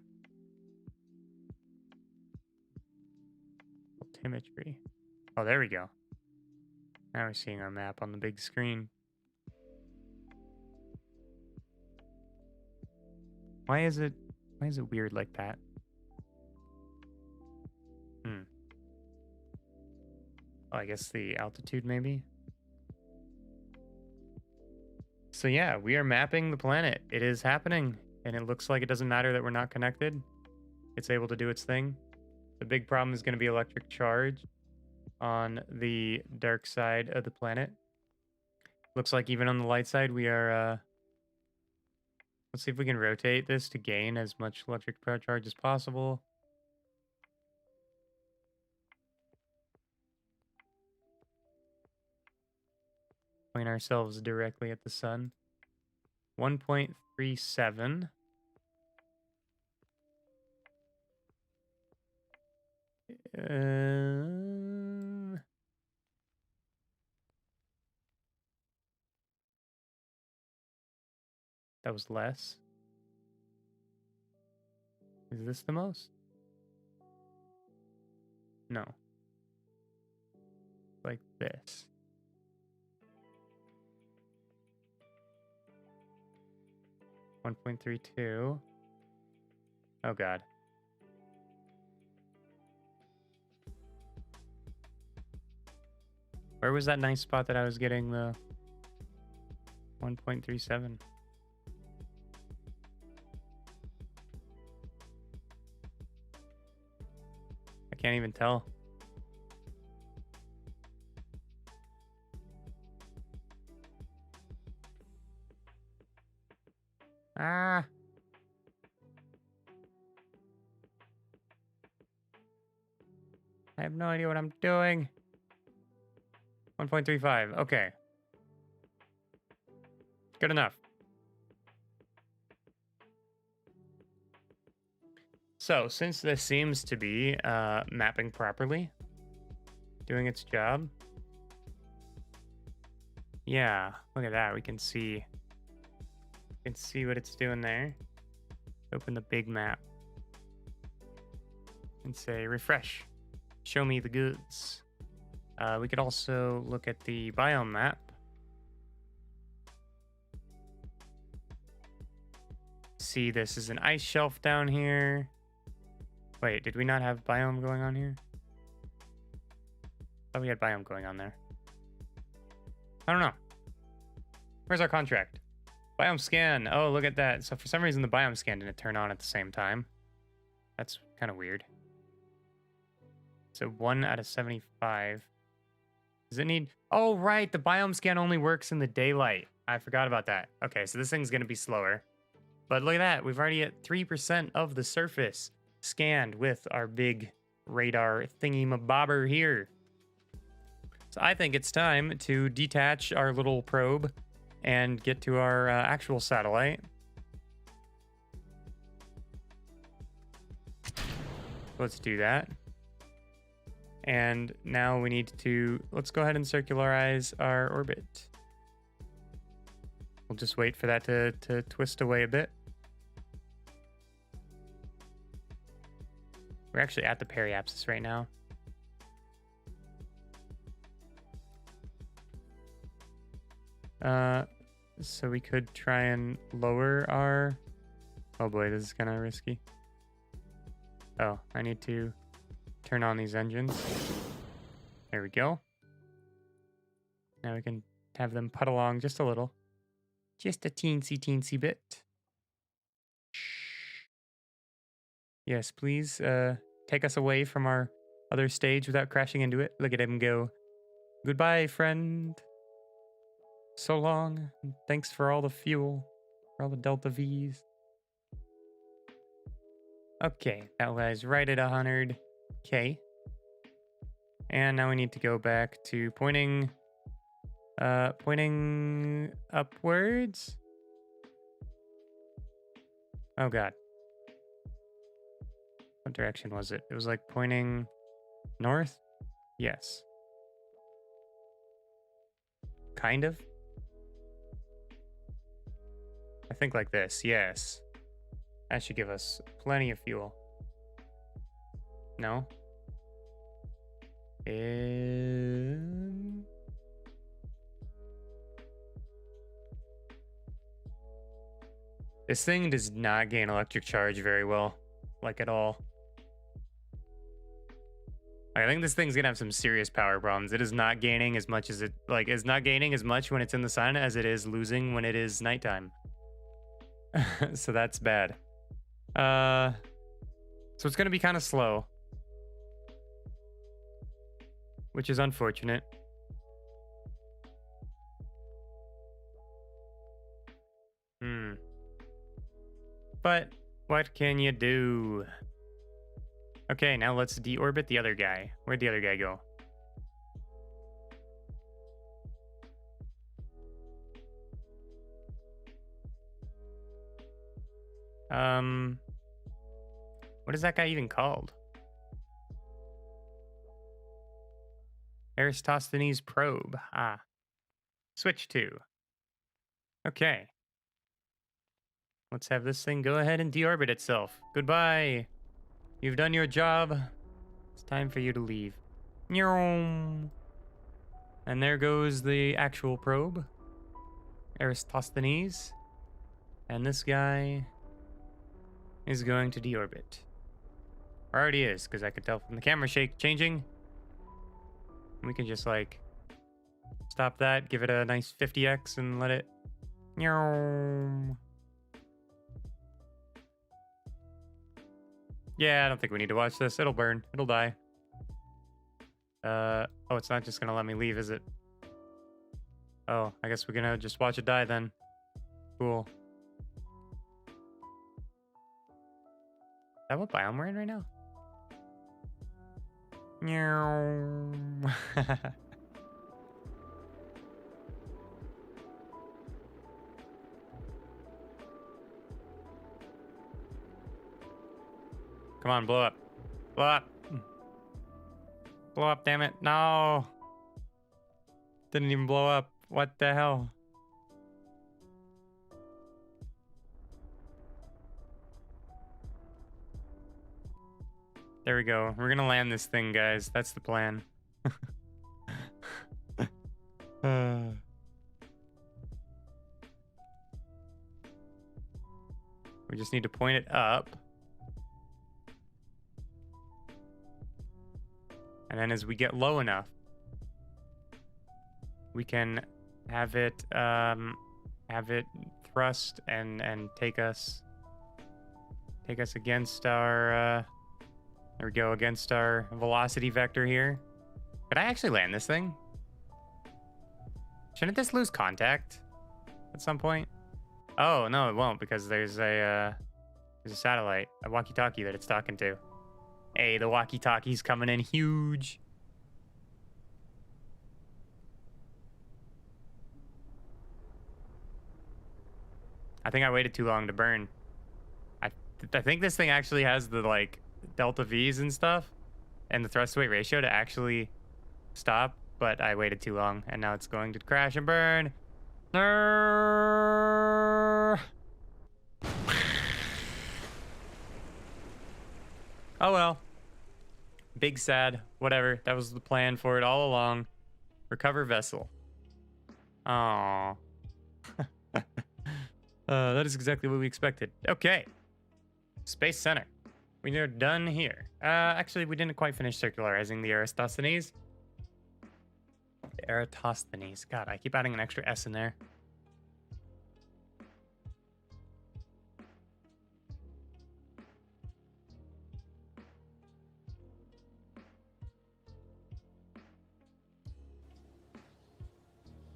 Altimetry. Oh, there we go. Now we're seeing our map on the big screen. Why is it weird like that? Oh, I guess the altitude maybe. So yeah, we are mapping the planet. It is happening, and it looks like it doesn't matter that we're not connected. It's able to do its thing. The big problem is going to be electric charge on the dark side of the planet. Looks like even on the light side, we are... let's see if we can rotate this to gain as much electric charge as possible. Point ourselves directly at the sun. 1.37. That was less. Is this the most? No. Like this. $1.32. Oh God. Where was that nice spot that I was getting the 1.37? I can't even tell. Ah. I have no idea what I'm doing. 1.35. Okay. Good enough. So, since this seems to be mapping properly, doing its job. Yeah, look at that. We can see what it's doing there. Open the big map and say refresh. Show me the goods. We could also look at the biome map. See, this is an ice shelf down here. Wait, did we not have biome going on here? Thought we had biome going on there. I don't know. Where's our contract? Biome scan. Oh, look at that. So for some reason, the biome scan didn't turn on at the same time. That's kind of weird. So 1 out of 75. Does it need... Oh, right. The biome scan only works in the daylight. I forgot about that. Okay, so this thing's going to be slower. But look at that. We've already at 3% of the surface scanned with our big radar thingy-mabobber here. So I think it's time to detach our little probe and get to our actual satellite. Let's do that. And now we need to, let's go ahead and circularize our orbit. We'll just wait for that to twist away a bit. We're actually at the periapsis right now. So we could try and lower our... Oh boy, this is kind of risky. Oh, I need to turn on these engines. There we go. Now we can have them putt along just a little. Just a teensy bit. Yes, please take us away from our other stage without crashing into it. Look at him go. Goodbye, friend. So long. Thanks for all the fuel, for all the Delta Vs. Okay, that was right at 100K. And now we need to go back to pointing upwards. Oh God. What direction was it? It was like pointing north? Yes. Kind of. I think like this, yes. That should give us plenty of fuel. No? This thing does not gain electric charge very well. Like at all. I think this thing's gonna have some serious power problems. It is not gaining as much as it... Like, it's not gaining as much when it's in the sun as it is losing when it is nighttime. So that's bad. So it's gonna be kind of slow, which is unfortunate. But what can you do? Okay, now let's deorbit the other guy. Where'd the other guy go? What is that guy even called? Eratosthenes probe. Ah. Switch to. Okay. Let's have this thing go ahead and deorbit itself. Goodbye. You've done your job. It's time for you to leave. And there goes the actual probe. Eratosthenes. And this guy is going to deorbit. Or already is, because I could tell from the camera shake changing. We can just like stop that, give it a nice 50x and let it. Yeah, I don't think we need to watch this. It'll burn. It'll die. Oh, it's not just gonna let me leave, is it? Oh, I guess we're gonna just watch it die then. Cool. Is that what biome we're in right now? Come on, blow up. Blow up. Blow up, damn it. No. Didn't even blow up. What the hell? There we go. We're gonna land this thing, guys. That's the plan. We just need to point it up. And then as we get low enough, we can have it thrust and take us against our there we go, against our velocity vector here. Could I actually land this thing? Shouldn't this lose contact at some point? Oh no, it won't, because there's a satellite, a Walkie Talkie that it's talking to. Hey, the Walkie Talkie's coming in huge. I think I waited too long to burn. I think this thing actually has the like delta V's and stuff and the thrust to weight ratio to actually stop, but I waited too long and now it's going to crash and burn. Oh well. Big sad. Whatever. That was the plan for it all along. Recover vessel. Aww. That is exactly what we expected. Okay. Space Center. We are done here. Actually, we didn't quite finish circularizing the Eratosthenes. The Eratosthenes. God, I keep adding an extra S in there.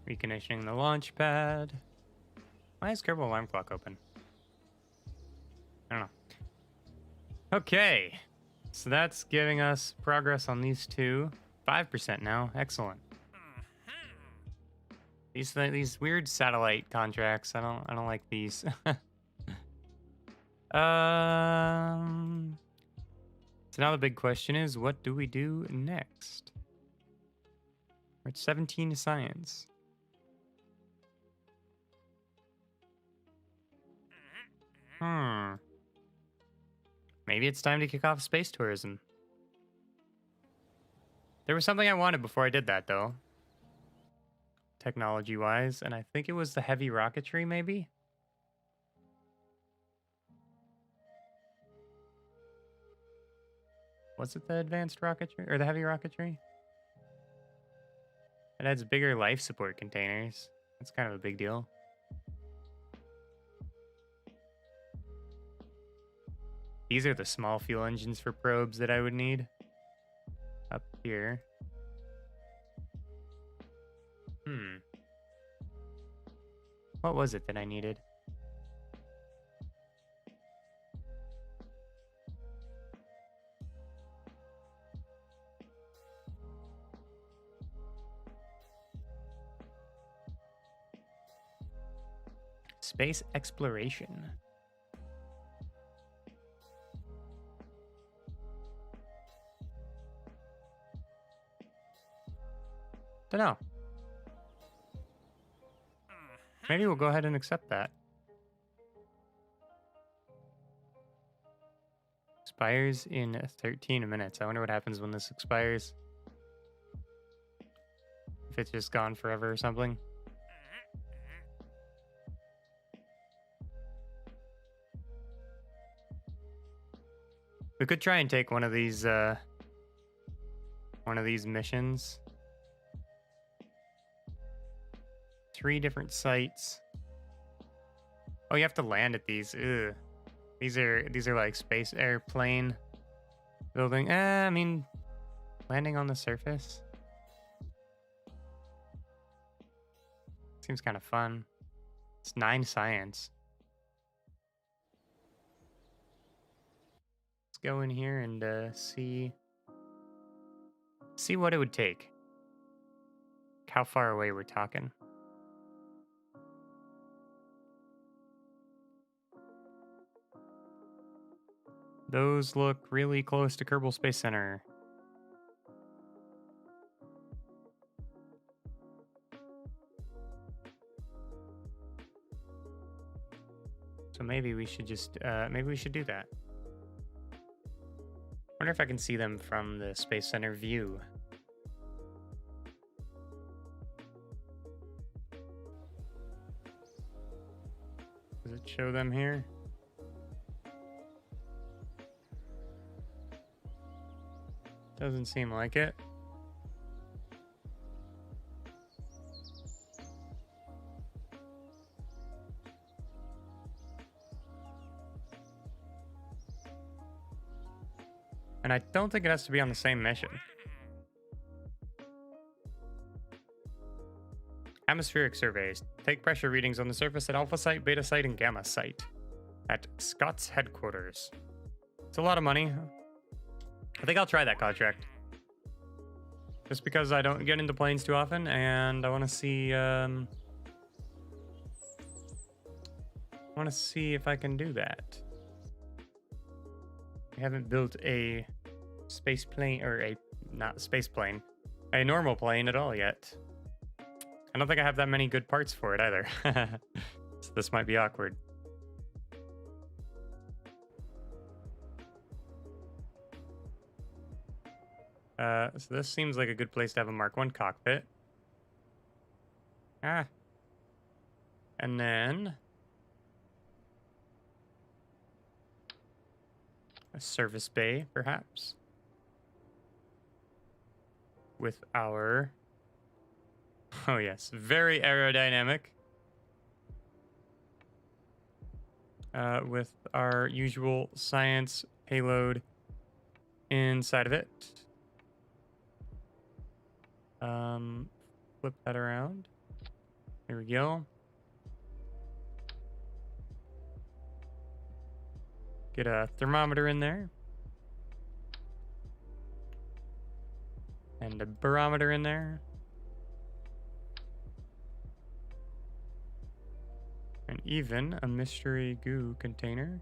Reconditioning the launch pad. Why is Kerbal alarm clock open? I don't know. Okay. So that's giving us progress on these two. 5% now. Excellent. These weird satellite contracts. I don't like these. So now the big question is, what do we do next? We're at 17 to science. Maybe it's time to kick off space tourism. There was something I wanted before I did that, though. Technology-wise, and I think it was the heavy rocketry, maybe? Was it the advanced rocketry? Or the heavy rocketry? It adds bigger life support containers. That's kind of a big deal. These are the small fuel engines for probes that I would need. Up here. What was it that I needed? Space exploration. Don't know. Maybe we'll go ahead and accept that. Expires in 13 minutes. I wonder what happens when this expires. If it's just gone forever or something. We could try and take one of these missions. 3 different sites. Oh, you have to land at these. Ugh. These are like space airplane building. I mean, landing on the surface seems kind of fun. It's 9 science. Let's go in here and see what it would take. How far away we're talking. Those look really close to Kerbal Space Center. So maybe we should just do that. Wonder if I can see them from the Space Center view. Does it show them here? Doesn't seem like it. And I don't think it has to be on the same mission. Atmospheric surveys. Take pressure readings on the surface at Alpha Site, Beta Site, and Gamma Site. At Scott's headquarters. It's a lot of money. I think I'll try that contract. Just because I don't get into planes too often, and I want to see, if I can do that. I haven't built a space plane, or not space plane, a normal plane at all yet. I don't think I have that many good parts for it either. So this might be awkward. So this seems like a good place to have a Mark 1 cockpit. And then a service bay, perhaps, with our, oh yes, very aerodynamic, with our usual science payload inside of it. Flip that around. There we go. Get a thermometer in there. And a barometer in there. And even a mystery goo container.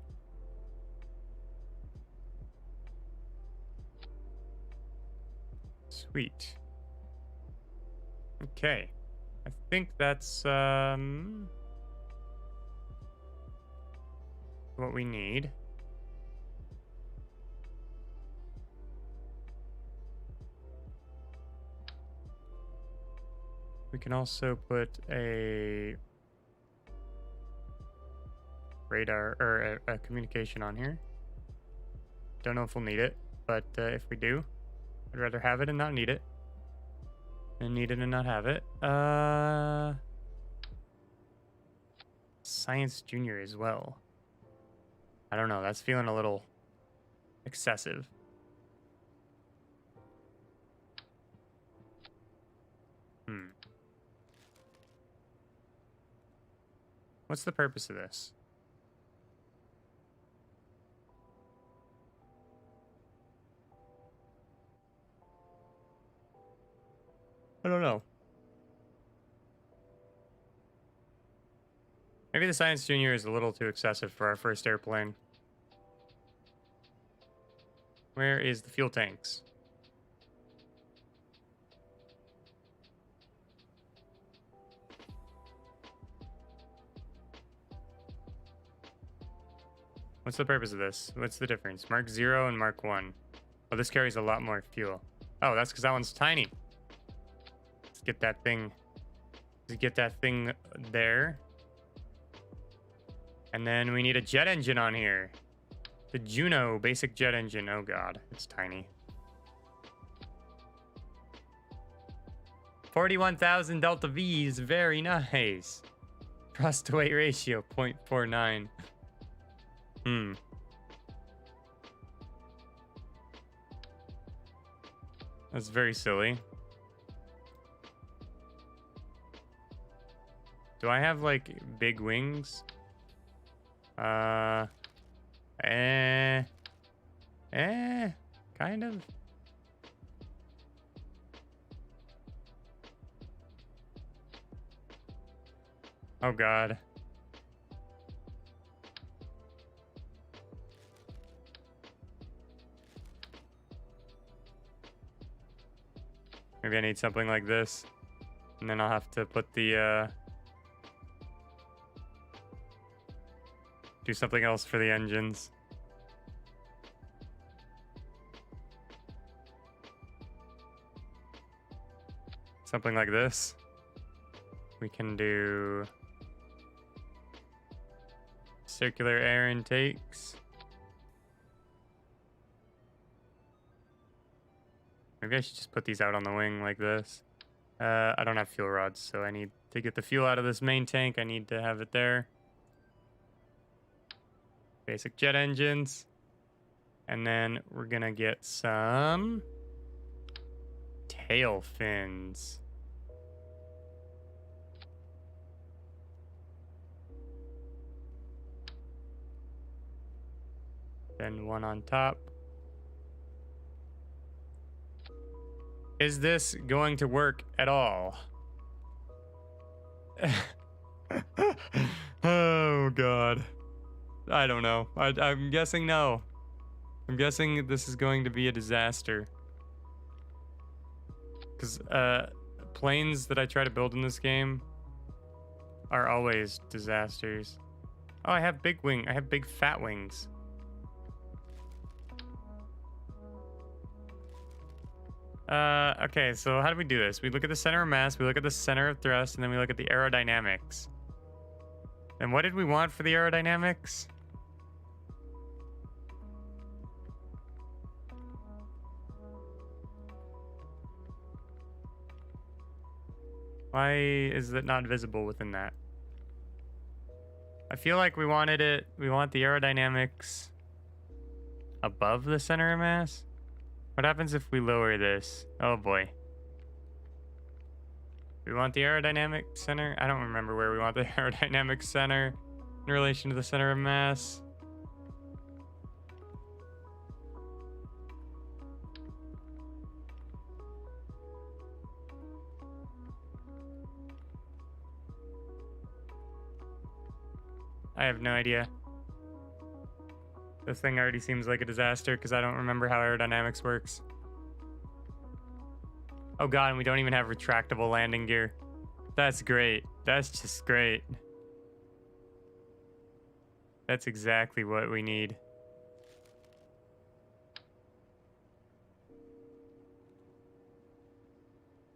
Sweet. Okay. I think that's what we need. We can also put a radar or a communication on here. Don't know if we'll need it, but if we do, I'd rather have it and not need it than need it and not have it. Science Junior as well. I don't know, that's feeling a little excessive. What's the purpose of this? I don't know. Maybe the Science Junior is a little too excessive for our first airplane. Where is the fuel tanks? What's the purpose of this? What's the difference? Mark 0 and Mark 1. Oh, this carries a lot more fuel. Oh, that's because that one's tiny. Let's get that thing. Let's get that thing there. And then we need a jet engine on here. The Juno basic jet engine. Oh god, it's tiny. 41,000 delta V's. Very nice. Thrust to weight ratio 0.49. That's very silly. Do I have like big wings? Kind of. Oh god. Maybe I need something like this. And then I'll have to put the, do something else for the engines. Something like this. We can do circular air intakes. Maybe I should just put these out on the wing like this. I don't have fuel rods, so I need to get the fuel out of this main tank. I need to have it there. Basic jet engines. And then we're gonna get some tail fins. Then one on top. Is this going to work at all? Oh god. I don't know. I'm guessing no. I'm guessing this is going to be a disaster. Because planes that I try to build in this game are always disasters. Oh, I have big fat wings. Okay, so how do we do this? We look at the center of mass, we look at the center of thrust, and then we look at the aerodynamics. And what did we want for the aerodynamics? Why is it not visible within that? I feel like we want the aerodynamics above the center of mass. What happens if we lower this? Oh boy. We want the aerodynamic center? I don't remember where we want the aerodynamic center in relation to the center of mass. I have no idea. This thing already seems like a disaster because I don't remember how aerodynamics works. Oh god, and we don't even have retractable landing gear. That's great. That's just great. That's exactly what we need.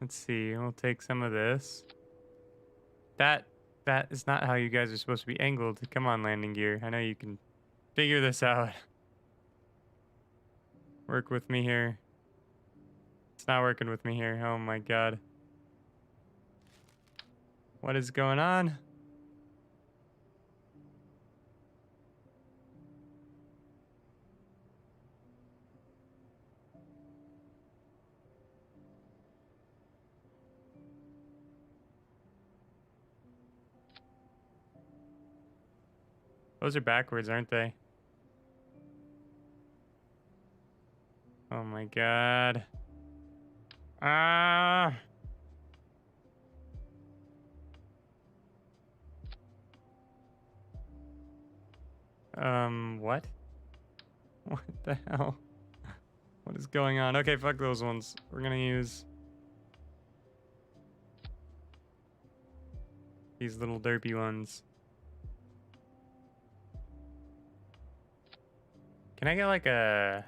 Let's see, we'll take some of this. That is not how you guys are supposed to be angled. Come on, landing gear. I know you can figure this out. Work with me here. It's not working with me here. Oh my god. What is going on? Those are backwards, aren't they? Oh my god. Ah. What? What the hell? What is going on? Okay, fuck those ones. We're gonna use these little derpy ones. Can I get like a...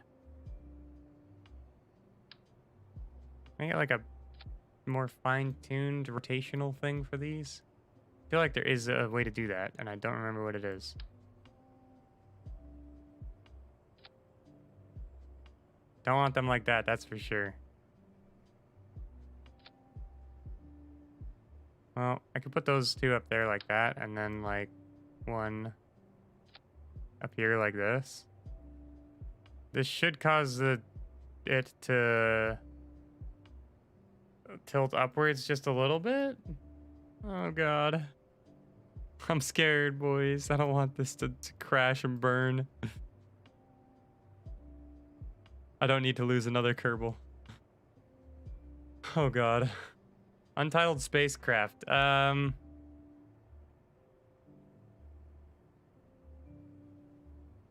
Can I get like a more fine-tuned rotational thing for these? I feel like there is a way to do that, and I don't remember what it is. Don't want them like that, that's for sure. Well, I could put those two up there like that, and then like one up here like this. This should cause it to tilt upwards just a little bit. Oh god. I'm scared, boys. I don't want this to crash and burn. I don't need to lose another Kerbal. Oh god. Untitled spacecraft.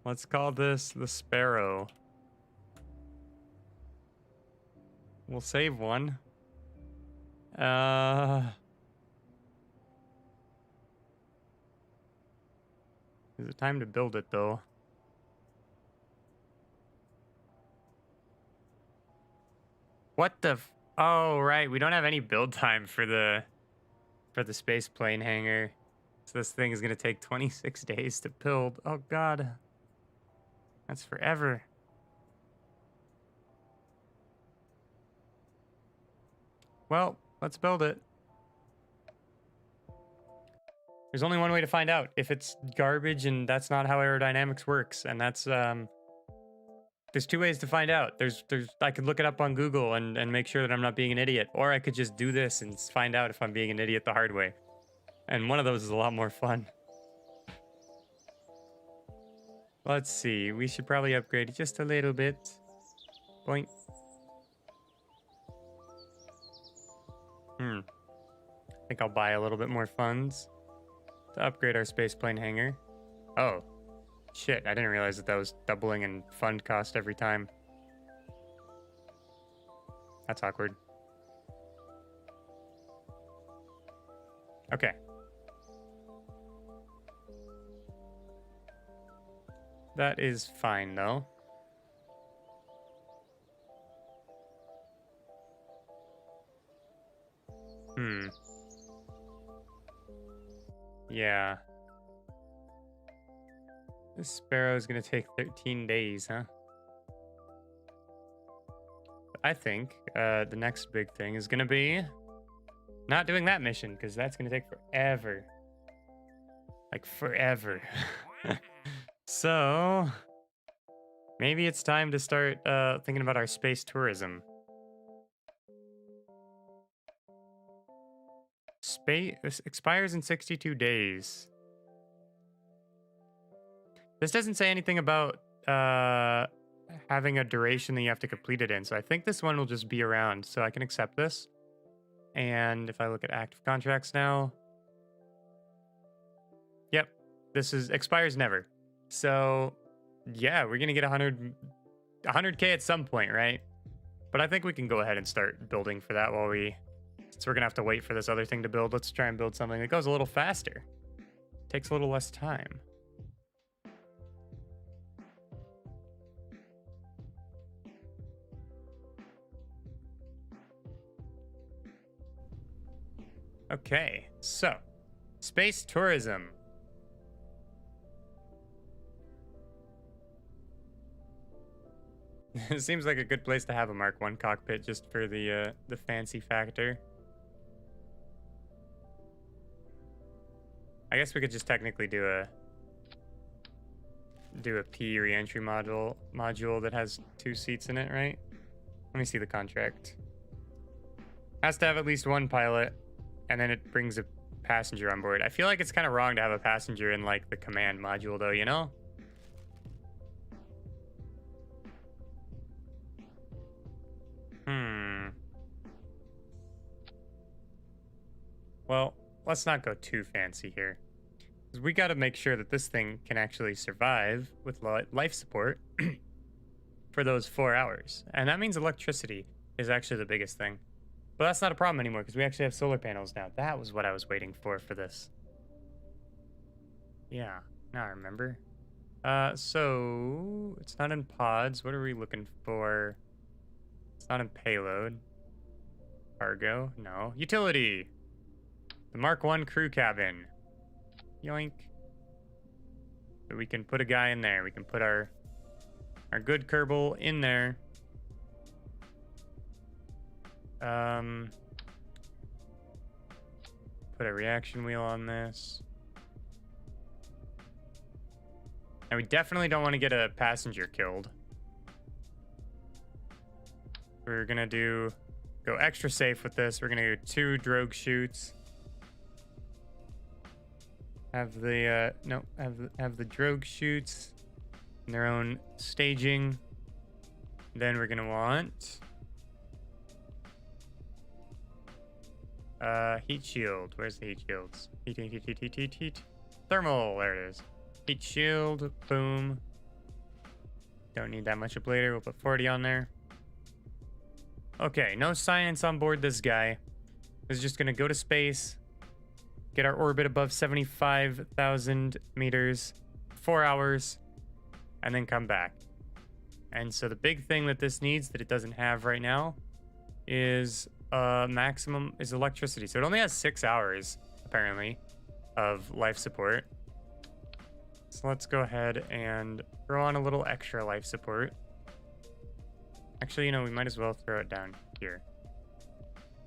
Let's call this the Sparrow. We'll save one. Is it time to build it though? What the oh right, we don't have any build time for the space plane hangar. So this thing is gonna take 26 days to build. Oh god. That's forever. Well, let's build it. There's only one way to find out if it's garbage, and that's not how aerodynamics works. And that's there's two ways to find out. There's I could look it up on Google and make sure that I'm not being an idiot, or I could just do this and find out if I'm being an idiot the hard way. And one of those is a lot more fun. Let's see. We should probably upgrade it just a little bit. Boink. I think I'll buy a little bit more funds to upgrade our spaceplane hangar. Oh, shit. I didn't realize that was doubling in fund cost every time. That's awkward. Okay. That is fine, though. Yeah. This Sparrow is going to take 13 days, huh? I think the next big thing is going to be not doing that mission, because that's going to take forever. Like, forever. So, maybe it's time to start thinking about our space tourism. This expires in 62 days. This doesn't say anything about having a duration that you have to complete it in, so I think this one will just be around, so I can accept this. And if I look at active contracts now, yep, this is expires never. So, yeah, we're gonna get 100K at some point, right? But I think we can go ahead and start building for that while since we're gonna have to wait for this other thing to build. Let's try and build something that goes a little faster. Takes a little less time. Okay, so space tourism. It seems like a good place to have a Mark 1 cockpit just for the fancy factor. I guess we could just technically do a P re-entry module that has 2 seats in it, right? Let me see the contract. Has to have at least 1 pilot, and then it brings a passenger on board. I feel like it's kind of wrong to have a passenger in like the command module though, you know? Well, let's not go too fancy here. We got to make sure that this thing can actually survive with life support for those 4 hours. And that means electricity is actually the biggest thing. But that's not a problem anymore because we actually have solar panels now. That was what I was waiting for this. Yeah, now I remember. So it's not in pods. What are we looking for? It's not in payload. Cargo, no. Utility. The Mark 1 crew cabin. Yoink. So we can put a guy in there. We can put our good Kerbal in there. Put a reaction wheel on this. And we definitely don't want to get a passenger killed. We're gonna go extra safe with this. We're gonna do 2 drogue chutes. Have the have the drogue chutes in their own staging. Then we're gonna want heat shield. Where's the heat shields? Heat. Thermal. There it is. Heat shield. Boom. Don't need that much ablator. We'll put 40 on there. Okay, no science on board this guy. This is just gonna go to space, get our orbit above 75,000 meters, 4 hours, and then come back. And so the big thing that this needs that it doesn't have right now is maximum is electricity. So it only has 6 hours, apparently, of life support. So let's go ahead and throw on a little extra life support. Actually, you know, we might as well throw it down here.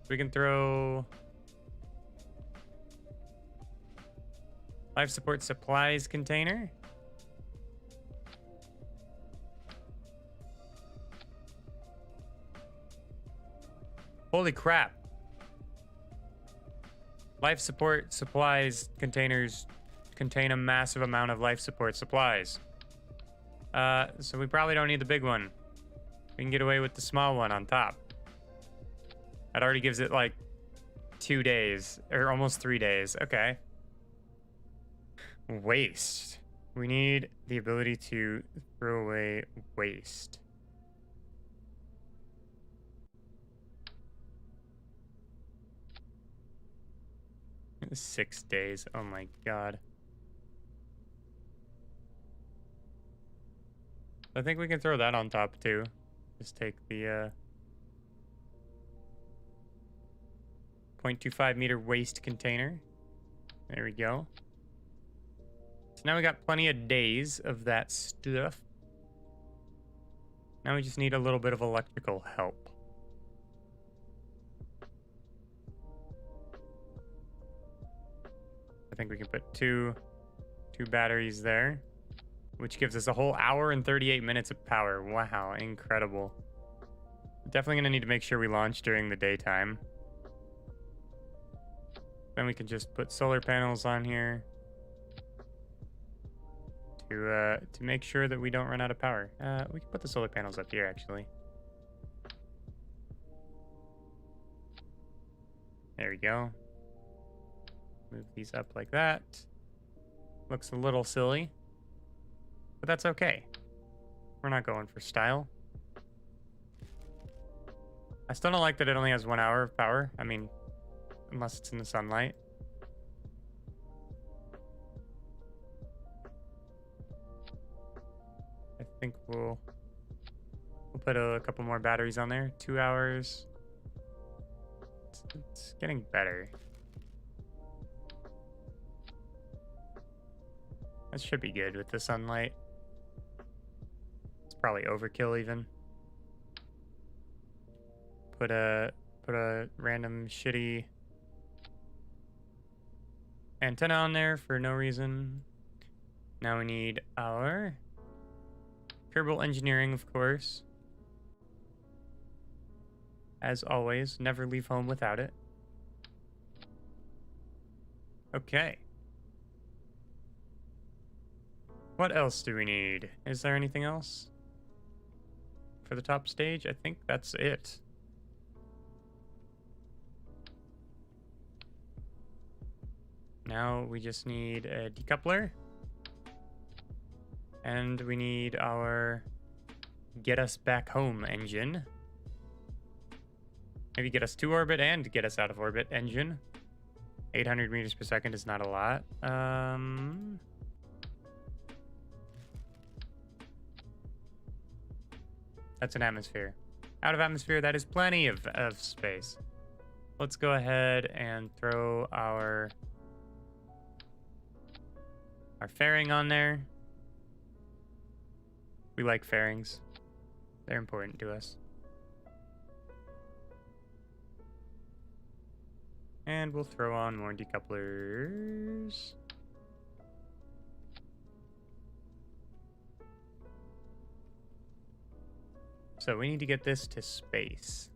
We can throw life support supplies container. Holy crap. Life support supplies containers contain a massive amount of life support supplies. So we probably don't need the big one. We can get away with the small one on top. That already gives it like 2 days, or almost 3 days. Okay. Waste. We need the ability to throw away waste. It's 6 days. Oh my god. I think we can throw that on top too. Just take the 0.25 meter waste container. There we go. So now we got plenty of days of that stuff. Now we just need a little bit of electrical help. I think we can put two batteries there, which gives us a whole hour and 38 minutes of power. Wow, incredible. Definitely gonna need to make sure we launch during the daytime. Then we can just put solar panels on here to make sure that we don't run out of power. We can put the solar panels up here, actually. There we go. Move these up like that. Looks a little silly, but that's okay. We're not going for style. I still don't like that it only has 1 hour of power. I mean, unless it's in the sunlight. I think we'll put a couple more batteries on there. 2 hours. It's getting better. That should be good with the sunlight. It's probably overkill even. Put a random shitty antenna on there for no reason. Now we need our Kerbal engineering, of course. As always, never leave home without it. Okay. What else do we need? Is there anything else for the top stage? I think that's it. Now we just need a decoupler. And we need our get us back home engine. Maybe get us to orbit and get us out of orbit engine. 800 meters per second is not a lot. That's an atmosphere. Out of atmosphere, that is plenty of space. Let's go ahead and throw our fairing on there. We like fairings. They're important to us. And we'll throw on more decouplers. So we need to get this to space.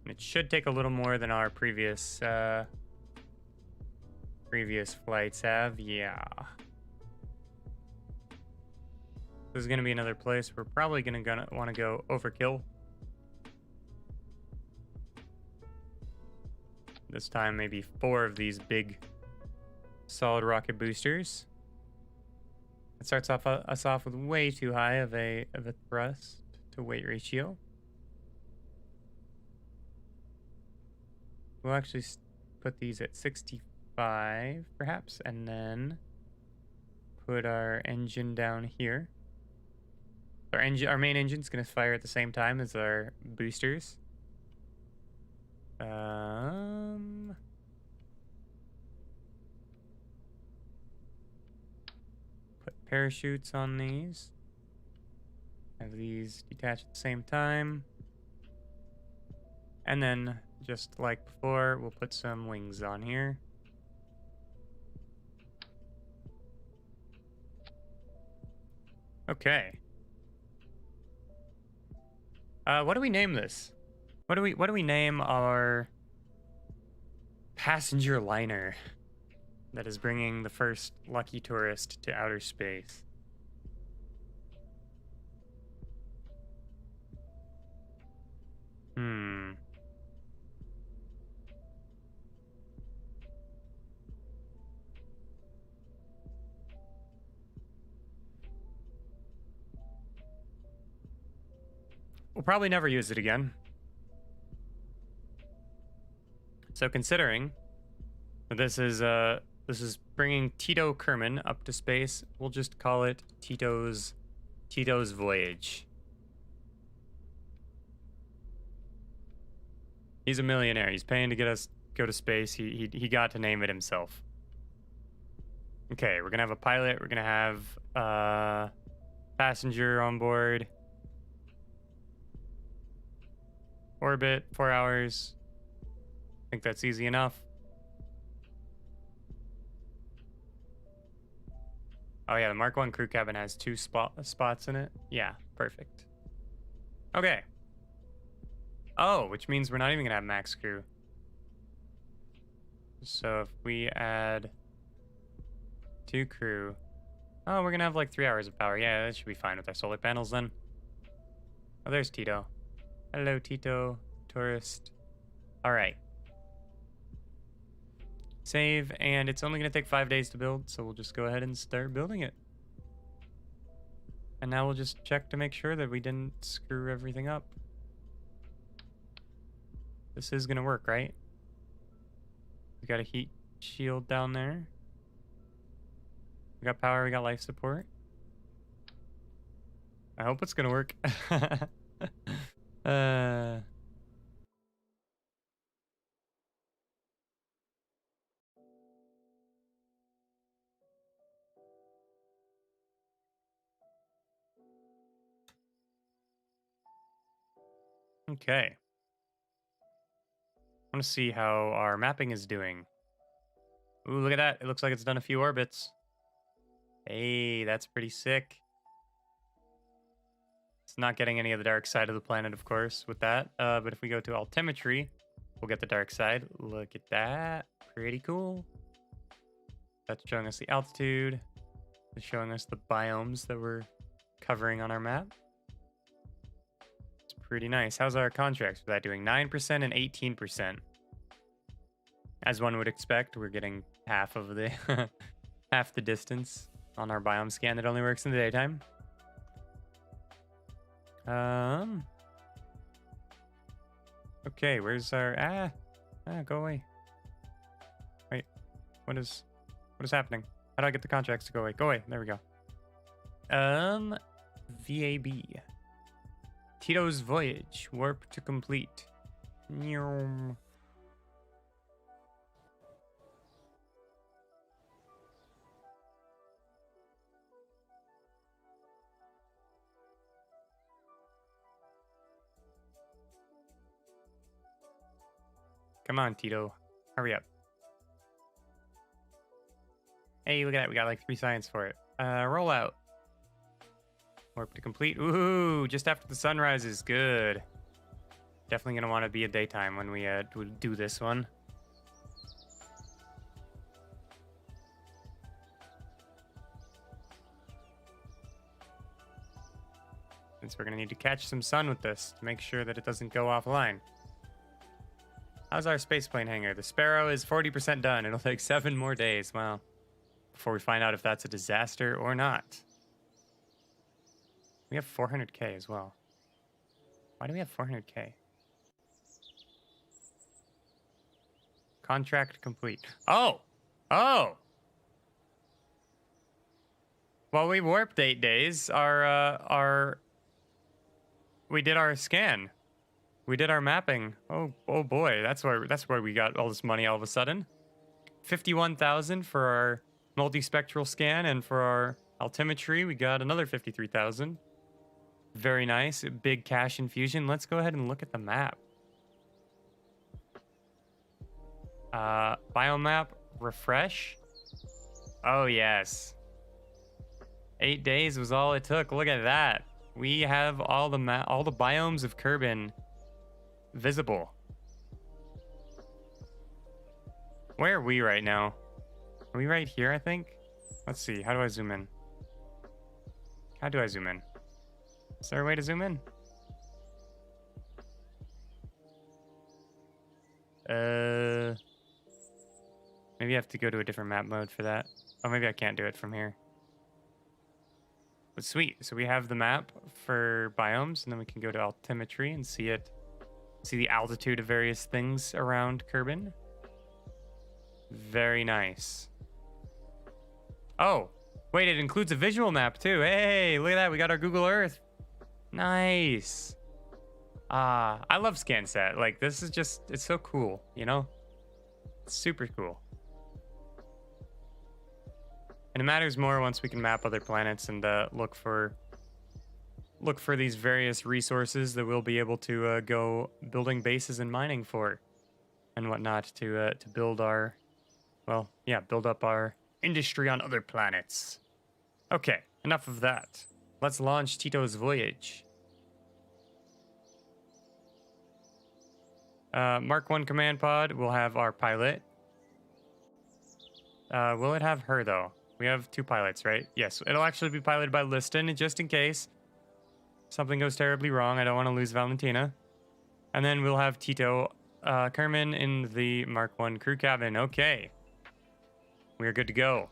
It should take a little more than our previous flights have. Yeah. This is going to be another place we're probably going to want to go overkill. This time, maybe 4 of these big solid rocket boosters. It starts off us off with way too high of a thrust to weight ratio. We'll actually put these at 65, perhaps, and then put our engine down here. Our main engine's gonna fire at the same time as our boosters. Put parachutes on these. Have these detach at the same time. And then, just like before, we'll put some wings on here. Okay. What do we name this? What do we name our passenger liner that is bringing the first lucky tourist to outer space? We'll probably never use it again. So considering that this is bringing Tito Kerbin up to space, we'll just call it Tito's voyage. He's a millionaire. He's paying to get us go to space. He got to name it himself. Okay, we're gonna have a pilot. We're gonna have a passenger on board. Orbit, 4 hours. I think that's easy enough. Oh yeah, the Mark 1 crew cabin has 2 spots in it. Yeah, perfect. Okay. Oh, which means we're not even gonna have max crew. So if we add 2 crew, oh, we're gonna have like 3 hours of power. Yeah, that should be fine with our solar panels then. Oh, there's Tito. Hello, Tito, tourist. All right. Save, and it's only going to take 5 days to build, so we'll just go ahead and start building it. And now we'll just check to make sure that we didn't screw everything up. This is going to work, right? We got a heat shield down there. We got power, we got life support. I hope it's going to work. Okay. I want to see how our mapping is doing. Ooh, look at that. It looks like it's done a few orbits. Hey, that's pretty sick. It's not getting any of the dark side of the planet, of course, with that. But if we go to altimetry, we'll get the dark side. Look at that. Pretty cool. That's showing us the altitude. It's showing us the biomes that we're covering on our map. It's pretty nice. How's our contracts for that doing? 9% and 18%. As one would expect, we're getting half of the half the distance on our biome scan that only works in the daytime. Okay, where's our go away. Wait, what is happening? How do I get the contracts to go away? Go away. There we go. VAB. Tito's voyage. Warp to complete. Nyum. Come on, Tito. Hurry up. Hey, look at that. We got like 3 science for it. Roll out. Warp to complete. Ooh, just after the sun rises. Good. Definitely going to want to be a daytime when we do this one. Since we're going to need to catch some sun with this to make sure that it doesn't go offline. How's our spaceplane hangar? The Sparrow is 40% done. It'll take 7 more days. Wow. Before we find out if that's a disaster or not. We have 400k as well. Why do we have 400k? Contract complete. Oh! Oh! Well, we warped 8 days. We did our scan. We did our mapping. Oh boy, that's where we got all this money all of a sudden. 51,000 for our multispectral scan, and for our altimetry, we got another 53,000. Very nice. A big cash infusion. Let's go ahead and look at the map. Biomap refresh. Oh yes. 8 days was all it took. Look at that. We have all the biomes of Kerbin visible. Where are we right now? Are we right here, I think? Let's see. How do I zoom in? How do I zoom in? Is there a way to zoom in? Maybe I have to go to a different map mode for that. Oh, maybe I can't do it from here. But sweet. So we have the map for biomes, and then we can go to altimetry and see it. See the altitude of various things around Kerbin. Very nice. Oh, wait, it includes a visual map too. Hey, look at that. We got our Google Earth. Nice. I love ScanSat. Like, this is just, it's so cool, you know? It's super cool. And it matters more once we can map other planets and look for these various resources that we'll be able to go building bases and mining for and whatnot to build our, well, yeah, build up our industry on other planets. Okay, enough of that. Let's launch Tito's voyage. Mark 1 command pod will have our pilot. Will it have her, though? We have 2 pilots, right? Yes, it'll actually be piloted by Liston, just in case something goes terribly wrong. I don't want to lose Valentina. And then we'll have Tito Kerman in the Mark 1 crew cabin. Okay. We're good to go.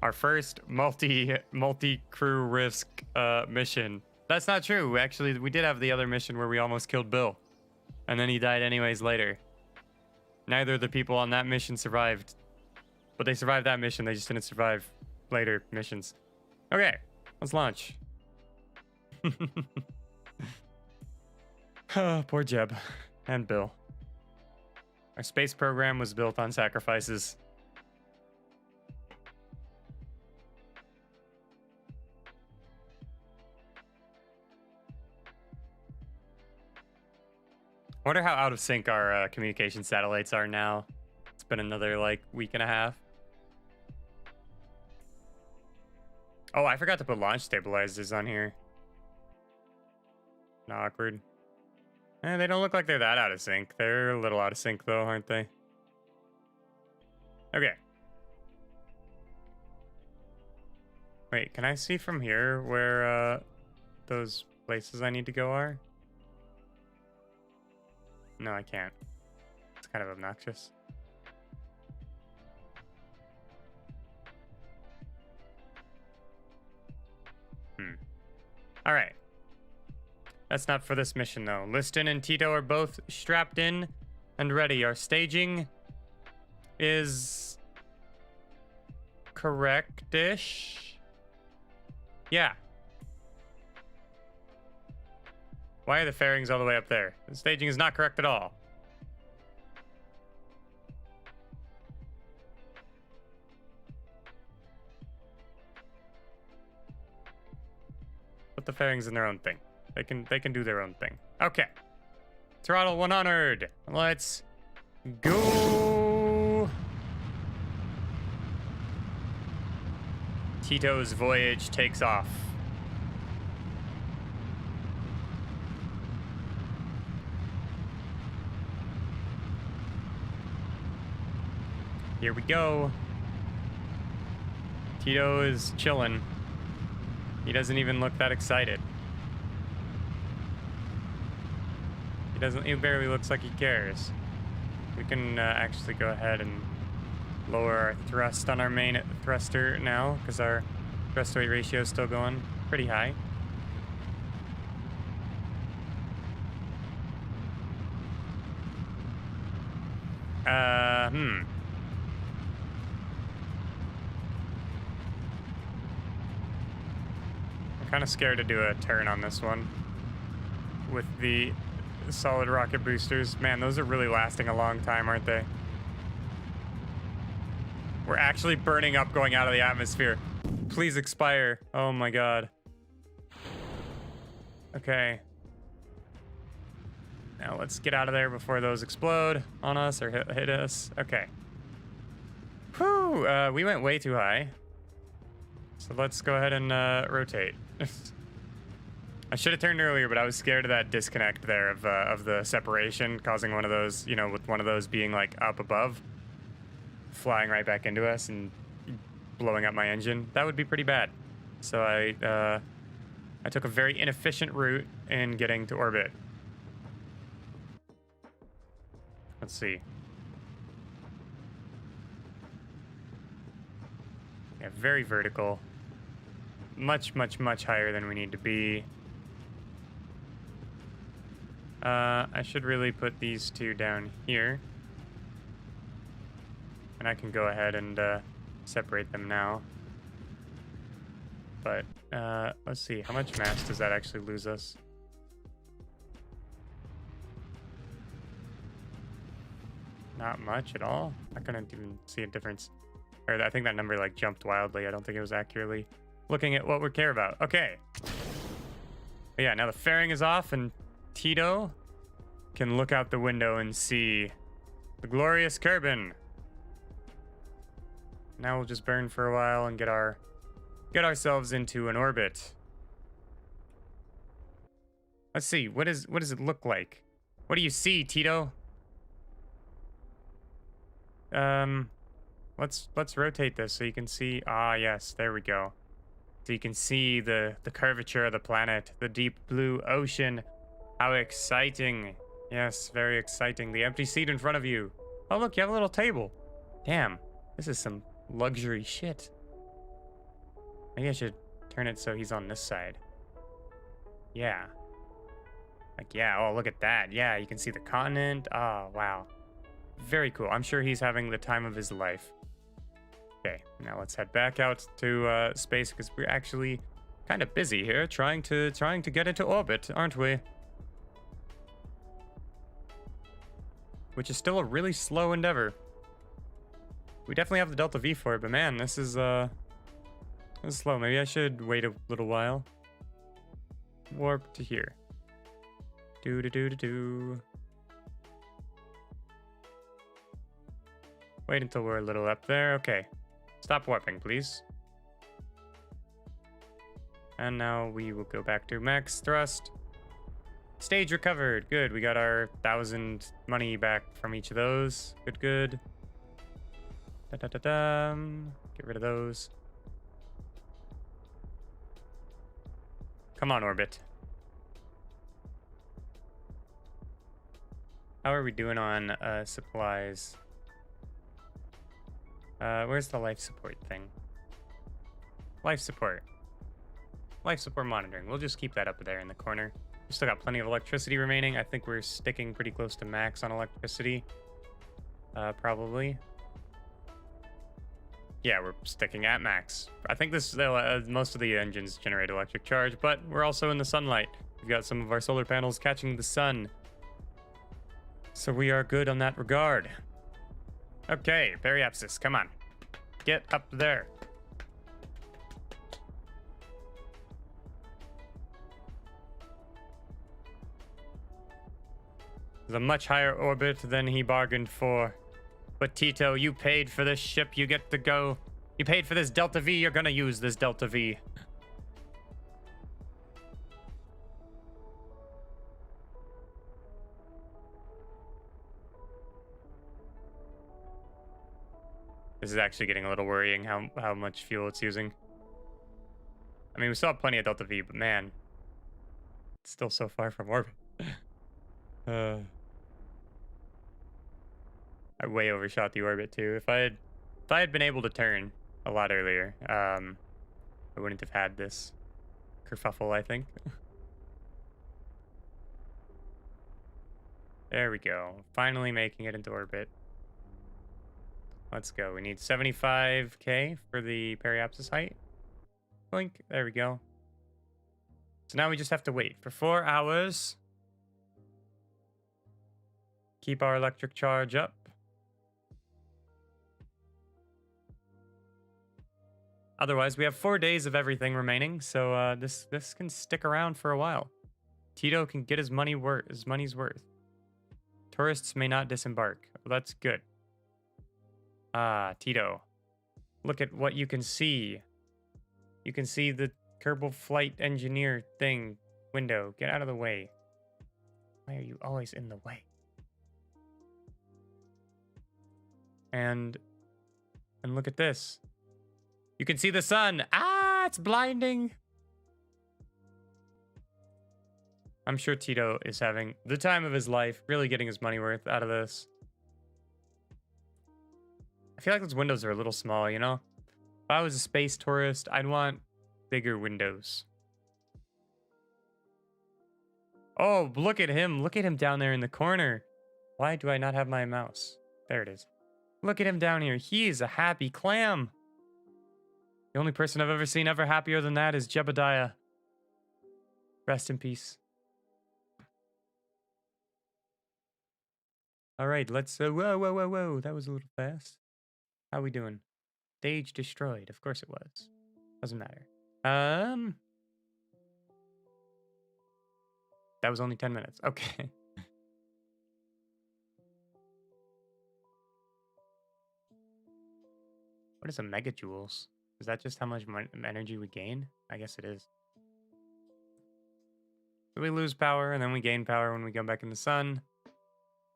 Our first multi-crew risk mission. That's not true. Actually, we did have the other mission where we almost killed Bill. And then he died anyways later. Neither of the people on that mission survived. But they survived that mission. They just didn't survive later missions. Okay, let's launch. Oh, poor Jeb and Bill. Our space program was built on sacrifices. I wonder how out of sync our communication satellites are now. It's been another, like, week and a half. Oh, I forgot to put launch stabilizers on here. Awkward. They don't look like they're that out of sync. They're a little out of sync, though, aren't they? Okay. Wait, can I see from here where those places I need to go are? No, I can't. It's kind of obnoxious. All right. That's not for this mission, though. Liston and Tito are both strapped in and ready. Our staging is correct-ish. Yeah. Why are the fairings all the way up there? The staging is not correct at all. Put the fairings in their own thing. They can do their own thing. Okay. Throttle 100. Let's go. Tito's voyage takes off. Here we go. Tito is chilling. He doesn't even look that excited. He barely looks like he cares. We can actually go ahead and lower our thrust on our main thruster now, because our thrust to weight ratio is still going pretty high. I'm kind of scared to do a turn on this one with the solid rocket boosters. Man, those are really lasting a long time, aren't they? We're actually burning up going out of the atmosphere. Please expire. Oh my god. Okay. Now let's get out of there before those explode on us or hit us. Okay. Whew, we went way too high. So let's go ahead and rotate. I should have turned earlier, but I was scared of that disconnect there of the separation, causing one of those, you know, with one of those being like up above, flying right back into us and blowing up my engine. That would be pretty bad. So I took a very inefficient route in getting to orbit. Let's see. Yeah, very vertical. Much, much, much higher than we need to be. I should really put these two down here. And I can go ahead and separate them now. But let's see, how much mass does that actually lose us? Not much at all. I couldn't even see a difference. Or I think that number like jumped wildly. I don't think it was accurately looking at what we care about. Okay. But yeah, now the fairing is off and Tito can look out the window and see the glorious Kerbin. Now we'll just burn for a while and get ourselves into an orbit. Let's see, what does it look like? What do you see, Tito? Let's rotate this so you can see. Ah, yes, there we go. So you can see the curvature of the planet, the deep blue ocean. How exciting. Yes, very exciting. The empty seat in front of you. Oh, look, you have a little table. Damn, this is some luxury shit. Maybe I should turn it so he's on this side. Yeah. Like, yeah, oh, look at that. Yeah, you can see the continent. Oh, wow. Very cool. I'm sure he's having the time of his life. Okay, now let's head back out to space because we're actually kind of busy here trying to get into orbit, aren't we? Which is still a really slow endeavor. We definitely have the Delta V for it, but man, this is slow. Maybe I should wait a little while. Warp to here. Do. Wait until we're a little up there. Okay. Stop warping, please. And now we will go back to max thrust. Stage recovered. Good. We got our 1,000 money back from each of those. Good. Get rid of those. Come on, orbit. How are we doing on supplies? Where's the life support thing? Life support monitoring. We'll just keep that up there in the corner. We still got plenty of electricity remaining. I think we're sticking pretty close to max on electricity. Probably. Yeah, we're sticking at max. I think this most of the engines generate electric charge, but we're also in the sunlight. We've got some of our solar panels catching the sun. So we are good on that regard. Okay, periapsis, come on. Get up there. It's a much higher orbit than he bargained for. But Tito, you paid for this ship, you get to go. You paid for this Delta V, you're gonna use this Delta V. This is actually getting a little worrying how much fuel it's using. I mean, we still have plenty of Delta V, but man, it's still so far from orbit. I way overshot the orbit too. If I had been able to turn a lot earlier, I wouldn't have had this kerfuffle, I think. There we go. Finally making it into orbit. Let's go. We need 75K for the periapsis height. Blink. There we go. So now we just have to wait for 4 hours. Keep our electric charge up. Otherwise, we have 4 days of everything remaining, so this can stick around for a while. Tito can get his money's worth. Tourists may not disembark. Well, that's good. Ah, Tito. Look at what you can see. You can see the Kerbal flight engineer thing window. Get out of the way. Why are you always in the way? And look at this. You can see the sun. Ah, it's blinding. I'm sure Tito is having the time of his life, really getting his money worth out of this. I feel like those windows are a little small, you know? If I was a space tourist, I'd want bigger windows. Oh, look at him. Look at him down there in the corner. Why do I not have my mouse? There it is. Look at him down here. He is a happy clam. The only person I've ever seen ever happier than that is Jebediah. Rest in peace. All right, let's... whoa. That was a little fast. How we doing? Stage destroyed. Of course it was. Doesn't matter. That was only 10 minutes. Okay. What is a megajoules? Is that just how much energy we gain? I guess it is. So we lose power, and then we gain power when we come back in the sun.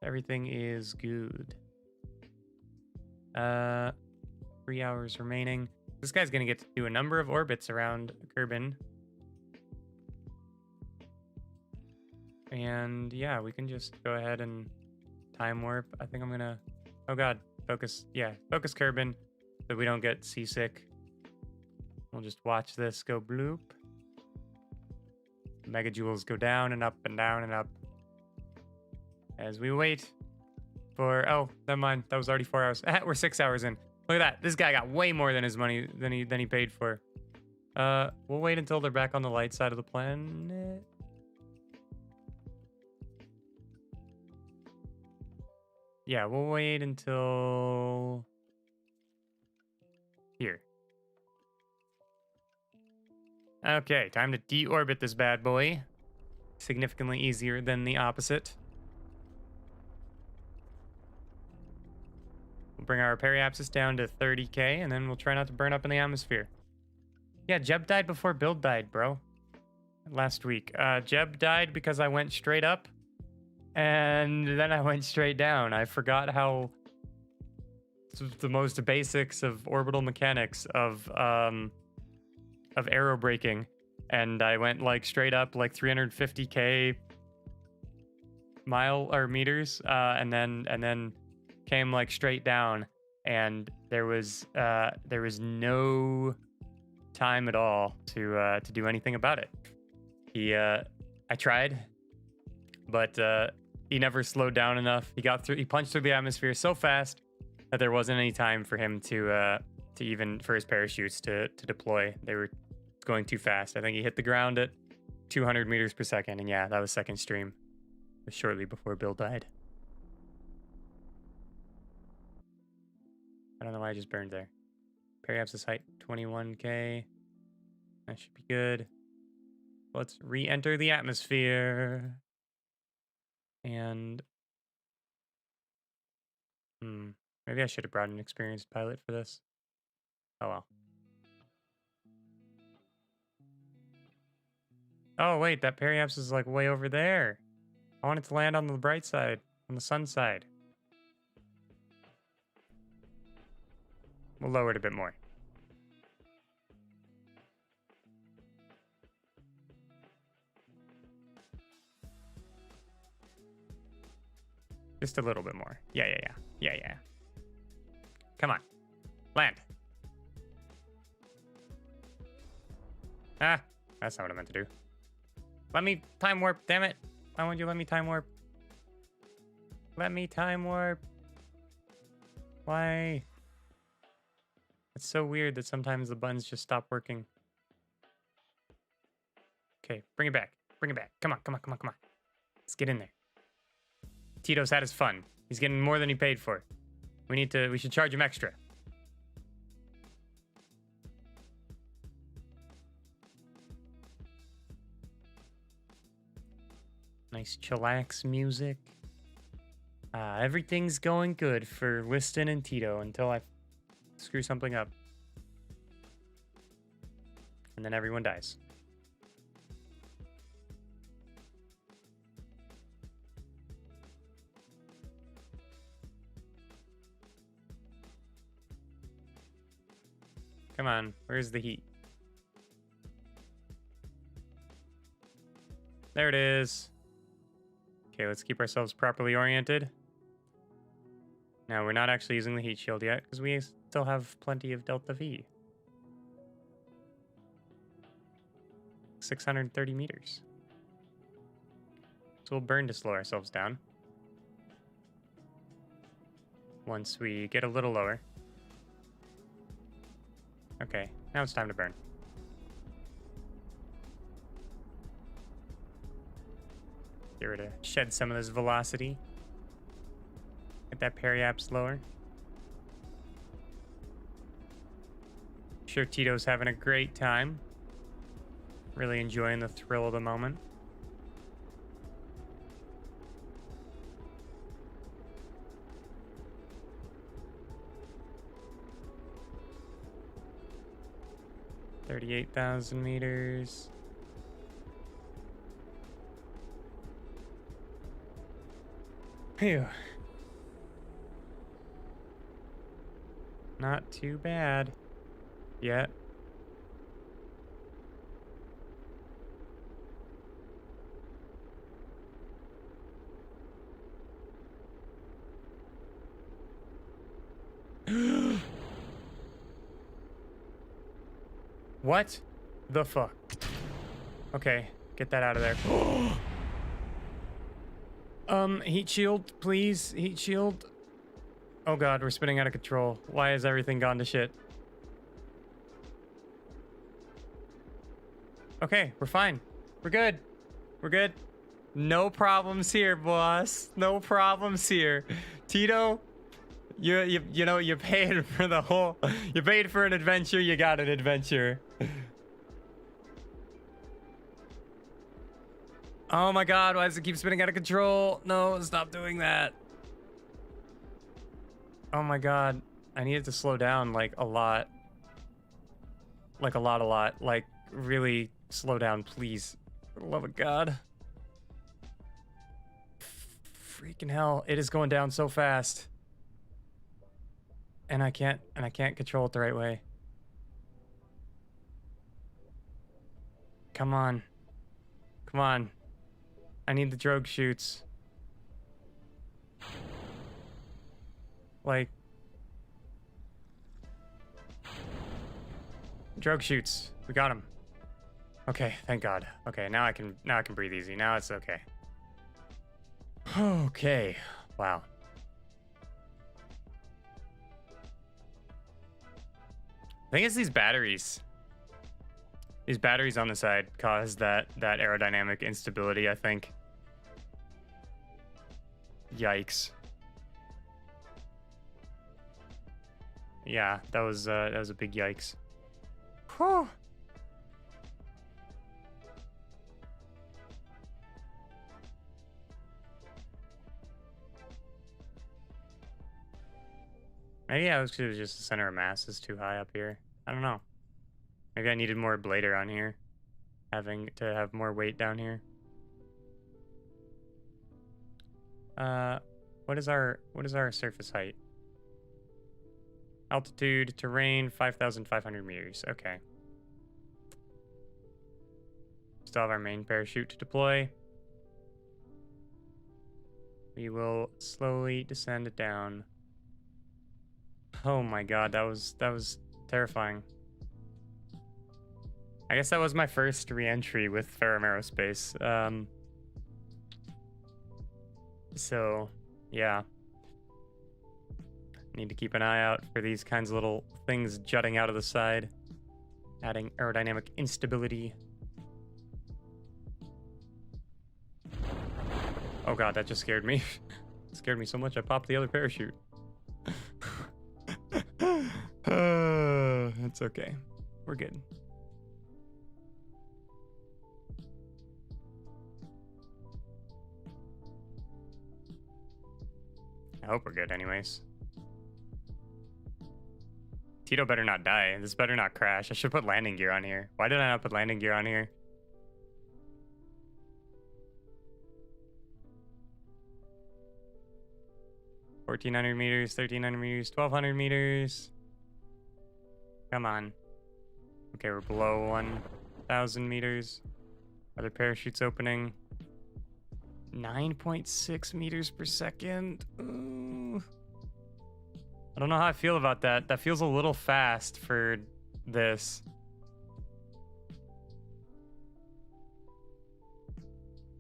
Everything is good. 3 hours remaining. This guy's gonna get to do a number of orbits around Kerbin. And yeah, we can just go ahead and time warp. I think I'm gonna... Oh god, focus. Yeah, focus Kerbin so we don't get seasick. We'll just watch this go bloop. Megajoules go down and up and down and up. As we wait for... Oh, never mind. That was already 4 hours. We're 6 hours in. Look at that. This guy got way more than his money than he paid for. We'll wait until they're back on the light side of the planet. Yeah, we'll wait until here. Okay, time to deorbit this bad boy. Significantly easier than the opposite. We'll bring our periapsis down to 30K, and then we'll try not to burn up in the atmosphere. Yeah, Jeb died before Build died, bro. Last week. Jeb died because I went straight up, and then I went straight down. I forgot how the most basics of orbital mechanics of aero braking, and I went like straight up like 350K meters, and then came like straight down, and there was no time at all to do anything about it. I tried, but he never slowed down enough. He punched through the atmosphere so fast that there wasn't any time for him to for his parachutes to deploy. They were going too fast. I think he hit the ground at 200 meters per second, and yeah, that was second stream. It was shortly before Bill died. I don't know why I just burned there. Periapsis height 21K. That should be good. Let's re-enter the atmosphere. And maybe I should have brought an experienced pilot for this. Oh well. Oh wait, that periapsis is like way over there. I want it to land on the bright side, on the sun side. We'll lower it a bit more. Just a little bit more. Yeah. Come on. Land. Ah, that's not what I meant to do. Let me time warp, damn it. Why won't you let me time warp? Let me time warp. Why? It's so weird that sometimes the buttons just stop working. Okay, bring it back. Bring it back. Come on. Let's get in there. Tito's had his fun. He's getting more than he paid for. We should charge him extra. Nice chillax music. Everything's going good for Liston and Tito until I screw something up. And then everyone dies. Come on, where's the heat? There it is. Okay, let's keep ourselves properly oriented. Now, we're not actually using the heat shield yet, because we still have plenty of Delta V. 630 meters. So we'll burn to slow ourselves down. Once we get a little lower. Okay, now it's time to burn. Get rid of, shed some of this velocity. Get that periaps lower. Sure, Tito's having a great time. Really enjoying the thrill of the moment. $38,000 meters. Phew. Not too bad yet. What the fuck? Okay, get that out of there. Heat shield, please. Heat shield. Oh god, we're spinning out of control. Why has everything gone to shit? Okay, we're fine. We're good. We're good. No problems here, boss. No problems here. Tito, you know, you paid for the whole... You paid for an adventure, you got an adventure. Oh my god, why does it keep spinning out of control? No, stop doing that. Oh my god. I needed to slow down, like, a lot. Like, a lot. Like, really slow down, please. For the love of God. Freaking hell. It is going down so fast. And I can't control it the right way. Come on. Come on. I need the drogue chutes. Like... Drogue chutes. We got them. Okay, thank God. Okay, now I can breathe easy. Now it's okay. Okay. Wow. I think it's these batteries. These batteries on the side cause that aerodynamic instability, I think. Yikes. Yeah, that was a big yikes. Whew. Maybe I was just the center of mass is too high up here. I don't know. Maybe I needed more blader on here. Having to have more weight down here. What is our surface height? Altitude, terrain, 5,500 meters. Okay. Still have our main parachute to deploy. We will slowly descend it down. Oh my god, that was terrifying. I guess that was my first re-entry with Ferrum Aerospace. So, yeah. Need to keep an eye out for these kinds of little things jutting out of the side, adding aerodynamic instability. Oh god, that just scared me. It scared me so much I popped the other parachute. It's okay. We're good. I hope we're good anyways. Tito better not die. This better not crash. I should put landing gear on here. Why did I not put landing gear on here? $1,400 meters, 1,300 meters, 1,200 meters. Come on. Okay, we're below 1,000 meters. Other parachutes opening. 9.6 meters per second. Ooh. I don't know how I feel about that. That feels a little fast for this.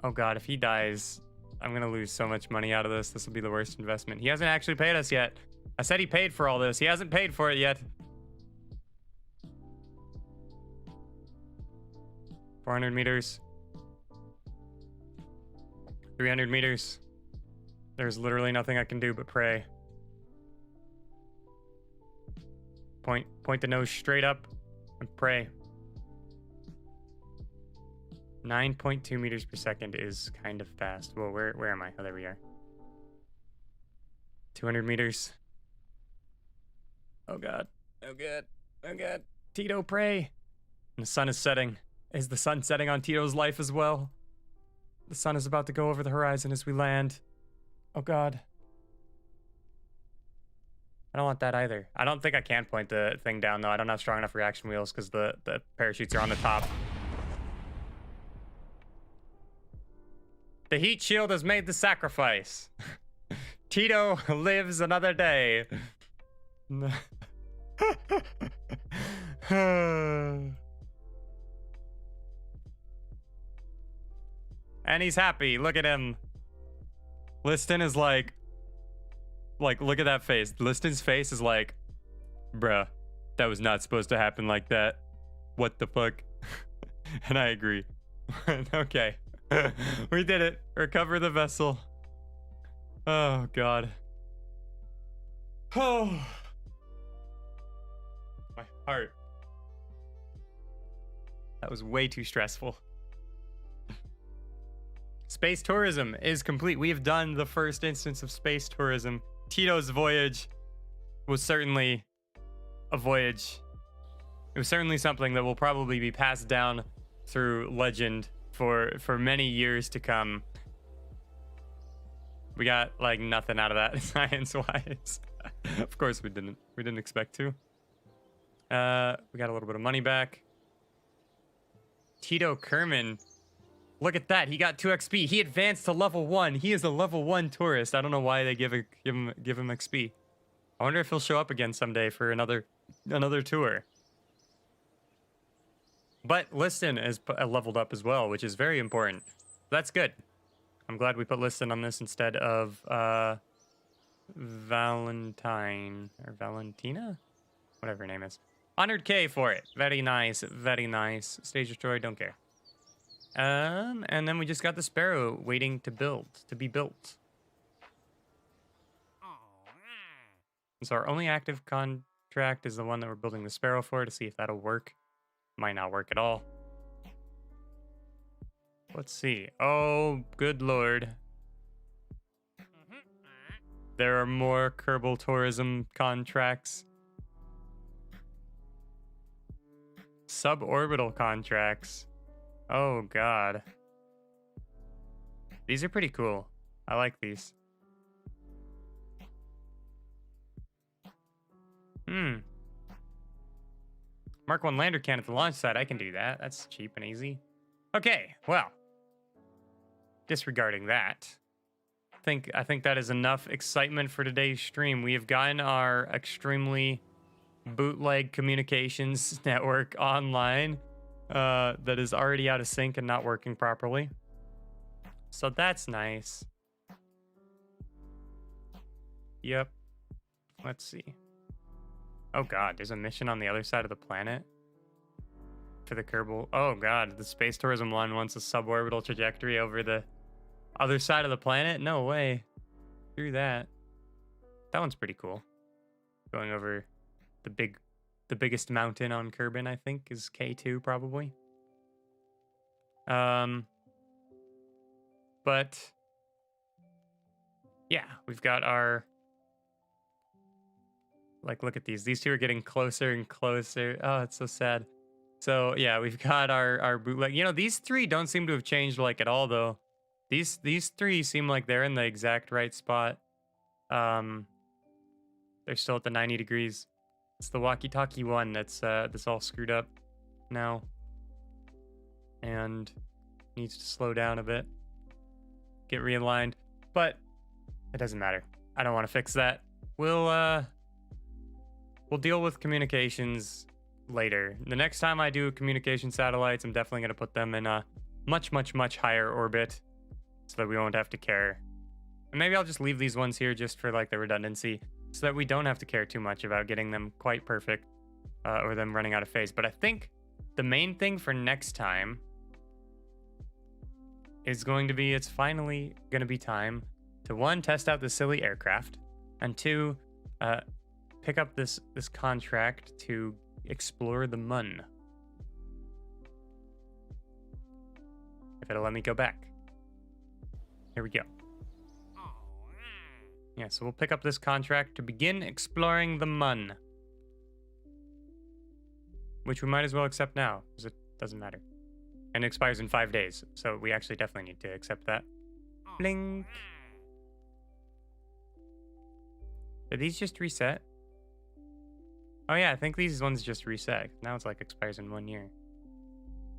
Oh god, if he dies, I'm gonna lose so much money out of this. This will be the worst investment. He hasn't actually paid us yet. I said he paid for all this. He hasn't paid for it yet. 400 meters. 300 meters. There's literally nothing I can do but pray. Point the nose straight up and pray. 9.2 meters per second is kind of fast. Well, where am I? Oh, there we are. 200 meters. Oh god. Oh god. Oh god. Tito, pray. And the sun is setting. Is the sun setting on Tito's life as well? The sun is about to go over the horizon as we land. Oh god. I don't want that either. I don't think I can point the thing down though. I don't have strong enough reaction wheels because the parachutes are on the top. The heat shield has made the sacrifice. Tito lives another day. And he's happy. Look at him. Liston is like, look at that face. Liston's face is like, bruh, that was not supposed to happen like that. What the fuck? And I agree. Okay. We did it. Recover the vessel. Oh, God. Oh. My heart. That was way too stressful. Space tourism is complete. We have done the first instance of space tourism. Tito's voyage was certainly a voyage. It was certainly something that will probably be passed down through legend for many years to come. We got like nothing out of that science-wise. Of course we didn't. We didn't expect to. We got a little bit of money back. Tito Kerbin. Look at that. He got 2 XP. He advanced to level 1. He is a level 1 tourist. I don't know why they give him XP. I wonder if he'll show up again someday for another tour. But Liston is leveled up as well, which is very important. That's good. I'm glad we put Liston on this instead of Valentine or Valentina, whatever her name is. 100K for it. Very nice. Very nice. Stage destroyed. Don't care. And then we just got the Sparrow waiting to be built. So our only active contract is the one that we're building the Sparrow for, to see if that'll work. Might not work at all. Let's see. Oh, good lord. There are more Kerbal tourism contracts. Suborbital contracts. Oh god. These are pretty cool. I like these. Mark 1 lander can at the launch site. I can do that. That's cheap and easy. Okay, well. Disregarding that. I think that is enough excitement for today's stream. We have gotten our extremely bootleg communications network online that is already out of sync and not working properly. So that's nice. Yep. Let's see. Oh god, there's a mission on the other side of the planet for the Kerbal. Oh god, the space tourism one wants a suborbital trajectory over the other side of the planet? No way. Through that. That one's pretty cool. Going over the biggest mountain on Kerbin, I think, is K2 probably. But yeah, we've got our, like, look at these. These two are getting closer and closer. Oh, it's so sad. So yeah, we've got our bootleg. You know, these three don't seem to have changed like at all though. These three seem like they're in the exact right spot. They're still at the 90 degrees. It's the Walkie Talkie one that's all screwed up now. And needs to slow down a bit. Get realigned. But it doesn't matter. I don't want to fix that. We'll deal with communications later. The next time I do communication satellites, I'm definitely going to put them in a much, much, much higher orbit so that we won't have to care. And maybe I'll just leave these ones here just for like the redundancy so that we don't have to care too much about getting them quite perfect or them running out of phase. But I think the main thing for next time is going to be, it's finally going to be time to, one, test out the silly aircraft, and two, pick up this contract to explore the Mun. If it'll let me go back. Here we go. Yeah, so we'll pick up this contract to begin exploring the Mun. Which we might as well accept now, because it doesn't matter. And it expires in 5 days, so we actually definitely need to accept that. Blink. Did these just reset? Oh yeah, I think these ones just reset. Now it's like expires in 1 year.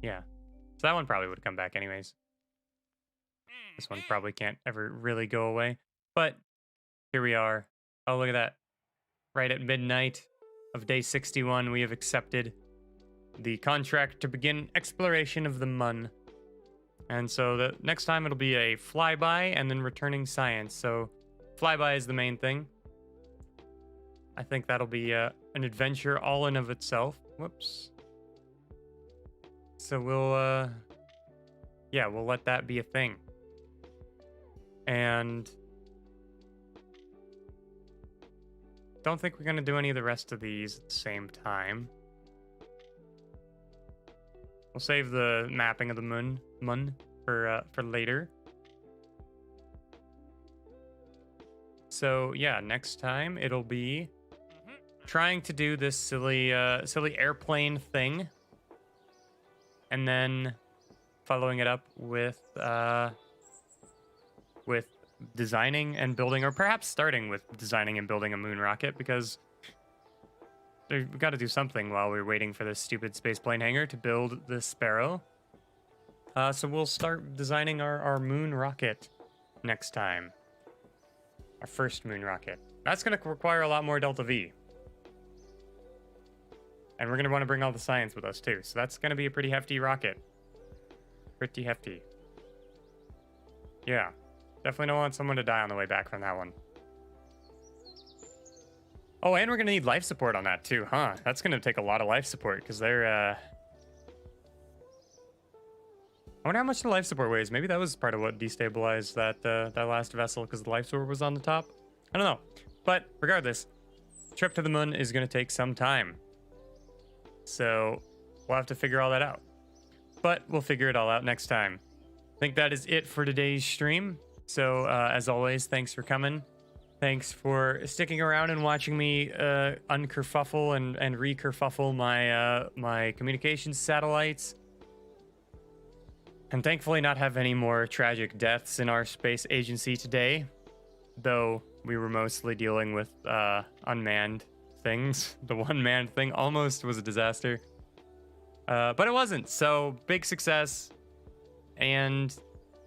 Yeah. So that one probably would come back anyways. This one probably can't ever really go away. But here we are. Oh, look at that. Right at midnight of day 61, we have accepted the contract to begin exploration of the Mun. And so the next time it'll be a flyby and then returning science. So flyby is the main thing. I think that'll be an adventure all in of itself. Whoops. So we'll let that be a thing. And don't think we're going to do any of the rest of these at the same time. We'll save the mapping of the Mun for later. So yeah, next time it'll be trying to do this silly airplane thing, and then following it up with designing and building, or perhaps starting with designing and building a moon rocket, because we've got to do something while we're waiting for this stupid spaceplane hangar to build the Sparrow. So we'll start designing our moon rocket next time. Our first moon rocket. That's going to require a lot more Delta V. And we're going to want to bring all the science with us too. So that's going to be a pretty hefty rocket. Pretty hefty. Yeah. Definitely don't want someone to die on the way back from that one. Oh, and we're gonna need life support on that too, huh? That's gonna take a lot of life support because they're. I wonder how much the life support weighs. Maybe that was part of what destabilized that last vessel because the life support was on the top. I don't know, but regardless, trip to the moon is gonna take some time, so we'll have to figure all that out. But we'll figure it all out next time. I think that is it for today's stream. So as always, thanks for coming. Thanks for sticking around and watching me unkerfuffle and rekerfuffle my communications satellites. And thankfully not have any more tragic deaths in our space agency today. Though we were mostly dealing with unmanned things. The one-manned thing almost was a disaster. But it wasn't, so big success. And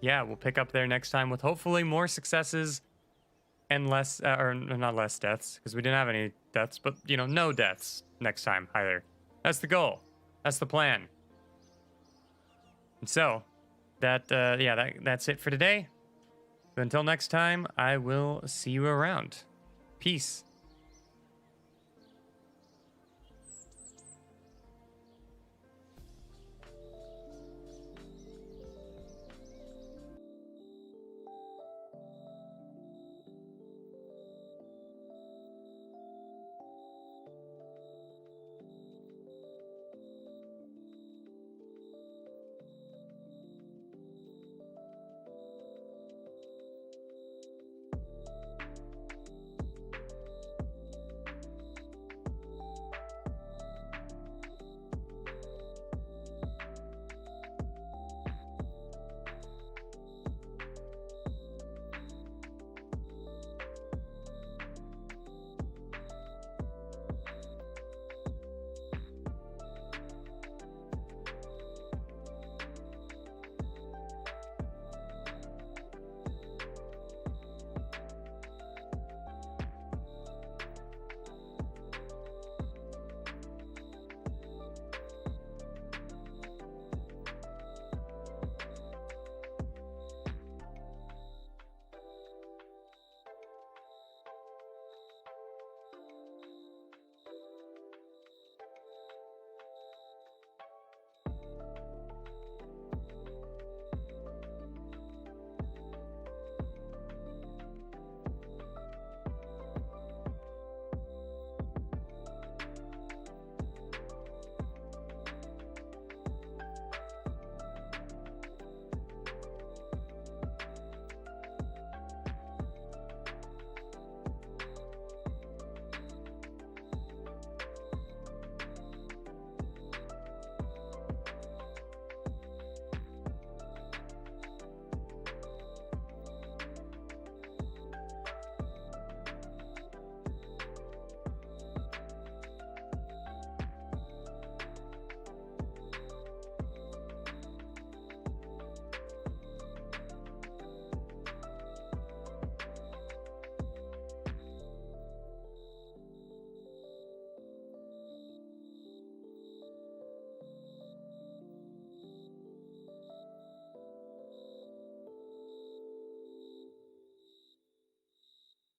yeah, we'll pick up there next time with hopefully more successes and less, or not less deaths, because we didn't have any deaths, but, you know, no deaths next time either. That's the goal. That's the plan. And so, that's it for today. But until next time, I will see you around. Peace.